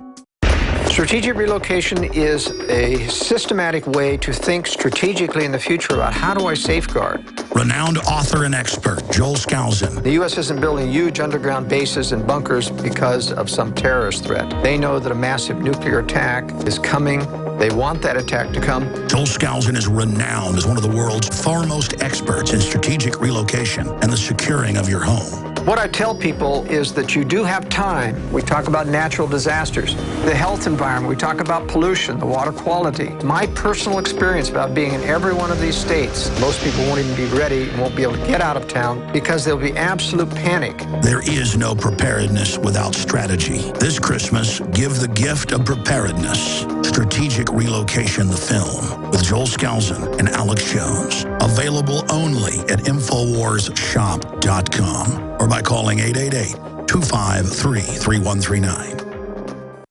Strategic relocation is a systematic way to think strategically in the future about how do I safeguard. Renowned author and expert Joel Skousen. The U.S. isn't building huge underground bases and bunkers because of some terrorist threat. They know that a massive nuclear attack is coming. They want that attack to come. Joel Skousen is renowned as one of the world's foremost experts in strategic relocation and the securing of your home. What I tell people is that you do have time. We talk about natural disasters, the health environment. We talk about pollution, the water quality. My personal experience about being in every one of these states, most people won't even be ready and won't be able to get out of town because there'll be absolute panic. There is no preparedness without strategy. This Christmas, give the gift of preparedness. Strategic Relocation, the film, with Joel Skousen and Alex Jones. Available only at InfoWarsShop.com. or by calling 888-253-3139.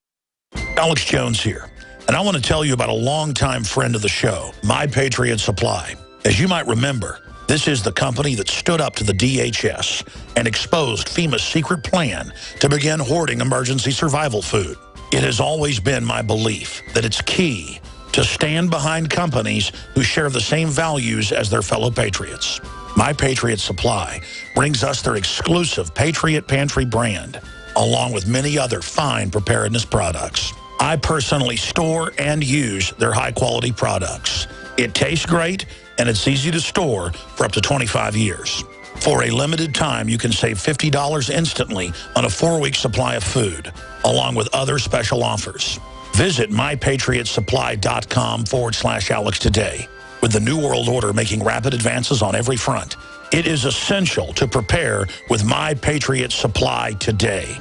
Alex Jones here, and I want to tell you about a longtime friend of the show, My Patriot Supply. As you might remember, this is the company that stood up to the DHS and exposed FEMA's secret plan to begin hoarding emergency survival food. It has always been my belief that it's key to stand behind companies who share the same values as their fellow patriots. My Patriot Supply brings us their exclusive Patriot Pantry brand, along with many other fine preparedness products. I personally store and use their high-quality products. It tastes great, and it's easy to store for up to 25 years. For a limited time, you can save $50 instantly on a 4-week supply of food, along with other special offers. Visit mypatriotsupply.com/Alex today. With the New World Order making rapid advances on every front, it is essential to prepare with My Patriot Supply today.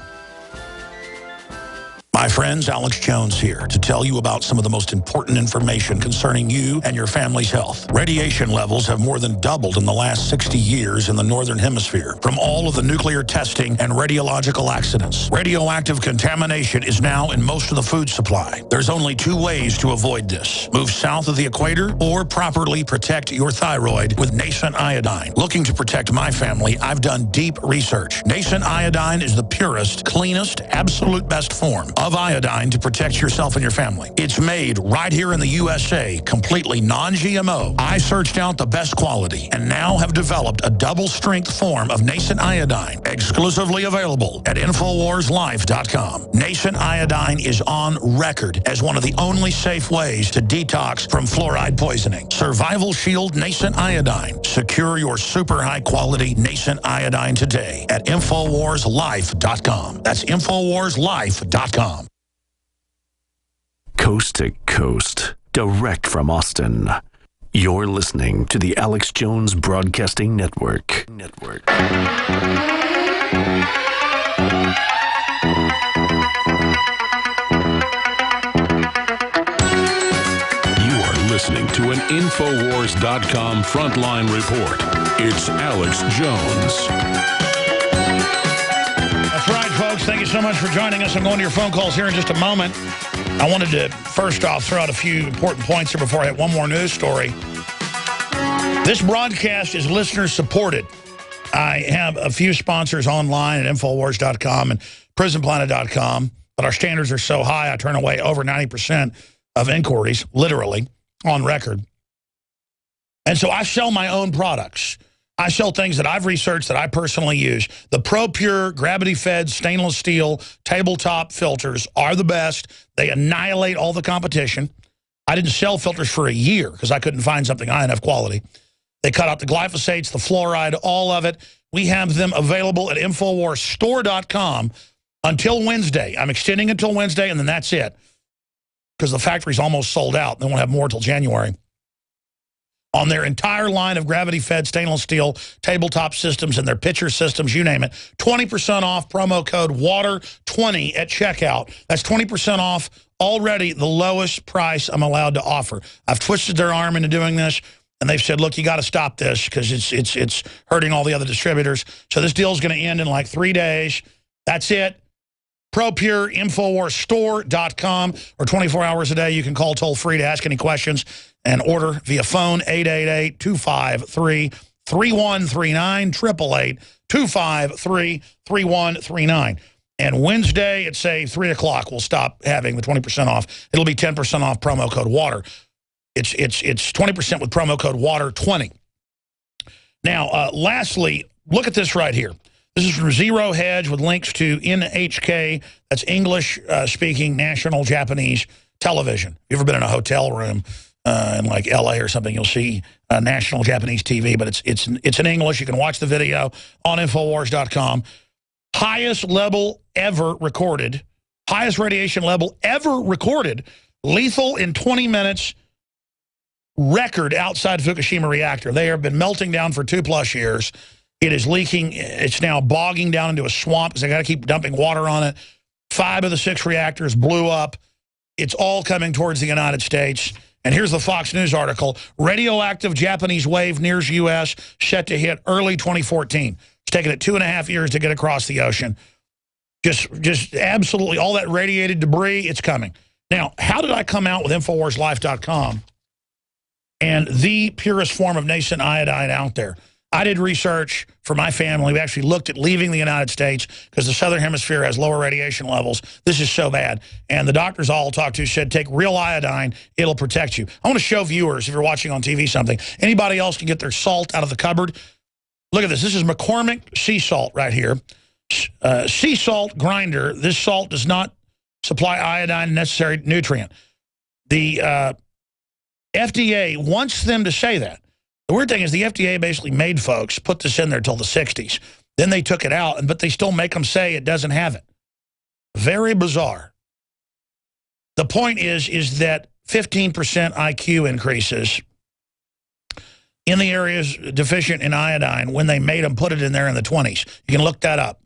My friends, Alex Jones here to tell you about some of the most important information concerning you and your family's health. Radiation levels have more than doubled in the last 60 years in the Northern Hemisphere from all of the nuclear testing and radiological accidents. Radioactive contamination is now in most of the food supply. There's only 2 ways to avoid this. Move south of the equator or properly protect your thyroid with Nascent Iodine. Looking to protect my family, I've done deep research. Nascent Iodine is the purest, cleanest, absolute best form of iodine to protect yourself and your family. It's made right here in the USA, completely non-GMO. I searched out the best quality and now have developed a double-strength form of Nascent Iodine, exclusively available at InfoWarsLife.com. Nascent Iodine is on record as one of the only safe ways to detox from fluoride poisoning. Survival Shield Nascent Iodine. Secure your super high-quality Nascent Iodine today at InfoWarsLife.com. That's InfoWarsLife.com. Coast to coast, direct from Austin. You're listening to the Alex Jones Broadcasting Network. You are listening to an Infowars.com frontline report. It's Alex Jones. That's right, folks. Thank you so much for joining us. I'm going to your phone calls here in just a moment. I wanted to, first off, throw out a few important points here before I hit one more news story. This broadcast is listener-supported. I have a few sponsors online at Infowars.com and PrisonPlanet.com, but our standards are so high, I turn away over 90% of inquiries, literally, on record. And so I sell my own products. I sell things that I've researched that I personally use. The ProPure gravity-fed stainless steel tabletop filters are the best. They annihilate all the competition. I didn't sell filters for a year because I couldn't find something high enough quality. They cut out the glyphosates, the fluoride, all of it. We have them available at InfoWarsStore.com until Wednesday. I'm extending until Wednesday, and then that's it because the factory's almost sold out. They won't have more until January. On their entire line of gravity-fed stainless steel tabletop systems and their pitcher systems, you name it, 20% off, promo code WATER20 at checkout. That's 20% off, already the lowest price I'm allowed to offer. I've twisted their arm into doing this, and they've said, look, you got to stop this because it's hurting all the other distributors. So this deal's going to end in like 3 days. That's it. ProPure, InfoWarsStore.com, or 24 hours a day. You can call toll-free to ask any questions and order via phone, 888-253-3139, 888-253-3139. And Wednesday at, say, 3 o'clock, we'll stop having the 20% off. It'll be 10% off, promo code WATER. It's 20% with promo code WATER20. Now, lastly, look at this right here. This is from Zero Hedge with links to NHK, that's English-speaking national Japanese television. If you've ever been in a hotel room in like L.A. or something, you'll see national Japanese TV, but it's in English. You can watch the video on Infowars.com. Highest level ever recorded, highest radiation level ever recorded, lethal in 20 minutes, record outside Fukushima reactor. They have been melting down for 2+ years. It is leaking. It's now bogging down into a swamp because they got to keep dumping water on it. 5 of the 6 reactors blew up. It's all coming towards the United States. And here's the Fox News article. Radioactive Japanese wave nears U.S. set to hit early 2014. It's taken it 2.5 years to get across the ocean. Just absolutely all that radiated debris, it's coming. Now, how did I come out with InfoWarsLife.com and the purest form of nascent iodine out there? I did research for my family. We actually looked at leaving the United States because the Southern Hemisphere has lower radiation levels. This is so bad. And the doctors all talked to said, take real iodine. It'll protect you. I want to show viewers, if you're watching on TV something, anybody else can get their salt out of the cupboard. Look at this. This is McCormick sea salt right here. Sea salt grinder. This salt does not supply iodine, necessary nutrient. The FDA wants them to say that. The weird thing is the FDA basically made folks put this in there till the 60s. Then they took it out, but they still make them say it doesn't have it. Very bizarre. The point is that 15% IQ increases in the areas deficient in iodine when they made them put it in there in the 20s. You can look that up.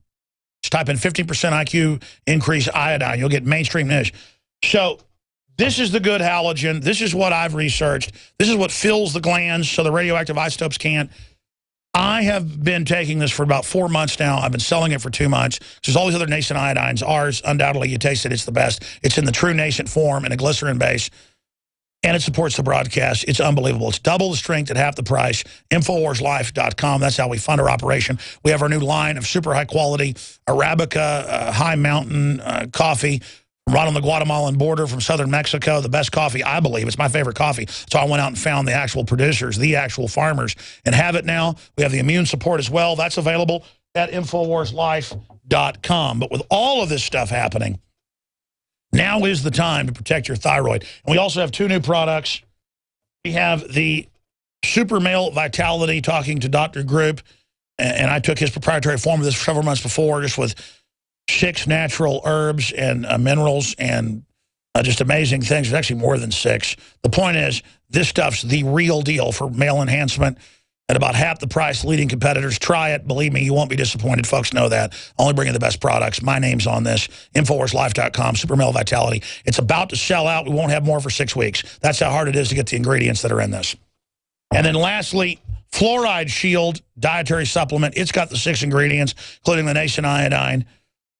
Just type in 15% IQ increase iodine. You'll get mainstream news. So this is the good halogen. This is what I've researched. This is what fills the glands so the radioactive isotopes can't. I have been taking this for about 4 months now. I've been selling it for 2 months. There's all these other nascent iodines. Ours, undoubtedly, you taste it, it's the best. It's in the true nascent form in a glycerin base. And it supports the broadcast. It's unbelievable. It's double the strength at half the price. InfoWarsLife.com. That's how we fund our operation. We have our new line of super high quality Arabica, high mountain coffee right on the Guatemalan border from southern Mexico. The best coffee, I believe. It's my favorite coffee. So I went out and found the actual producers, the actual farmers, and have it now. We have the immune support as well. That's available at InfoWarsLife.com. But with all of this stuff happening, now is the time to protect your thyroid. And we also have 2 new products. We have the Super Male Vitality, talking to Dr. Group, and I took his proprietary form of this several months before, just with 6 natural herbs and minerals and just amazing things. There's actually more than 6. The point is, this stuff's the real deal for male enhancement at about half the price. Leading competitors. Try it. Believe me, you won't be disappointed. Folks know that. Only bringing the best products. My name's on this. InfoWarsLife.com. Super Male Vitality. It's about to sell out. We won't have more for 6 weeks. That's how hard it is to get the ingredients that are in this. And then lastly, Fluoride Shield dietary supplement. It's got the 6 ingredients, including the nascent iodine,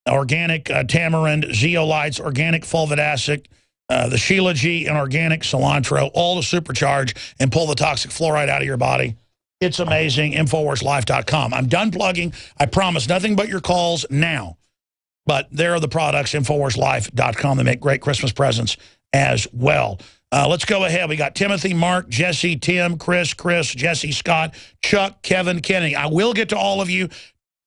organic tamarind, zeolites, organic fulvic acid, the Shilajit, and organic cilantro, all to supercharge and pull the toxic fluoride out of your body. It's amazing. InfoWarsLife.com. I'm done plugging. I promise nothing but your calls now. But there are the products, InfoWarsLife.com. They make great Christmas presents as well. Let's go ahead. We got Timothy, Mark, Jesse, Tim, Chris, Jesse, Scott, Chuck, Kevin, Kenny. I will get to all of you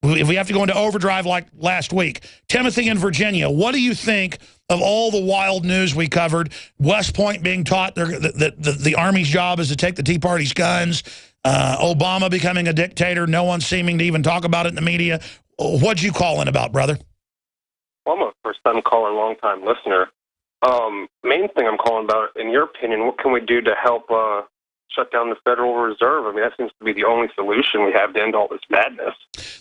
if we have to go into overdrive like last week. Timothy in Virginia, what do you think of all the wild news we covered? West Point being taught the Army's job is to take the Tea Party's guns. Obama becoming a dictator. No one seeming to even talk about it in the media. What'd you call in about, brother? Well, I'm a first-time caller, long-time listener. Main thing I'm calling about, in your opinion, what can we do to help shut down the Federal Reserve? I mean, that seems to be the only solution we have to end all this madness.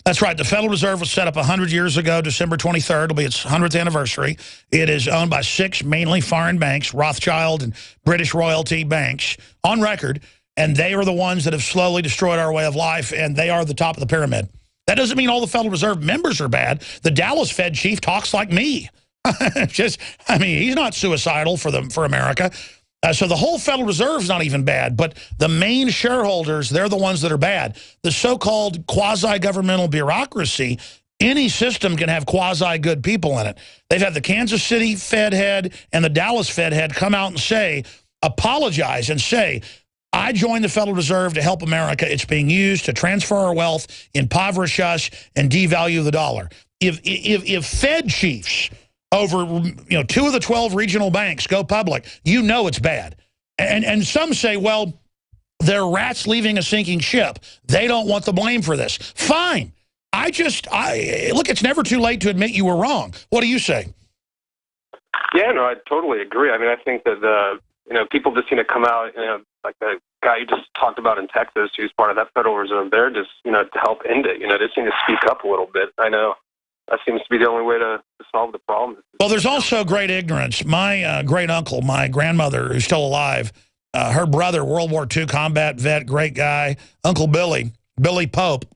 That's right. The Federal Reserve was set up 100 years ago, December 23rd. It'll be its 100th anniversary. It is owned by 6 mainly foreign banks, Rothschild and British royalty banks, on record. And they are the ones that have slowly destroyed our way of life, and they are the top of the pyramid. That doesn't mean all the Federal Reserve members are bad. The Dallas Fed chief talks like me. I mean, he's not suicidal for America. So the whole Federal Reserve is not even bad, but the main shareholders, they're the ones that are bad. The so-called quasi-governmental bureaucracy, any system can have quasi-good people in it. They've had the Kansas City Fed head and the Dallas Fed head come out and say, apologize and say, I joined the Federal Reserve to help America. It's being used to transfer our wealth, impoverish us, and devalue the dollar. If Fed chiefs over 2 of the 12 regional banks go public, it's bad. And some say, well, they're rats leaving a sinking ship. They don't want the blame for this. Fine. Look, it's never too late to admit you were wrong. What do you say? Yeah, no, I totally agree. I mean, I think that people just need to come out, like the guy you just talked about in Texas, who's part of that Federal Reserve there, just, to help end it. Just need to speak up a little bit. I know that seems to be the only way to solve the problem. Well, there's also great ignorance. My great uncle, my grandmother, who's still alive, her brother, World War II combat vet, great guy, Uncle Billy Pope,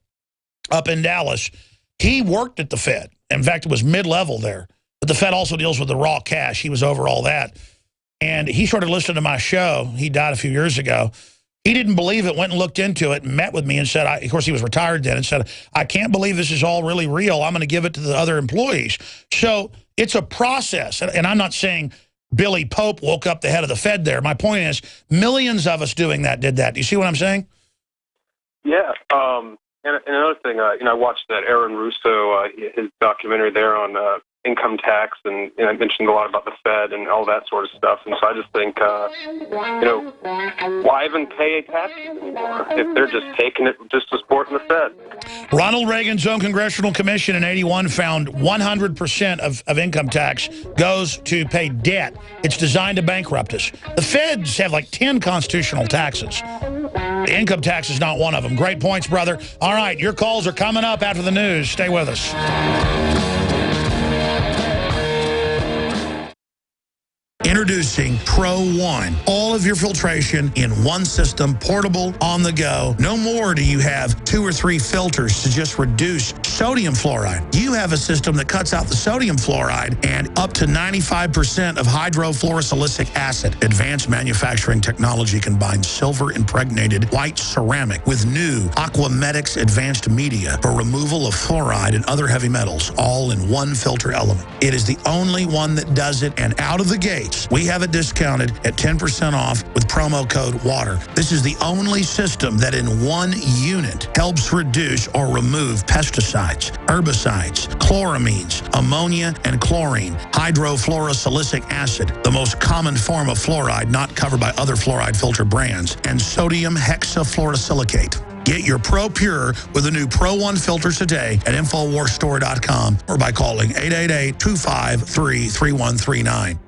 up in Dallas, he worked at the Fed. In fact, it was mid-level there. But the Fed also deals with the raw cash. He was over all that. And he started listening to my show. He died a few years ago. He didn't believe it, went and looked into it, and met with me and said, of course, he was retired then, and said, I can't believe this is all really real. I'm going to give it to the other employees. So it's a process. And I'm not saying Billy Pope woke up the head of the Fed there. My point is, millions of us doing that did that. Do you see what I'm saying? Yeah. And another thing, I watched that Aaron Russo, his documentary there on income tax, and I mentioned a lot about the Fed and all that sort of stuff. And so I just think, why even pay taxes anymore if they're just taking it just to support the Fed? Ronald Reagan's own Congressional Commission in '81 found 100% of income tax goes to pay debt. It's designed to bankrupt us. The Feds have like 10 constitutional taxes. The income tax is not one of them. Great points, brother. All right, your calls are coming up after the news. Stay with us. Introducing Pro One. All of your filtration in one system, portable, on the go. No more do you have 2 or 3 filters to just reduce sodium fluoride. You have a system that cuts out the sodium fluoride and up to 95% of hydrofluorosilicic acid. Advanced manufacturing technology combines silver-impregnated white ceramic with new Aquamedics advanced media for removal of fluoride and other heavy metals, all in one filter element. It is the only one that does it, and out of the gates, we have it discounted at 10% off with promo code WATER. This is the only system that in one unit helps reduce or remove pesticides, herbicides, chloramines, ammonia, and chlorine, hydrofluorosilicic acid, the most common form of fluoride not covered by other fluoride filter brands, and sodium hexafluorosilicate. Get your Pro Pure with the new Pro One filters today at InfoWarsStore.com or by calling 888-253-3139.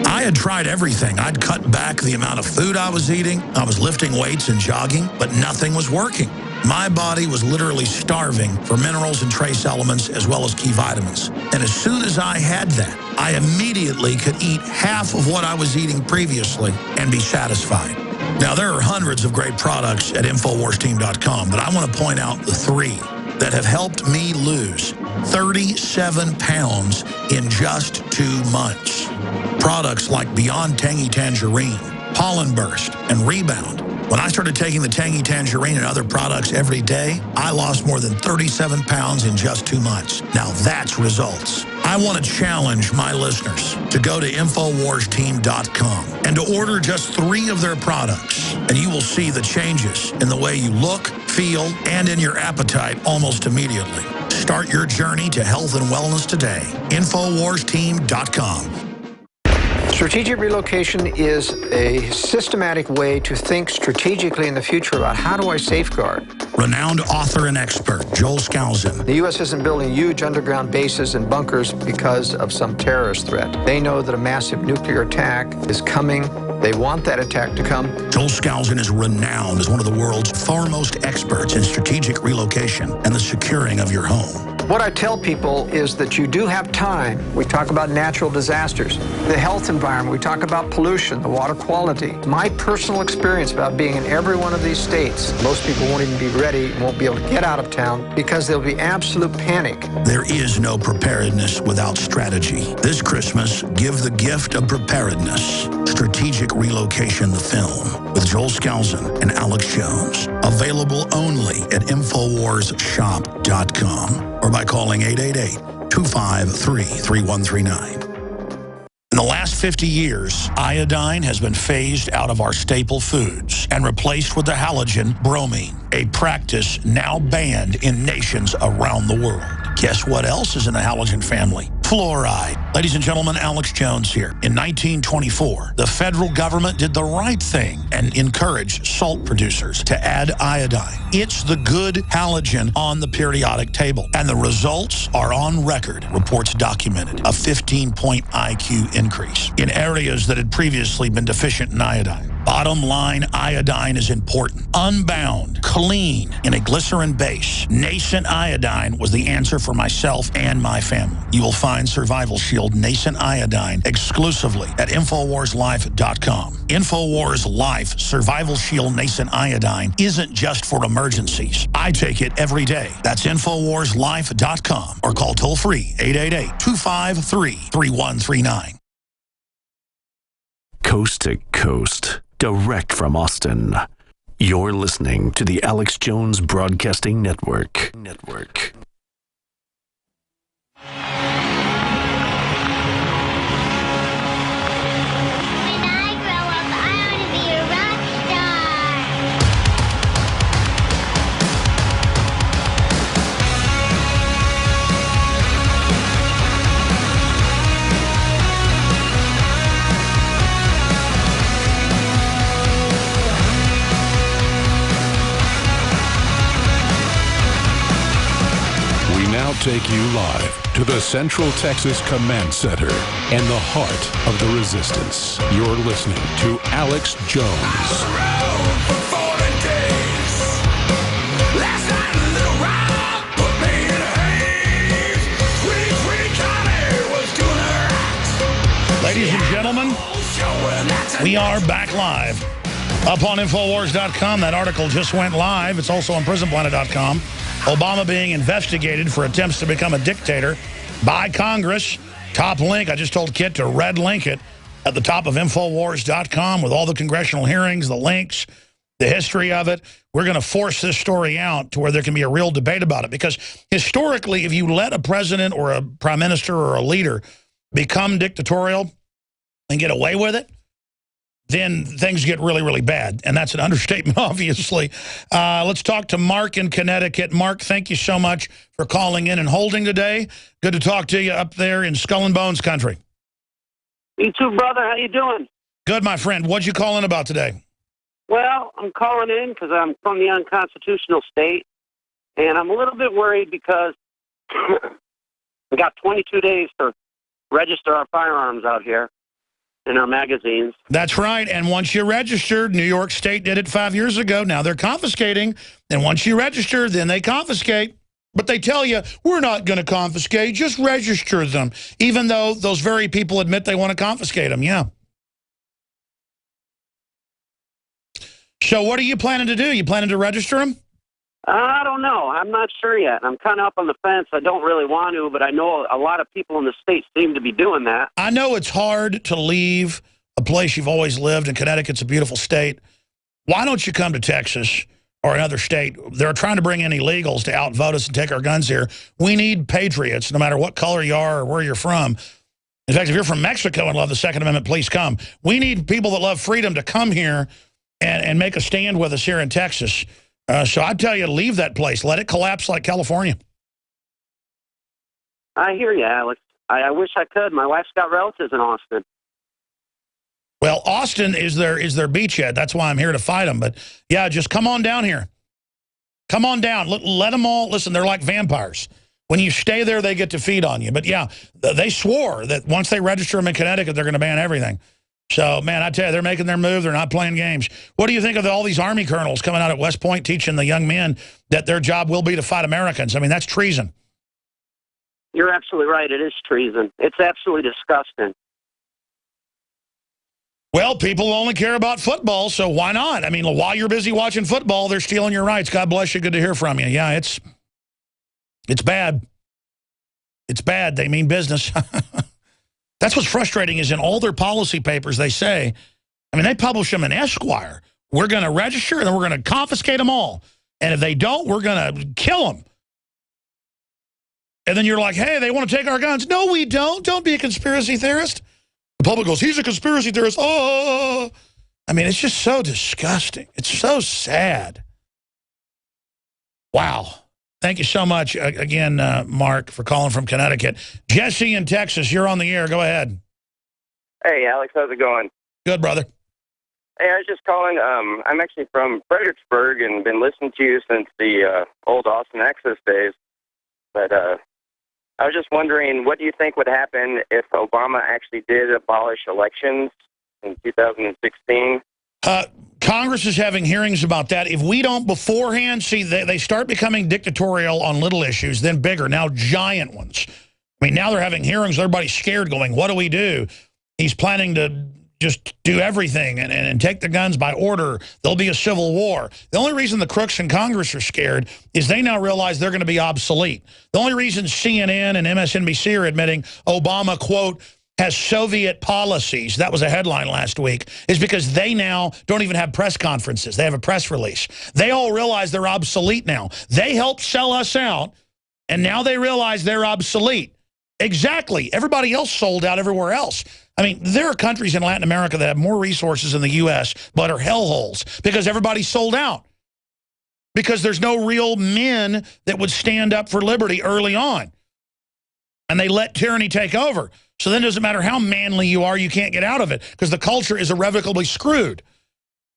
I had tried everything. I'd cut back the amount of food I was eating. I was lifting weights and jogging, but nothing was working. My body was literally starving for minerals and trace elements as well as key vitamins. And as soon as I had that, I immediately could eat half of what I was eating previously and be satisfied. Now, there are hundreds of great products at InfoWarsTeam.com, but I want to point out the 3 that have helped me lose 37 pounds in just 2 months. Products like Beyond Tangy Tangerine, Pollen Burst, and Rebound. When I started taking the Tangy Tangerine and other products every day, I lost more than 37 pounds in just 2 months. Now that's results. I want to challenge my listeners to go to InfoWarsTeam.com and to order just 3 of their products, and you will see the changes in the way you look, feel, and in your appetite almost immediately. Start your journey to health and wellness today. InfoWarsTeam.com. Strategic relocation is a systematic way to think strategically in the future about how do I safeguard. Renowned author and expert, Joel Skousen. The U.S. isn't building huge underground bases and bunkers because of some terrorist threat. They know that a massive nuclear attack is coming. They want that attack to come. Joel Skousen is renowned as one of the world's foremost experts in strategic relocation and the securing of your home. What I tell people is that you do have time. We talk about natural disasters, the health environment, we talk about pollution, the water quality. My personal experience about being in every one of these states, most people won't even be ready, won't be able to get out of town because there'll be absolute panic. There is no preparedness without strategy. This Christmas, give the gift of preparedness. Strategic Relocation, the film, with Joel Skousen and Alex Jones. Available only at InfoWarsShop.com or by calling 888-253-3139. In the last 50 years, iodine has been phased out of our staple foods and replaced with the halogen bromine, a practice now banned in nations around the world. Guess what else is in the halogen family? Fluoride. Ladies and gentlemen, Alex Jones here. In 1924, the federal government did the right thing and encouraged salt producers to add iodine. It's the good halogen on the periodic table. And the results are on record. Reports documented a 15-point IQ increase in areas that had previously been deficient in iodine. Bottom line, iodine is important. Unbound, clean, in a glycerin base. Nascent iodine was the answer for myself and my family. You will find Survival Shield Nascent Iodine exclusively at InfoWarsLife.com. InfoWars Life Survival Shield Nascent Iodine isn't just for emergencies. I take it every day. That's InfoWarsLife.com or call toll-free 888-253-3139. Coast to coast, direct from Austin. You're listening to the Alex Jones Broadcasting Network. Now take you live to the Central Texas Command Center and the heart of the resistance. You're listening to Alex Jones. Ladies and gentlemen, we are back live up on Infowars.com. That article just went live. It's also on PrisonPlanet.com. Obama being investigated for attempts to become a dictator by Congress. Top link. I just told Kit to red link it at the top of Infowars.com with all the congressional hearings, the links, the history of it. We're going to force this story out to where there can be a real debate about it. Because historically, if you let a president or a prime minister or a leader become dictatorial and get away with it, then things get really, really bad. And that's an understatement, obviously. Let's talk to Mark in Connecticut. Mark, thank you so much for calling in and holding today. Good to talk to you up there in Skull and Bones country. You too, brother. How you doing? Good, my friend. What'd you call in about today? Well, I'm calling in because I'm from the unconstitutional state, and I'm a little bit worried because we got 22 days to register our firearms out here in our magazines. That's right. And once you're registered, New York State did it 5 years ago. Now they're confiscating. And once you register, then they confiscate. But they tell you, we're not going to confiscate. Just register them. Even though those very people admit they want to confiscate them. Yeah. So what are you planning to do? You planning to register them? I don't know. I'm not sure yet. I'm kind of up on the fence. I don't really want to, but I know a lot of people in the state seem to be doing that. I know it's hard to leave a place you've always lived, and Connecticut's a beautiful state. Why don't you come to Texas or another state? They're trying to bring in illegals to outvote us and take our guns here. We need patriots, no matter what color you are or where you're from. In fact, if you're from Mexico and love the Second Amendment, please come. We need people that love freedom to come here and make a stand with us here in Texas. So I tell you, leave that place. Let it collapse like California. I hear you, Alex. I wish I could. My wife's got relatives in Austin. Well, Austin is their beachhead. That's why I'm here to fight them. But, yeah, just come on down here. Come on down. Let them all. Listen, they're like vampires. When you stay there, they get to feed on you. But, yeah, they swore that once they register them in Connecticut, they're going to ban everything. So, man, I tell you, they're making their move. They're not playing games. What do you think of all these Army colonels coming out at West Point teaching the young men that their job will be to fight Americans? I mean, that's treason. You're absolutely right. It is treason. It's absolutely disgusting. Well, people only care about football, so why not? I mean, while you're busy watching football, they're stealing your rights. God bless you. Good to hear from you. Yeah, it's bad. It's bad. They mean business. That's what's frustrating is in all their policy papers they say, I mean, they publish them in Esquire. We're going to register and then we're going to confiscate them all. And if they don't, we're going to kill them. And then you're like, hey, they want to take our guns. No, we don't. Don't be a conspiracy theorist. The public goes, he's a conspiracy theorist. Oh, I mean, it's just so disgusting. It's so sad. Wow. Thank you so much, again, Mark, for calling from Connecticut. Jesse in Texas, you're on the air. Go ahead. Hey, Alex, how's it going? Good, brother. Hey, I was just calling. I'm actually from Fredericksburg and been listening to you since the old Austin Access days. But I was just wondering, what do you think would happen if Obama actually did abolish elections in 2016? Congress is having hearings about that. If we don't beforehand, see, they start becoming dictatorial on little issues, then bigger, now giant ones. I mean, now they're having hearings. Everybody's scared going, what do we do? He's planning to just do everything and take the guns by order. There'll be a civil war. The only reason the crooks in Congress are scared is they now realize they're going to be obsolete. The only reason CNN and MSNBC are admitting Obama, quote, has Soviet policies, that was a headline last week, is because they now don't even have press conferences. They have a press release. They all realize they're obsolete now. They helped sell us out, and now they realize they're obsolete. Exactly. Everybody else sold out everywhere else. I mean, there are countries in Latin America that have more resources than the U.S., but are hellholes because everybody sold out. Because there's no real men that would stand up for liberty early on. And they let tyranny take over. So then it doesn't matter how manly you are, you can't get out of it because the culture is irrevocably screwed.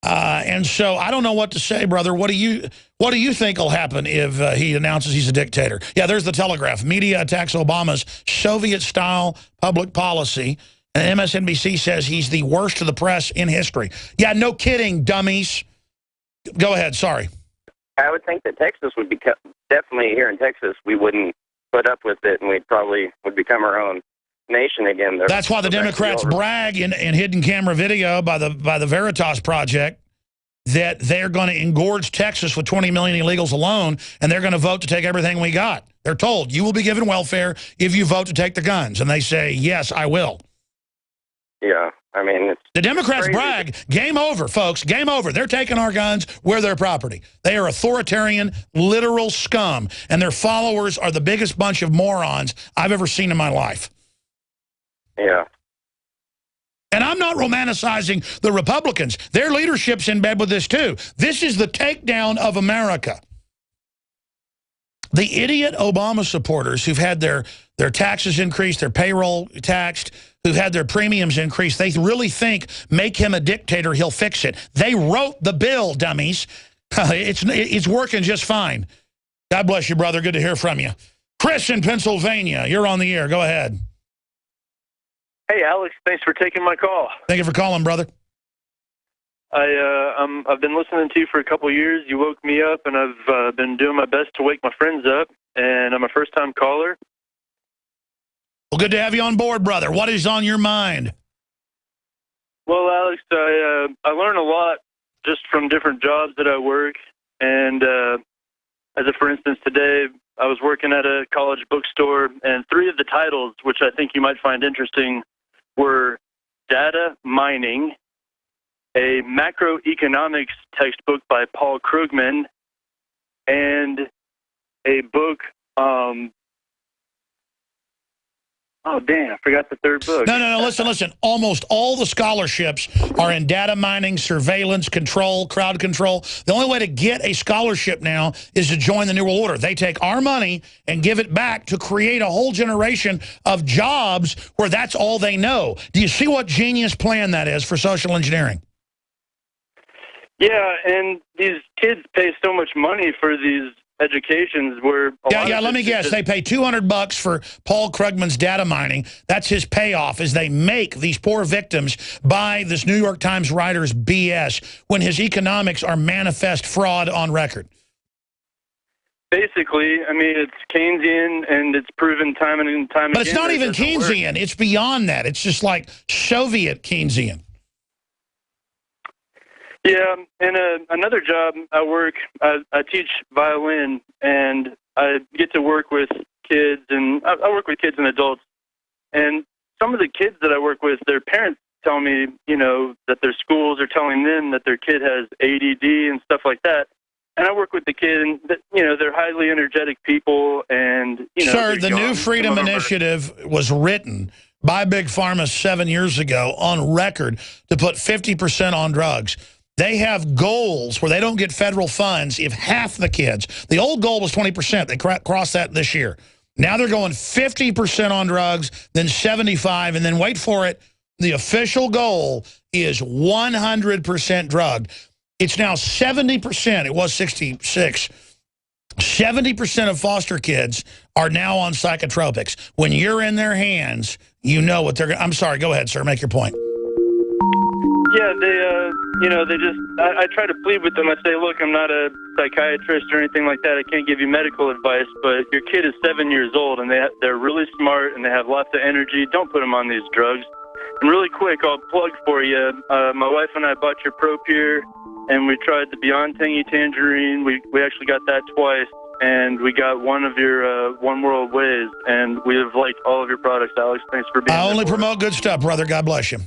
And so I don't know what to say, brother. What do you think will happen if he announces he's a dictator? Yeah, there's the Telegraph. Media attacks Obama's Soviet-style public policy. And MSNBC says he's the worst of the press in history. Yeah, no kidding, dummies. Go ahead, sorry. I would think that Texas would be definitely here in Texas, we wouldn't put up with it and we'd probably would become our own. nation again. That's why the Democrats brag in hidden camera video by the Veritas Project that they're going to engorge Texas with 20 million illegals alone, and they're going to vote to take everything we got. They're told, you will be given welfare if you vote to take the guns. And they say, yes, I will. Yeah, I mean, it's the Democrats crazy. brag, game over, folks, game over. They're taking our guns, we're their property. They are authoritarian, literal scum, and their followers are the biggest bunch of morons I've ever seen in my life. Yeah. And I'm not romanticizing the Republicans. Their leadership's in bed with this, too. This is the takedown of America. The idiot Obama supporters who've had their taxes increased, their payroll taxed, who've had their premiums increased, they really think, make him a dictator, he'll fix it. They wrote the bill, dummies. It's working just fine. God bless you, brother. Good to hear from you. Chris in Pennsylvania, you're on the air. Go ahead. Hey, Alex, thanks for taking my call. Thank you for calling, brother. I've been listening to you for a couple of years. You woke me up, and I've been doing my best to wake my friends up, and I'm a first-time caller. Well, good to have you on board, brother. What is on your mind? Well, Alex, I learn a lot just from different jobs that I work, and for instance, today I was working at a college bookstore, and 3 of the titles, which I think you might find interesting, were Data Mining, a macroeconomics textbook by Paul Krugman, and a book, oh, damn, I forgot the third book. No, listen. Almost all the scholarships are in data mining, surveillance, control, crowd control. The only way to get a scholarship now is to join the New World Order. They take our money and give it back to create a whole generation of jobs where that's all they know. Do you see what genius plan that is for social engineering? Yeah, and these kids pay so much money for these educations where let me guess. They pay $200 for Paul Krugman's data mining. That's his payoff, is they make these poor victims buy this New York Times writer's BS when his economics are manifest fraud on record. Basically, I mean, it's Keynesian, and it's proven time and time again. But it's not even Keynesian. It's beyond that. It's just like Soviet Keynesian. Yeah, and another job I work, I teach violin, and I get to work with kids, and I work with kids and adults. And some of the kids that I work with, their parents tell me, that their schools are telling them that their kid has ADD and stuff like that. And I work with the kid, and they're highly energetic people, and Sir, the New Freedom Initiative was written by Big Pharma 7 years ago on record to put 50% on drugs. They have goals where they don't get federal funds if half the kids. The old goal was 20%. They crossed that this year. Now they're going 50% on drugs, then 75%, and then wait for it. The official goal is 100% drug. It's now 70%. It was 66%. 70% of foster kids are now on psychotropics. When you're in their hands, you know what they're going to... I'm sorry. Go ahead, sir. Make your point. Yeah, they just, I try to plead with them. I say, look, I'm not a psychiatrist or anything like that. I can't give you medical advice, but your kid is 7 years old, and they're really smart, and they have lots of energy. Don't put them on these drugs. And really quick, I'll plug for you. My wife and I bought your ProPure, and we tried the Beyond Tangy Tangerine. We actually got that twice, and we got one of your One World Ways, and we have liked all of your products, Alex. Thanks for being here. I only promote good stuff, brother. God bless you.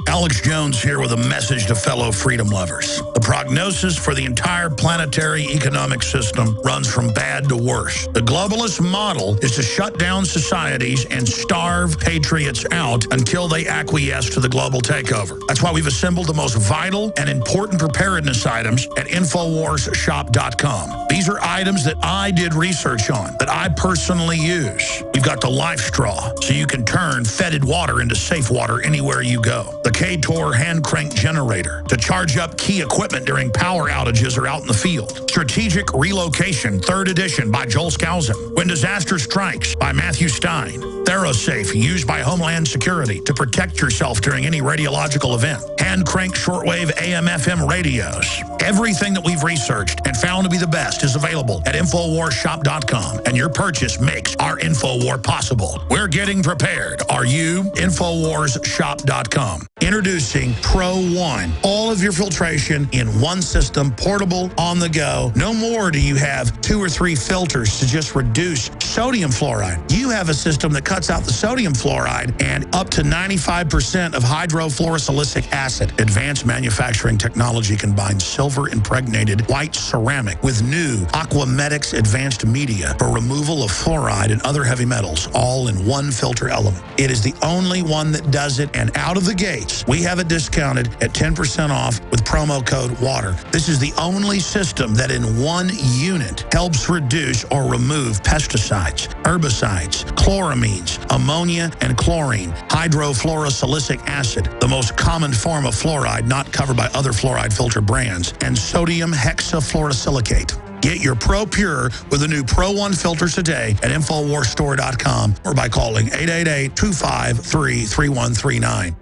Alex Jones here with a message to fellow freedom lovers. The prognosis for the entire planetary economic system runs from bad to worse. The globalist model is to shut down societies and starve patriots out until they acquiesce to the global takeover. That's why we've assembled the most vital and important preparedness items at InfoWarsShop.com. These are items that I did research on, that I personally use. We've got the Life Straw, so you can turn fetid water into safe water anywhere you go. The K-Tor hand crank generator to charge up key equipment during power outages or out in the field. Strategic Relocation, 3rd edition by Joel Skousen. When Disaster Strikes by Matthew Stein. ThyroSafe, used by Homeland Security to protect yourself during any radiological event. Hand crank shortwave AM/FM radios. Everything that we've researched and found to be the best is available at InfoWarsShop.com, and your purchase makes our InfoWar possible. We're getting prepared. Are you? InfoWarsShop.com. Introducing Pro One. All of your filtration in one system, portable, on the go. No more do you have 2 or 3 filters to just reduce sodium fluoride. You have a system that cuts out the sodium fluoride and up to 95% of hydrofluorosilicic acid. Advanced manufacturing technology combines silver-impregnated white ceramic with new Aquamedics advanced media for removal of fluoride and other heavy metals, all in one filter element. It is the only one that does it, and out of the gates, we have it discounted at 10% off with promo code WATER. This is the only system that in one unit helps reduce or remove pesticides, herbicides, chloramines, ammonia, and chlorine, hydrofluorosilicic acid, the most common form of fluoride not covered by other fluoride filter brands, and sodium hexafluorosilicate. Get your Pro Pure with the new Pro One filters today at InfoWarsStore.com or by calling 888-253-3139.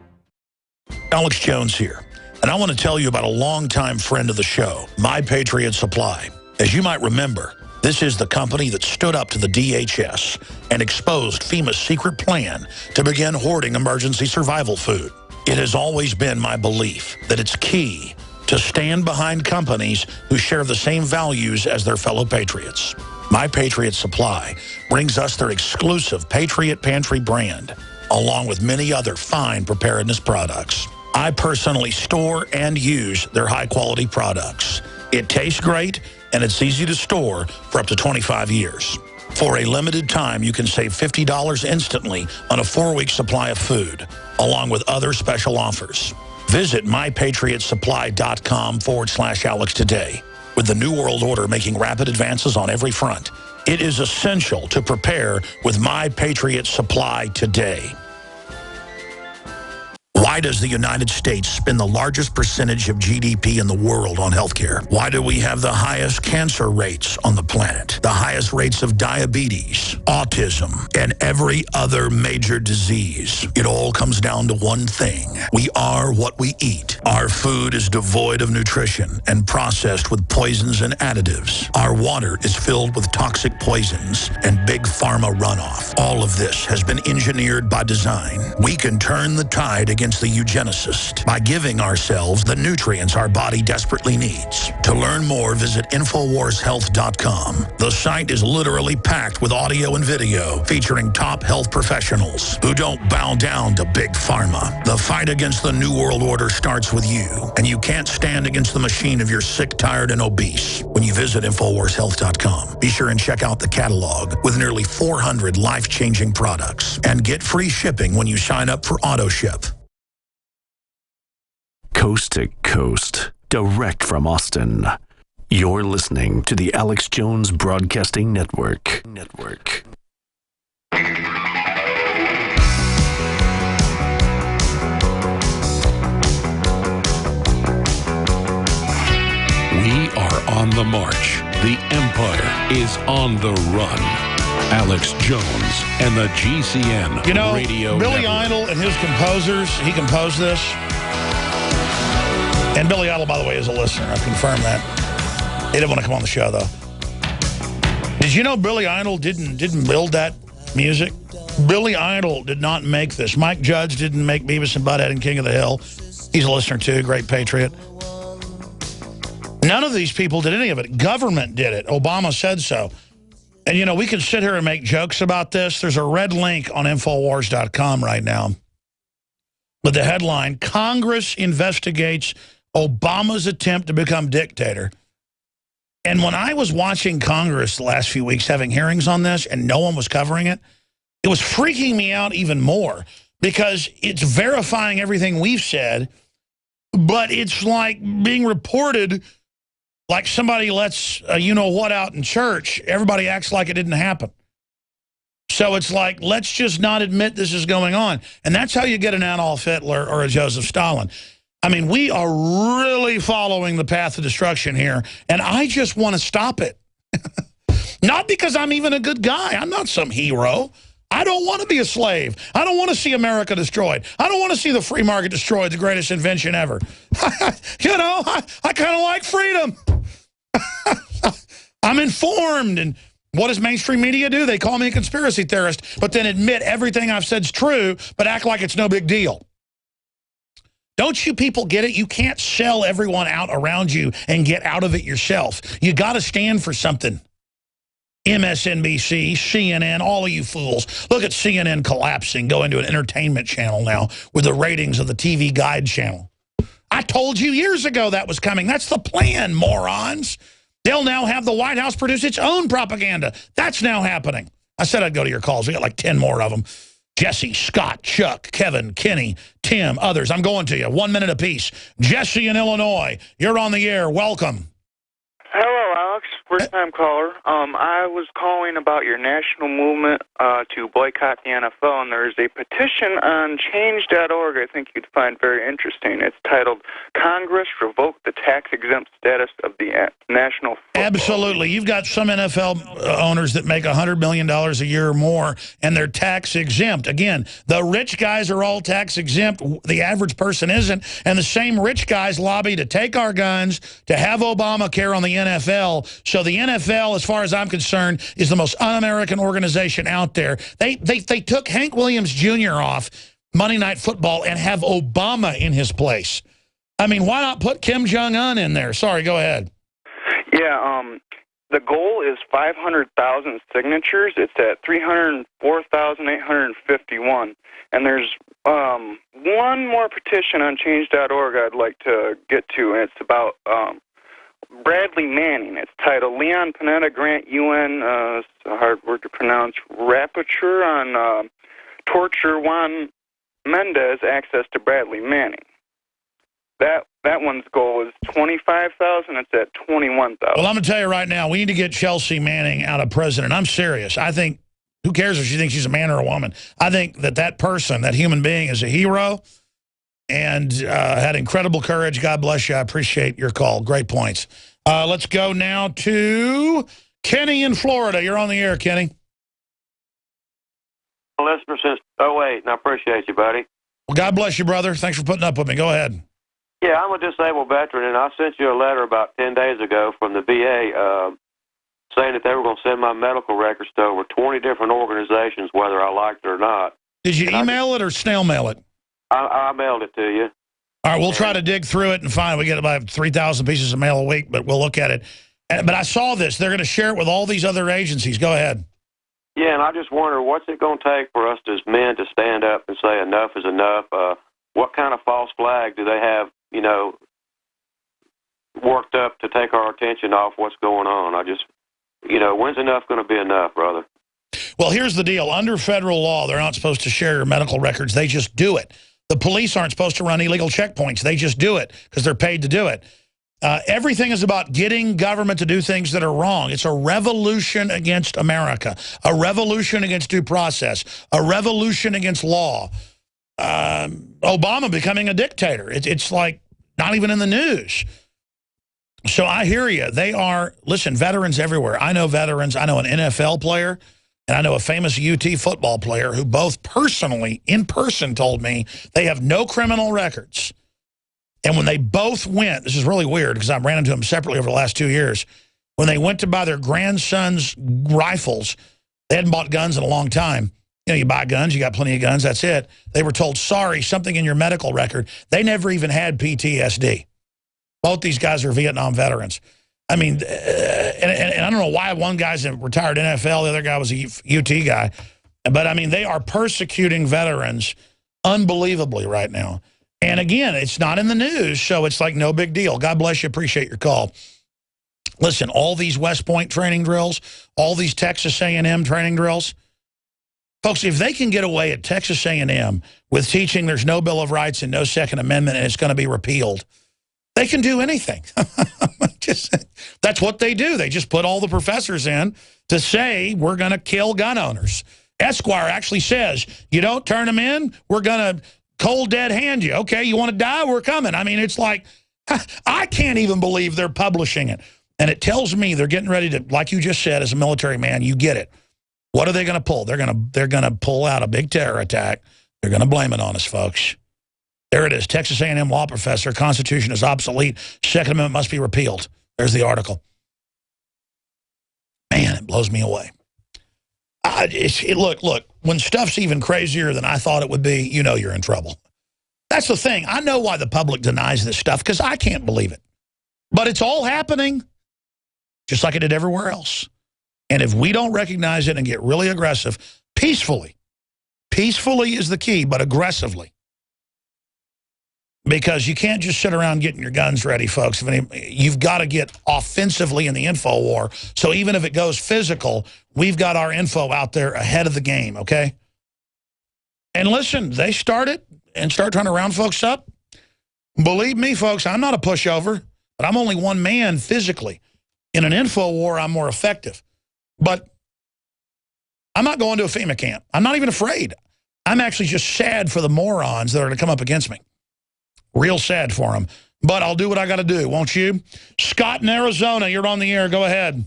Alex Jones here, and I want to tell you about a longtime friend of the show, My Patriot Supply. As you might remember, this is the company that stood up to the DHS and exposed FEMA's secret plan to begin hoarding emergency survival food. It has always been my belief that it's key to stand behind companies who share the same values as their fellow patriots. My Patriot Supply brings us their exclusive Patriot Pantry brand, along with many other fine preparedness products. I personally store and use their high-quality products. It tastes great, and it's easy to store for up to 25 years. For a limited time, you can save $50 instantly on a 4-week supply of food, along with other special offers. Visit mypatriotsupply.com/Alex today. With the New World Order making rapid advances on every front, it is essential to prepare with My Patriot Supply today. Why does the United States spend the largest percentage of GDP in the world on healthcare? Why do we have the highest cancer rates on the planet, the highest rates of diabetes, autism, and every other major disease? It all comes down to one thing. We are what we eat. Our food is devoid of nutrition and processed with poisons and additives. Our water is filled with toxic poisons and big pharma runoff. All of this has been engineered by design. We can turn the tide against the eugenicist by giving ourselves the nutrients our body desperately needs. To learn more, visit InfoWarsHealth.com. The site is literally packed with audio and video featuring top health professionals who don't bow down to big pharma. The fight against the New World Order starts with you, and you can't stand against the machine if you're sick, tired, and obese. When you visit InfoWarsHealth.com, be sure and check out the catalog with nearly 400 life-changing products, and get free shipping when you sign up for AutoShip. Coast to coast, direct from Austin. You're listening to the Alex Jones Broadcasting Network. We are on the march. The Empire is on the run. Alex Jones and the GCN Radio Billy Network. Idol and his composers, he composed this. And Billy Idol, by the way, is a listener. I've confirmed that. He didn't want to come on the show, though. Did you know Billy Idol didn't build that music? Billy Idol did not make this. Mike Judge didn't make Beavis and Butthead and King of the Hill. He's a listener, too. Great patriot. None of these people did any of it. Government did it. Obama said so. And, you know, we can sit here and make jokes about this. There's a red link on Infowars.com right now with the headline, Congress investigates Obama's attempt to become dictator. And when I was watching Congress the last few weeks having hearings on this and no one was covering it, it was freaking me out even more because it's verifying everything we've said, but it's like being reported like somebody lets a you-know-what out in church. Everybody acts like it didn't happen. So it's like, let's just not admit this is going on. And that's how you get an Adolf Hitler or a Joseph Stalin. I mean, we are really following the path of destruction here, and I just want to stop it. Not because I'm even a good guy. I'm not some hero. I don't want to be a slave. I don't want to see America destroyed. I don't want to see the free market destroyed, the greatest invention ever. You know, I kind of like freedom. I'm informed. And what does mainstream media do? They call me a conspiracy theorist, but then admit everything I've said is true, but act like it's no big deal. Don't you people get it? You can't sell everyone out around you and get out of it yourself. You got to stand for something. MSNBC, CNN, all of you fools. Look at CNN collapsing, go into an entertainment channel now with the ratings of the TV Guide channel. I told you years ago that was coming. That's the plan, morons. They'll now have the White House produce its own propaganda. That's now happening. I said I'd go to your calls. We got like 10 more of them. Jesse, Scott, Chuck, Kevin, Kenny, Tim, others. I'm going to you. 1 minute apiece. Jesse in Illinois, you're on the air. Welcome. Hello, Alex. First-time caller. I was calling about your national movement to boycott the NFL, and there's a petition on change.org I think you'd find very interesting. It's titled, Congress Revoke the Tax-Exempt Status of the National Football Absolutely. You've got some NFL owners that make $100 million a year or more, and they're tax-exempt. Again, the rich guys are all tax-exempt. The average person isn't. And the same rich guys lobby to take our guns, to have Obamacare on the NFL. So the NFL, as far as I'm concerned, is the most un-American organization out there. They took Hank Williams Jr. off Monday Night Football and have Obama in his place. I mean, why not put Kim Jong-un in there? Sorry, go ahead. Yeah, the goal is 500,000 signatures. It's at 304,851. And there's one more petition on change.org I'd like to get to, and it's about Bradley Manning. It's titled Leon Panetta Grant UN, it's a hard word to pronounce, rapporteur on torture Juan Mendez access to Bradley Manning. That one's goal is 25,000. It's at 21,000. Well, I'm going to tell you right now, we need to get Chelsea Manning out of president. I'm serious. I think, who cares if she thinks she's a man or a woman? I think that person, that human being, is a hero and had incredible courage. God bless you. I appreciate your call. Great points. Let's go now to Kenny in Florida. You're on the air, Kenny. Listener since 08, and I appreciate you, buddy. Well, God bless you, brother. Thanks for putting up with me. Go ahead. Yeah, I'm a disabled veteran, and I sent you a letter about 10 days ago from the VA saying that they were going to send my medical records to over 20 different organizations, whether I liked it or not. Did you email it or snail mail it? I mailed it to you. All right, we'll try to dig through it and find. We get about 3,000 pieces of mail a week, but we'll look at it. But I saw this. They're going to share it with all these other agencies. Go ahead. Yeah, and I just wonder, what's it going to take for us as men to stand up and say enough is enough? What kind of false flag do they have, you know, worked up to take our attention off what's going on? I just, you know, when's enough going to be enough, brother? Well, here's the deal. Under federal law, they're not supposed to share your medical records. They just do it. The police aren't supposed to run illegal checkpoints. They just do it because they're paid to do it. Everything is about getting government to do things that are wrong. It's a revolution against America, a revolution against due process, a revolution against law. Obama becoming a dictator. It's like not even in the news. So I hear you. They are, listen, veterans everywhere. I know veterans. I know an NFL player, and I know a famous UT football player who both personally, in person, told me they have no criminal records. And when they both went, this is really weird because I ran into them separately over the last 2 years, when they went to buy their grandson's rifles, they hadn't bought guns in a long time. You know, you buy guns, you got plenty of guns, that's it. They were told, sorry, something in your medical record. They never even had PTSD. Both these guys are Vietnam veterans. I mean, and I don't know why one guy's a retired NFL, the other guy was a UT guy. But, I mean, they are persecuting veterans unbelievably right now. And, again, it's not in the news, so it's like no big deal. God bless you. Appreciate your call. Listen, all these West Point training drills, all these Texas A&M training drills, folks, if they can get away at Texas A&M with teaching there's no Bill of Rights and no Second Amendment and it's going to be repealed, they can do anything. That's what they do. They just put all the professors in to say we're going to kill gun owners. Esquire actually says, you don't turn them in, we're going to cold dead hand you. Okay, you want to die? We're coming. I mean, it's like, I can't even believe they're publishing it. And it tells me they're getting ready to, like you just said, as a military man, you get it. What are they going to pull? They're going to pull out a big terror attack. They're going to blame it on us, folks. There it is. Texas A&M law professor. Constitution is obsolete. Second Amendment must be repealed. There's the article. Man, it blows me away. Look, when stuff's even crazier than I thought it would be, you know you're in trouble. That's the thing. I know why the public denies this stuff, because I can't believe it. But it's all happening, just like it did everywhere else. And if we don't recognize it and get really aggressive, peacefully is the key, but aggressively. Because you can't just sit around getting your guns ready, folks. You've got to get offensively in the info war. So even if it goes physical, we've got our info out there ahead of the game, okay? And listen, they start trying to round folks up. Believe me, folks, I'm not a pushover, but I'm only one man physically. In an info war, I'm more effective. But I'm not going to a FEMA camp. I'm not even afraid. I'm actually just sad for the morons that are going to come up against me. Real sad for them. But I'll do what I got to do, won't you? Scott in Arizona, you're on the air. Go ahead.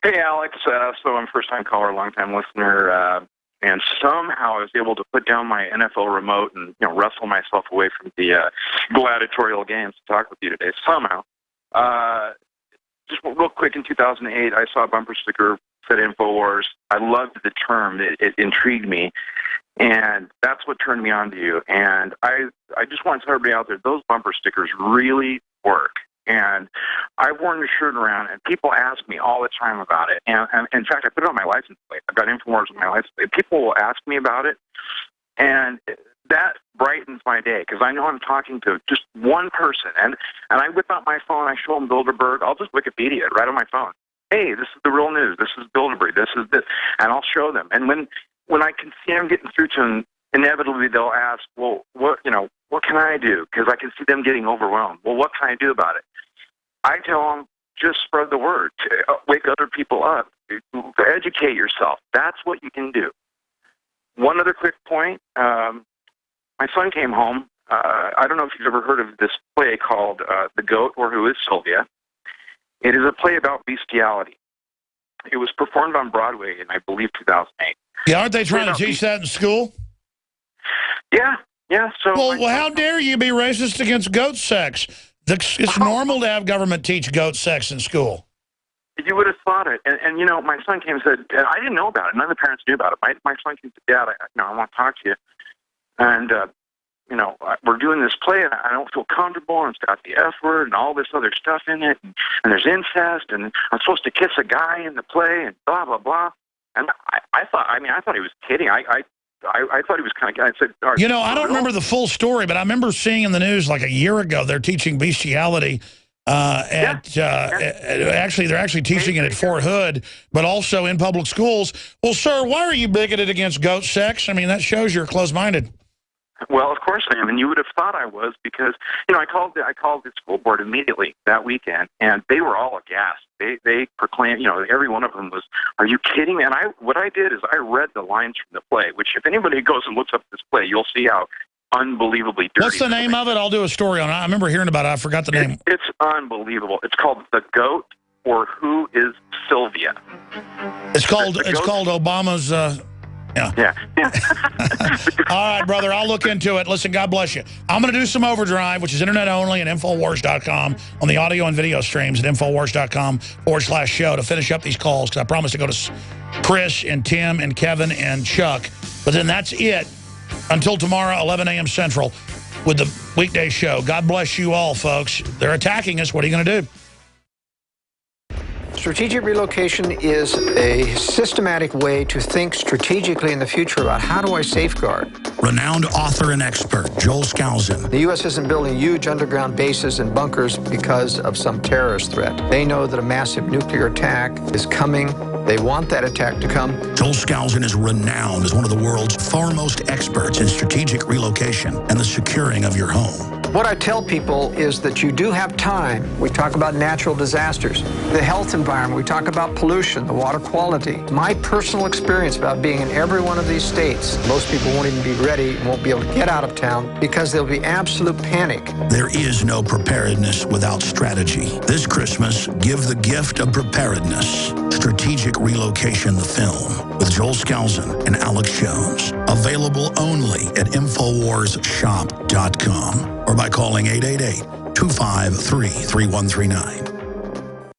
Hey, Alex. So I'm a first-time caller, long-time listener, and somehow I was able to put down my NFL remote and wrestle myself away from the gladiatorial games to talk with you today. Somehow. Just real quick, in 2008, I saw a bumper sticker said InfoWars. I loved the term. It intrigued me. And that's what turned me on to you. And I just want to tell everybody out there, those bumper stickers really work. And I've worn the shirt around, and people ask me all the time about it. And in fact, I put it on my license plate. I've got InfoWars on my license plate. People will ask me about it, and that brightens my day because I know I'm talking to just one person. And I whip out my phone, I show them Bilderberg. I'll just Wikipedia it right on my phone. Hey, this is the real news. This is Bilderberg. This is this. And I'll show them. And when I can see them getting through to them, inevitably they'll ask, well, what can I do? Because I can see them getting overwhelmed. Well, what can I do about it? I tell them, just spread the word. Wake other people up. Educate yourself. That's what you can do. One other quick point. My son came home. I don't know if you've ever heard of this play called The Goat or Who is Sylvia. It is a play about bestiality. It was performed on Broadway in, I believe, 2008. Yeah, aren't they trying to teach that in school? Yeah. So well, how dare you be racist against goat sex? It's normal to have government teach goat sex in school. You would have thought it. And my son came and said, and I didn't know about it. None of the parents knew about it. My son came and said, Dad, I want to talk to you. And, we're doing this play, and I don't feel comfortable, and it's got the F word and all this other stuff in it, and there's incest, and I'm supposed to kiss a guy in the play, and blah, blah, blah. And I thought he was kidding. I thought he was kind of, I said, I don't remember the full story, but I remember seeing in the news like a year ago, they're teaching bestiality actually, they're actually teaching it at Fort Hood, but also in public schools. Well, sir, why are you bigoted against goat sex? I mean, that shows you're closed-minded. Well, of course I am, and you would have thought I was because, I called the school board immediately that weekend, and they were all aghast. They proclaimed, every one of them was, "Are you kidding me?" And what I did is I read the lines from the play, which if anybody goes and looks up this play, you'll see how unbelievably dirty. What's the name of it? I'll do a story on it. I remember hearing about it. I forgot the name. It's unbelievable. It's called The Goat or Who is Sylvia. It's called Obama's... Yeah. All right, brother, I'll look into it. Listen, God bless you. I'm going to do some Overdrive, which is internet only at Infowars.com on the audio and video streams at Infowars.com/show to finish up these calls because I promised to go to Chris and Tim and Kevin and Chuck. But then that's it until tomorrow, 11 a.m. Central with the weekday show. God bless you all, folks. They're attacking us. What are you going to do? Strategic relocation is a systematic way to think strategically in the future about how do I safeguard. Renowned author and expert, Joel Skousen. The U.S. isn't building huge underground bases and bunkers because of some terrorist threat. They know that a massive nuclear attack is coming. They want that attack to come. Joel Skousen is renowned as one of the world's foremost experts in strategic relocation and the securing of your home. What I tell people is that you do have time. We talk about natural disasters, the health environment. We talk about pollution, the water quality. My personal experience about being in every one of these states, most people won't even be ready and won't be able to get out of town because there'll be absolute panic. There is no preparedness without strategy. This Christmas, give the gift of preparedness. Strategic Relocation, the film, with Joel Skousen and Alex Jones. Available only at InfoWarsShop.com or by calling 888-253-3139.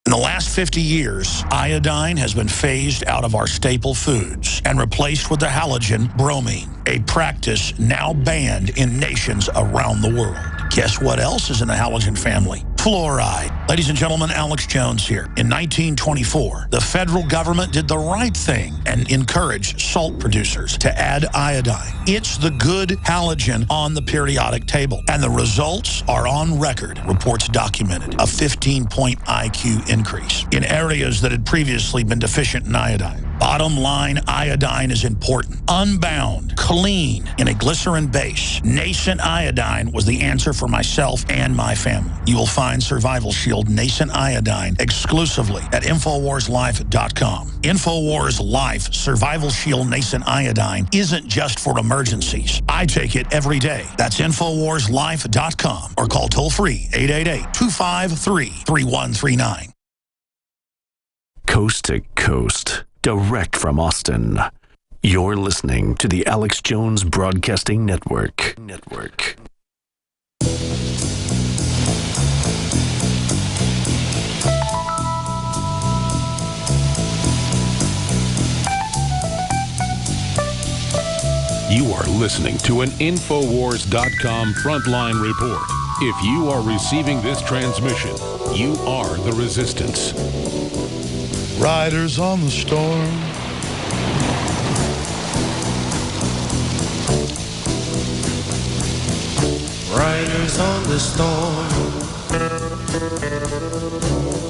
In the last 50 years, iodine has been phased out of our staple foods and replaced with the halogen bromine, a practice now banned in nations around the world. Guess what else is in the halogen family? Fluoride. Ladies and gentlemen, Alex Jones here. In 1924, the federal government did the right thing and encouraged salt producers to add iodine. It's the good halogen on the periodic table. And the results are on record. Reports documented a 15-point IQ increase in areas that had previously been deficient in iodine. Bottom line, iodine is important. Unbound, clean, in a glycerin base. Nascent iodine was the answer for myself and my family. You will find Survival Shield Nascent Iodine exclusively at InfoWarsLife.com. InfoWars Life Survival Shield Nascent Iodine isn't just for emergencies. I take it every day. That's InfoWarsLife.com or call toll-free 888-253-3139. Coast to coast. Direct from Austin. You're listening to the Alex Jones Broadcasting Network. You are listening to an Infowars.com frontline report. If you are receiving this transmission, you are the resistance. Riders on the storm. Riders on the storm.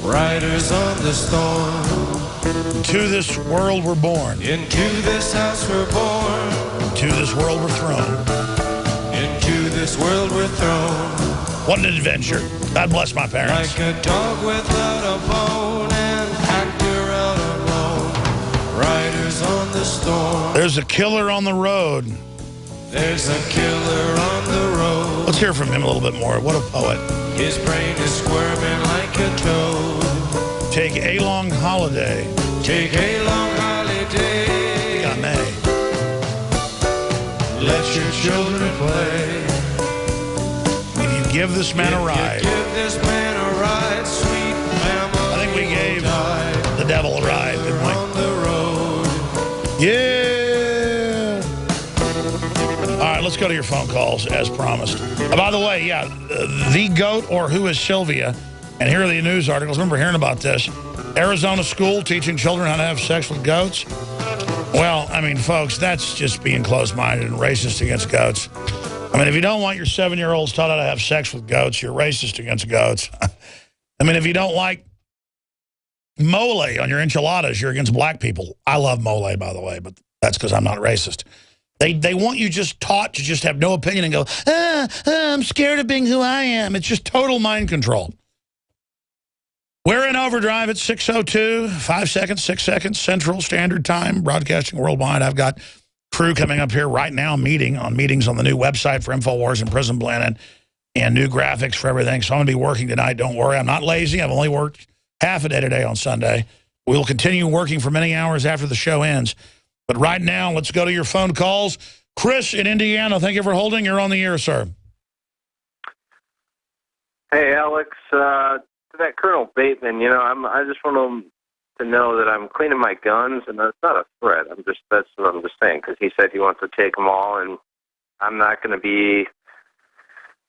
Riders on the storm. To this world we're born. Into this house we're born. To this world we're thrown. Into this world we're thrown. What an adventure. God bless my parents. Like a dog without a bone and actor out alone. Riders on the storm. There's a killer on the road. There's a killer on the road. Let's hear from him a little bit more. What a poet. His brain is squirming like a toad. Take a long holiday. Take a long holiday. I may. Let your children play. If you give this man a ride. Give this man a ride, sweet family. I think we gave the devil a ride, didn't we? On the road. Yeah. All right, let's go to your phone calls as promised. By the way, yeah, The Goat or Who is Sylvia? And here are the news articles. I remember hearing about this. Arizona school teaching children how to have sex with goats. Well, I mean, folks, that's just being closed-minded and racist against goats. I mean, if you don't want your 7-year-olds taught how to have sex with goats, you're racist against goats. I mean, if you don't like mole on your enchiladas, you're against black people. I love mole, by the way, but that's because I'm not racist. They want you just taught to just have no opinion and go, I'm scared of being who I am. It's just total mind control. We're in overdrive at 6:02, 5 seconds, 6 seconds, Central Standard Time, broadcasting worldwide. I've got crew coming up here right now, meetings on the new website for InfoWars and Prison Planet and new graphics for everything. So I'm going to be working tonight. Don't worry. I'm not lazy. I've only worked half a day today on Sunday. We'll continue working for many hours after the show ends. But right now, let's go to your phone calls. Chris in Indiana, thank you for holding. You're on the air, sir. Hey, Alex. To that Colonel Bateman, I just want him to know that I'm cleaning my guns, and that's not a threat. That's what I'm just saying, because he said he wants to take them all, and I'm not going to be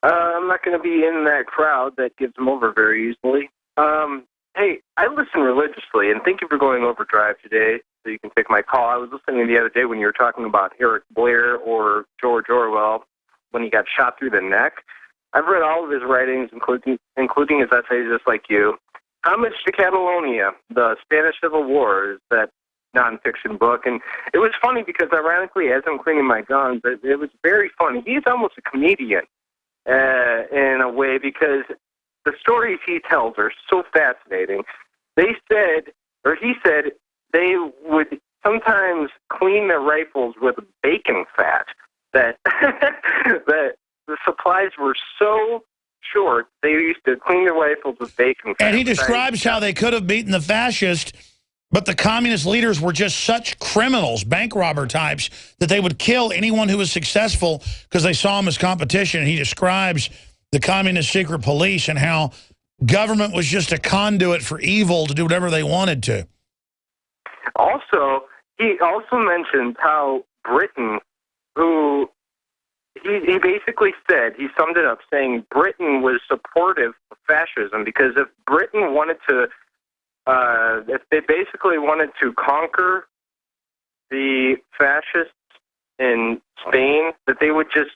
in that crowd that gives them over very easily. Hey, I listen religiously, and thank you for going overdrive today so you can take my call. I was listening the other day when you were talking about Eric Blair or George Orwell when he got shot through the neck. I've read all of his writings, including his essays, just like you. Homage to Catalonia, the Spanish Civil War, is that nonfiction book. And it was funny because, ironically, as I'm cleaning my guns, it was very funny. He's almost a comedian in a way, because the stories he tells are so fascinating. He said they would sometimes clean their rifles with bacon fat, that the supplies were so short, they used to clean their rifles with bacon fat. And he describes how they could have beaten the fascists But the communist leaders were just such criminals, bank robber types, that they would kill anyone who was successful because they saw him as competition. He describes the communist secret police and how government was just a conduit for evil to do whatever they wanted to. Also, he also mentioned how Britain, who he basically said, he summed it up saying Britain was supportive of fascism because if Britain wanted to, if they basically wanted to conquer the fascists in Spain, that they would just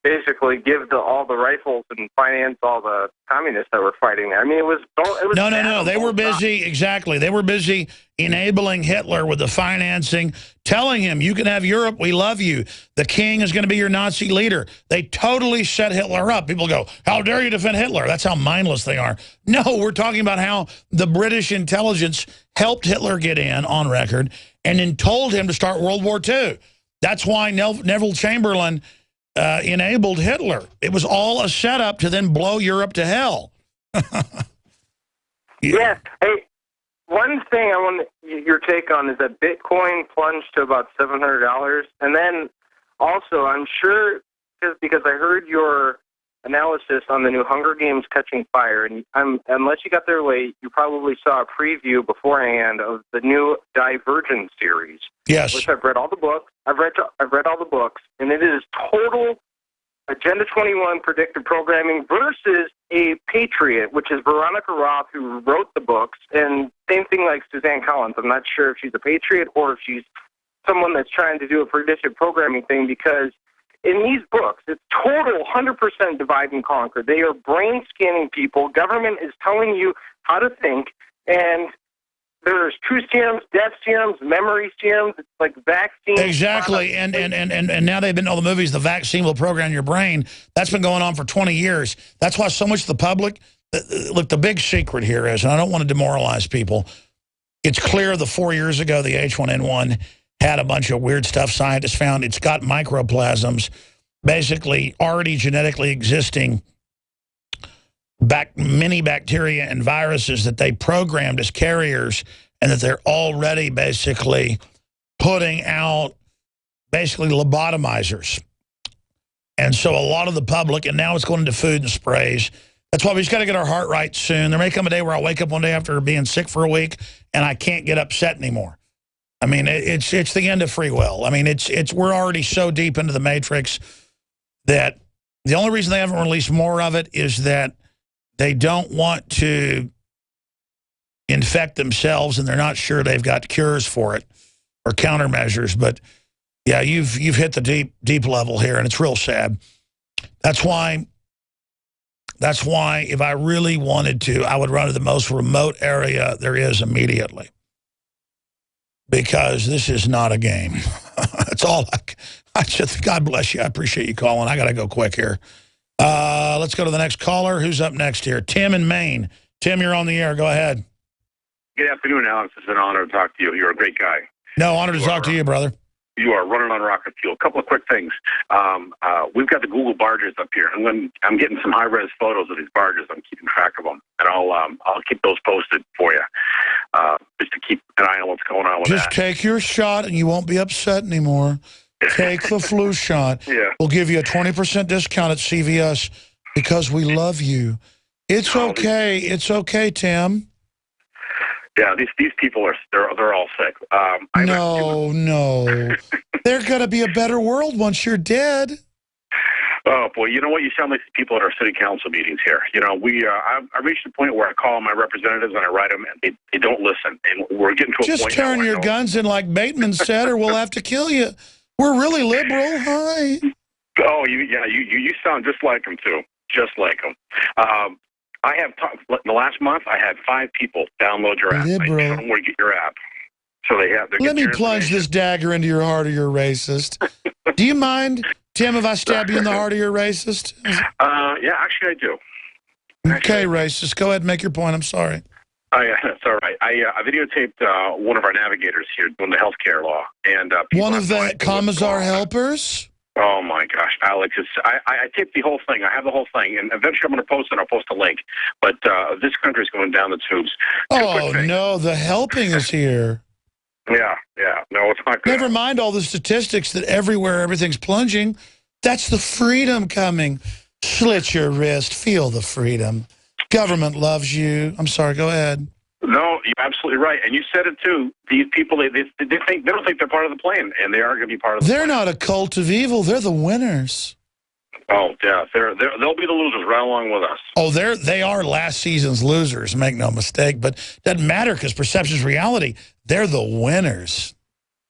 basically give all the rifles and finance all the communists that were fighting there. I mean, it was no. They were busy, exactly. They were busy enabling Hitler with the financing, telling him, you can have Europe, we love you. The king is going to be your Nazi leader. They totally set Hitler up. People go, how dare you defend Hitler? That's how mindless they are. No, we're talking about how the British intelligence helped Hitler get in on record and then told him to start World War II. That's why Neville Chamberlain enabled Hitler. It was all a setup to then blow Europe to hell. Yeah. Hey, one thing I want your take on is that Bitcoin plunged to about $700. And then also, I'm sure, because I heard your analysis on the new Hunger Games Catching Fire, and unless you got there late, you probably saw a preview beforehand of the new Divergent series. Yes. Which I've read all the books. I've read all the books, and it is total Agenda 21 predictive programming versus a patriot, which is Veronica Roth, who wrote the books, and same thing like Suzanne Collins. I'm not sure if she's a patriot or if she's someone that's trying to do a predictive programming thing, because in these books, it's total 100% divide and conquer. They are brain scanning people. Government is telling you how to think, and there's truth serums, death serums, memory serums. It's like vaccines. Exactly, and now they've been all the movies. The vaccine will program your brain. That's been going on for 20 years. That's why so much of the public. Look, the big secret here is, and I don't want to demoralize people. It's clear that 4 years ago the H1N1 had a bunch of weird stuff scientists found. It's got microplasms, basically already genetically existing many bacteria and viruses that they programmed as carriers, and that they're already basically putting out basically lobotomizers. And so a lot of the public, and now it's going into food and sprays. That's why we just got to get our heart right soon. There may come a day where I wake up one day after being sick for a week and I can't get upset anymore. I mean, it's the end of free will. I mean, we're already so deep into the matrix that the only reason they haven't released more of it is that they don't want to infect themselves, and they're not sure they've got cures for it or countermeasures. But yeah, you've hit the deep level here, and it's real sad. That's why if I really wanted to, I would run to the most remote area there is immediately. Because this is not a game. That's all. I just, God bless you. I appreciate you calling. I got to go quick here. Let's go to the next caller. Who's up next here? Tim in Maine. Tim, you're on the air. Go ahead. Good afternoon, Alex. It's an honor to talk to you. You're a great guy. No, honor to talk to you, brother. You are running on rocket fuel. A couple of quick things. We've got the Google barges up here. I'm getting some high-res photos of these barges. I'm keeping track of them, and I'll keep those posted for you, just to keep an eye on what's going on with that. Just take your shot, and you won't be upset anymore. Take the flu shot. Yeah. We'll give you a 20% discount at CVS because we love you. It's okay. It's okay, Tim. Yeah, these people they're all sick. No. There's going to be a better world once you're dead. Oh, boy, you know what? You sound like the people at our city council meetings here. You know, I reached the point where I call my representatives and I write them, and they don't listen. And we're getting to a point. Just turn your guns in like Bateman said, or we'll have to kill you. We're really liberal. Hi. Oh, you sound just like them, too. Just like them. I have in the last month, I had 5 people download your app. Liberal. I told them where to get your app. So they have. Let me plunge this dagger into your heart, or you're racist. Do you mind, Tim, if I stab you in the heart, or you're racist? Yeah, actually I do. Okay, racist. Go ahead and make your point. I'm sorry. That's all right. I videotaped one of our navigators here doing the healthcare law, and one of the Commissar helpers. Oh, my gosh, Alex, I taped the whole thing. I have the whole thing, and eventually I'm going to post it. I'll post a link. But this country is going down the tubes. Oh, no, the helping is here. Yeah. No, it's not good. Never mind all the statistics that everywhere everything's plunging. That's the freedom coming. Slit your wrist. Feel the freedom. Government loves you. I'm sorry, go ahead. No, you're absolutely right. And you said it, too. These people, they don't think they're part of the plan, and they are going to be part of the plan. They're not a cult of evil. They're the winners. Oh, yeah. They'll be the losers right along with us. Oh, they are last season's losers, make no mistake. But it doesn't matter because perception's reality. They're the winners.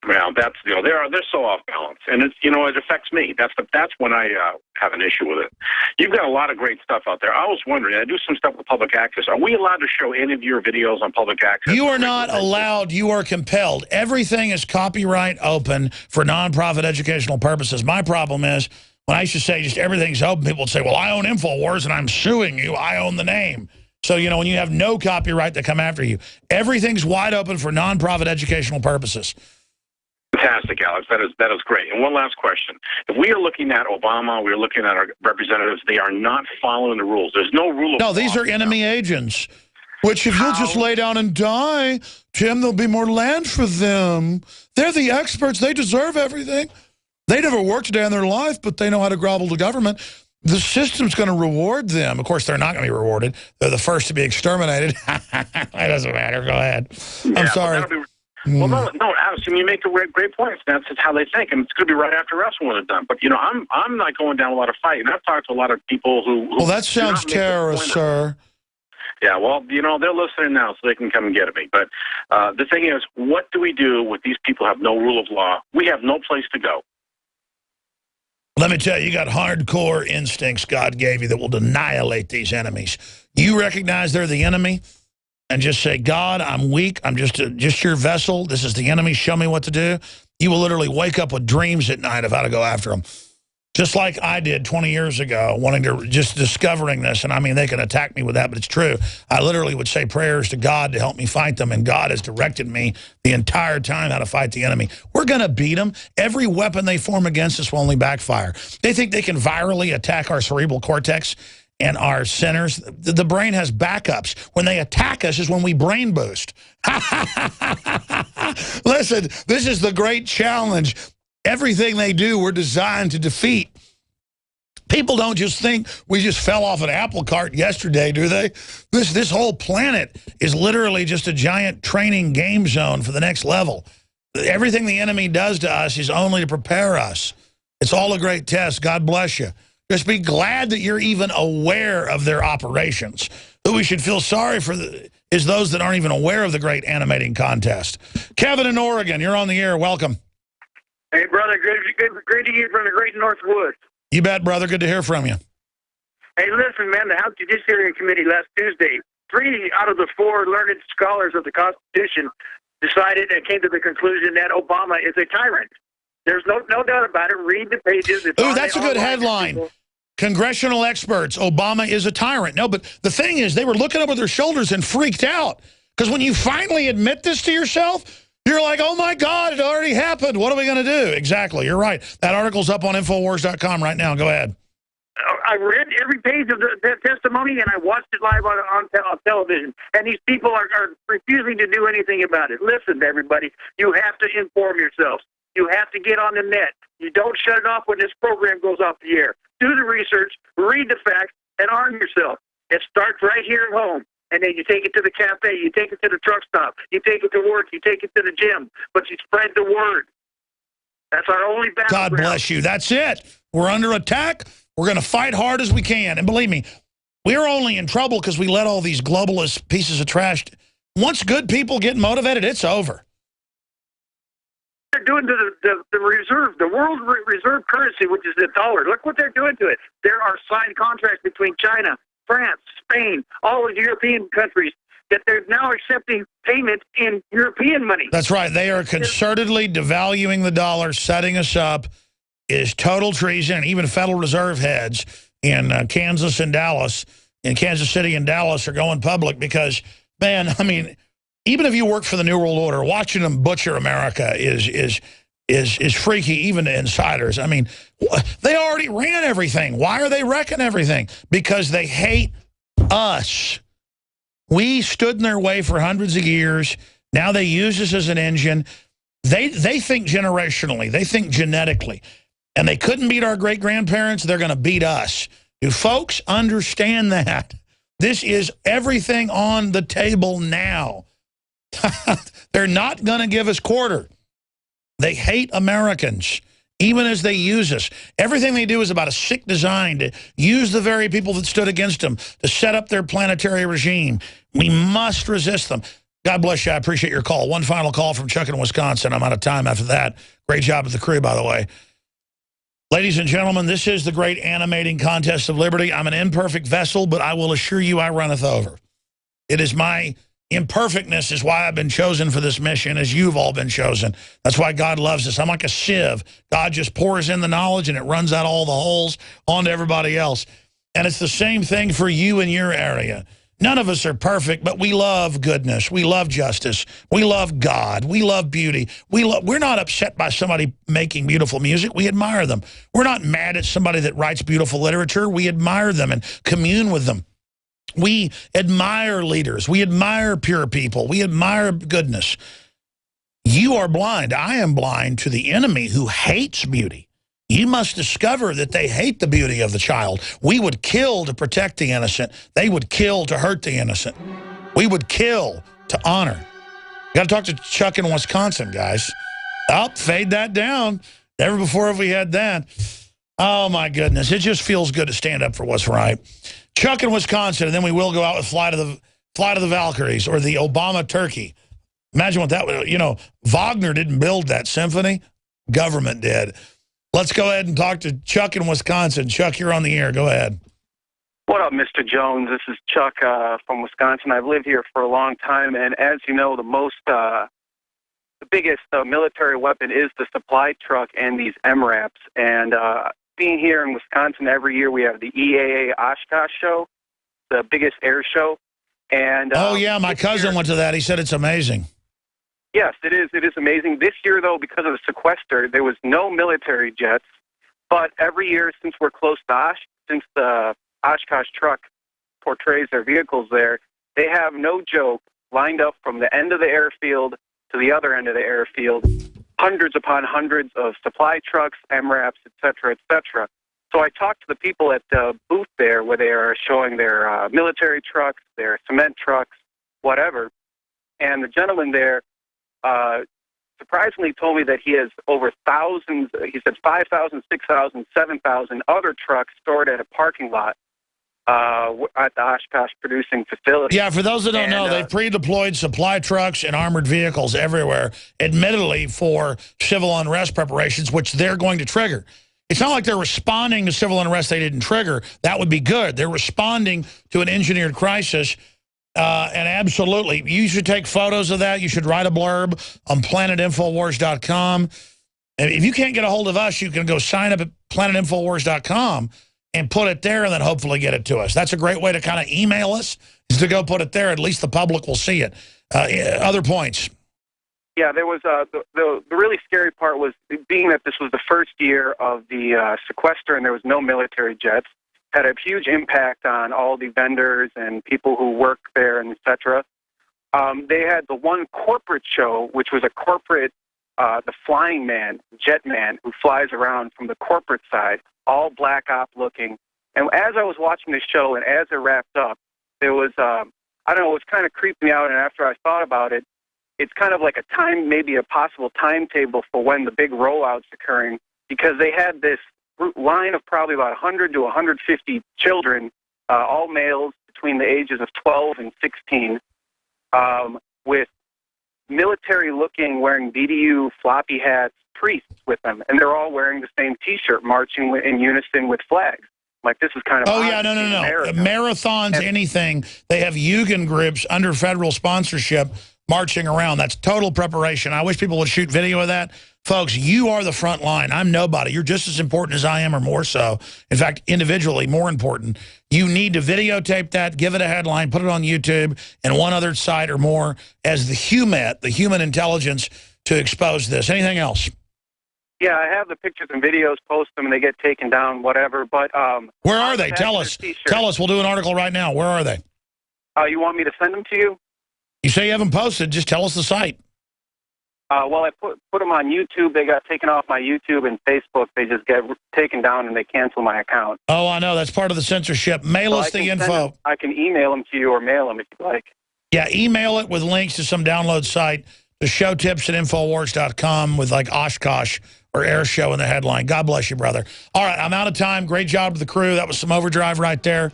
Well, that's they're so off balance, and it's it affects me. That's when I have an issue with it. You've got a lot of great stuff out there. I was wondering, I do some stuff with public access. Are we allowed to show any of your videos on public access? You are not allowed. You are compelled. Everything is copyright open for nonprofit educational purposes. My problem is when I used to say just everything's open, people would say, "Well, I own InfoWars and I'm suing you. I own the name." So, when you have no copyright to come after you, everything's wide open for nonprofit educational purposes. Fantastic, Alex. That is great. And one last question. If we are looking at Obama, we are looking at our representatives, they are not following the rules. There's no rule of law. No, these are enemy agents, which if you'll just lay down and die, Tim, there'll be more land for them. They're the experts. They deserve everything. They never worked a day in their life, but they know how to grovel to government. The system's going to reward them. Of course, they're not going to be rewarded. They're the first to be exterminated. It doesn't matter. Go ahead. I'm sorry. Well, no, Alex, you make a great point. That's just how they think, and it's going to be right after us when it's done. But, I'm not going down a lot of fight, and I've talked to a lot of people who well, that sounds terrorist, sir. Yeah, well, they're listening now, so they can come and get at me. But the thing is, what do we do with these people who have no rule of law? We have no place to go. Let me tell you, you got hardcore instincts God gave you that will annihilate these enemies. You recognize they're the enemy and just say, God, I'm weak. I'm just your vessel. This is the enemy. Show me what to do. You will literally wake up with dreams at night of how to go after them. Just like I did 20 years ago, just discovering this. And I mean, they can attack me with that, but it's true. I literally would say prayers to God to help me fight them. And God has directed me the entire time how to fight the enemy. We're going to beat them. Every weapon they form against us will only backfire. They think they can virally attack our cerebral cortex and our centers. The brain has backups. When they attack us is when we brain boost. Listen, this is the great challenge. Everything they do, we're designed to defeat. People don't just think we just fell off an apple cart yesterday, do they? This whole planet is literally just a giant training game zone for the next level. Everything the enemy does to us is only to prepare us. It's all a great test. God bless you. Just be glad that you're even aware of their operations. Who we should feel sorry for is those that aren't even aware of the great animating contest. Kevin in Oregon, you're on the air. Welcome. Hey, brother, great to hear from the great Northwoods. You bet, brother. Good to hear from you. Hey, listen, man, the House Judiciary Committee last Tuesday, 3 out of the 4 learned scholars of the Constitution decided and came to the conclusion that Obama is a tyrant. There's no doubt about it. Read the pages. Ooh, that's a good headline. Congressional experts, Obama is a tyrant. No, but the thing is, they were looking over their shoulders and freaked out. Because when you finally admit this to yourself, you're like, oh, my God, it already happened. What are we going to do? Exactly. You're right. That article's up on Infowars.com right now. Go ahead. I read every page of the testimony, and I watched it live on television. And these people are refusing to do anything about it. Listen, everybody, you have to inform yourselves. You have to get on the net. You don't shut it off when this program goes off the air. Do the research, read the facts, and arm yourself. It starts right here at home. And then you take it to the cafe, you take it to the truck stop, you take it to work, you take it to the gym, but you spread the word. That's our only battleground. God bless you. That's it. We're under attack. We're going to fight hard as we can. And believe me, we're only in trouble because we let all these globalist pieces of trash. Once good people get motivated, it's over. They're doing to the reserve, the world reserve currency, which is the dollar. Look what they're doing to it. There are signed contracts between China, France, Spain, all of the European countries that they're now accepting payment in European money. That's right. They are concertedly devaluing the dollar, setting us up. Is total treason. Even Federal Reserve heads in Kansas and Dallas, in Kansas City and Dallas are going public because, man, I mean, even if you work for the New World Order, watching them butcher America is is freaky, even to insiders. I mean, they already ran everything. Why are they wrecking everything? Because they hate us. We stood in their way for hundreds of years. Now they use us as an engine. They think generationally. They think genetically. And they couldn't beat our great-grandparents. They're going to beat us. Do folks understand that? This is everything on the table now. They're not going to give us quarter. They hate Americans, even as they use us. Everything they do is about a sick design to use the very people that stood against them to set up their planetary regime. We must resist them. God bless you. I appreciate your call. One final call from Chuck in Wisconsin. I'm out of time after that. Great job with the crew, by the way. Ladies and gentlemen, this is the great animating contest of liberty. I'm an imperfect vessel, but I will assure you I runneth over. It is my imperfectness is why I've been chosen for this mission, as you've all been chosen. That's why God loves us. I'm like a sieve. God just pours in the knowledge, and it runs out all the holes onto everybody else. And it's the same thing for you in your area. None of us are perfect, but we love goodness. We love justice. We love God. We love beauty. We're not upset by somebody making beautiful music. We admire them. We're not mad at somebody that writes beautiful literature. We admire them and commune with them. We admire leaders. We admire pure people. We admire goodness. You are blind. I am blind to the enemy who hates beauty. You must discover that they hate the beauty of the child. We would kill to protect the innocent. They would kill to hurt the innocent. We would kill to honor. Got to talk to Chuck in Wisconsin, guys. Oh, fade that down. Never before have we had that. Oh, my goodness. It just feels good to stand up for what's right. Chuck in Wisconsin, and then we will go out with Flight of the Valkyries or the Obama Turkey. Imagine what that would, you know, Wagner didn't build that symphony. Government did. Let's go ahead and talk to Chuck in Wisconsin. Chuck, you're on the air. Go ahead. What up, Mr. Jones? This is Chuck from Wisconsin. I've lived here for a long time, and as you know, the biggest military weapon is the supply truck and these MRAPs. And being here in Wisconsin, every year we have the EAA Oshkosh show, the biggest air show. And oh, yeah, my cousin went to that. He said it's amazing. Yes, it is. It is amazing. This year, though, because of the sequester, there was no military jets. But every year, since we're close to since the Oshkosh truck portrays their vehicles there, they have, no joke, lined up from the end of the airfield to the other end of the airfield, hundreds upon hundreds of supply trucks, MRAPs, et cetera, et cetera. So I talked to the people at the booth there where they are showing their military trucks, their cement trucks, whatever. And the gentleman there surprisingly told me that he has over thousands, he said 5,000, 6,000, 7,000 other trucks stored at a parking lot at the Oshkosh producing facility. Yeah, for those that don't know, they've pre-deployed supply trucks and armored vehicles everywhere, admittedly for civil unrest preparations, which they're going to trigger. It's not like they're responding to civil unrest they didn't trigger. That would be good. They're responding to an engineered crisis. And absolutely, you should take photos of that. You should write a blurb on planetinfowars.com. And if you can't get a hold of us, you can go sign up at planetinfowars.com and put it there and then hopefully get it to us. That's a great way to kind of email us, is to go put it there. At least the public will see it. Other points? Yeah, there was the really scary part was being that this was the first year of the sequester and there was no military jets. Had a huge impact on all the vendors and people who work there, and et cetera. They had the one corporate show, which was a corporate, the flying man, jet man, who flies around from the corporate side, all black op looking. And as I was watching the show and as it wrapped up, there was, I don't know, it was kind of creeped me out. And after I thought about it, it's kind of like a time, maybe a possible timetable for when the big rollout's occurring, because they had this line of probably about 100 to 150 children, all males between the ages of 12 and 16, with military-looking, wearing BDU floppy hats, priests with them, and they're all wearing the same T-shirt, marching in unison with flags. Like, this is kind of... Oh, yeah, no. Marathons, anything. They have Yugen groups under federal sponsorship marching around. That's total preparation. I wish people would shoot video of that. Folks, you are the front line. I'm nobody. You're just as important as I am, or more so. In fact, individually, more important. You need to videotape that, give it a headline, put it on YouTube and one other site or more as the HUMINT, the human intelligence, to expose this. Anything else? Yeah, I have the pictures and videos, post them, and they get taken down, whatever. But where are they? Tell us. Tell us. We'll do an article right now. Where are they? You want me to send them to you? You say you haven't posted. Just tell us the site. Well, I put them on YouTube. They got taken off my YouTube and Facebook. They just get taken down and they cancel my account. Oh, I know. That's part of the censorship. Mail us the info. I can email them to you or mail them if you like. Yeah, email it with links to some download site to showtips@infowars.com with like Oshkosh or Air Show in the headline. God bless you, brother. All right, I'm out of time. Great job to the crew. That was some overdrive right there.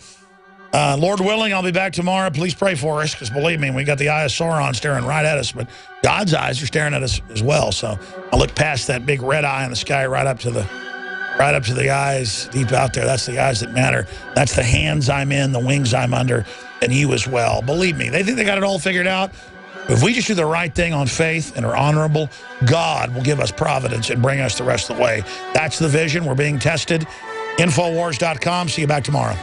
Lord willing, I'll be back tomorrow. Please pray for us, because believe me, we got the eye of Sauron staring right at us, but God's eyes are staring at us as well. So I look past that big red eye in the sky right up to the eyes deep out there. That's the eyes that matter. That's the hands I'm in, the wings I'm under, and you as well. Believe me, they think they got it all figured out. If we just do the right thing on faith and are honorable, God will give us providence and bring us the rest of the way. That's the vision. We're being tested. Infowars.com. See you back tomorrow.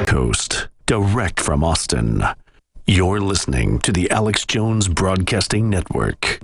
Coast, direct from Austin. You're listening to the Alex Jones Broadcasting Network.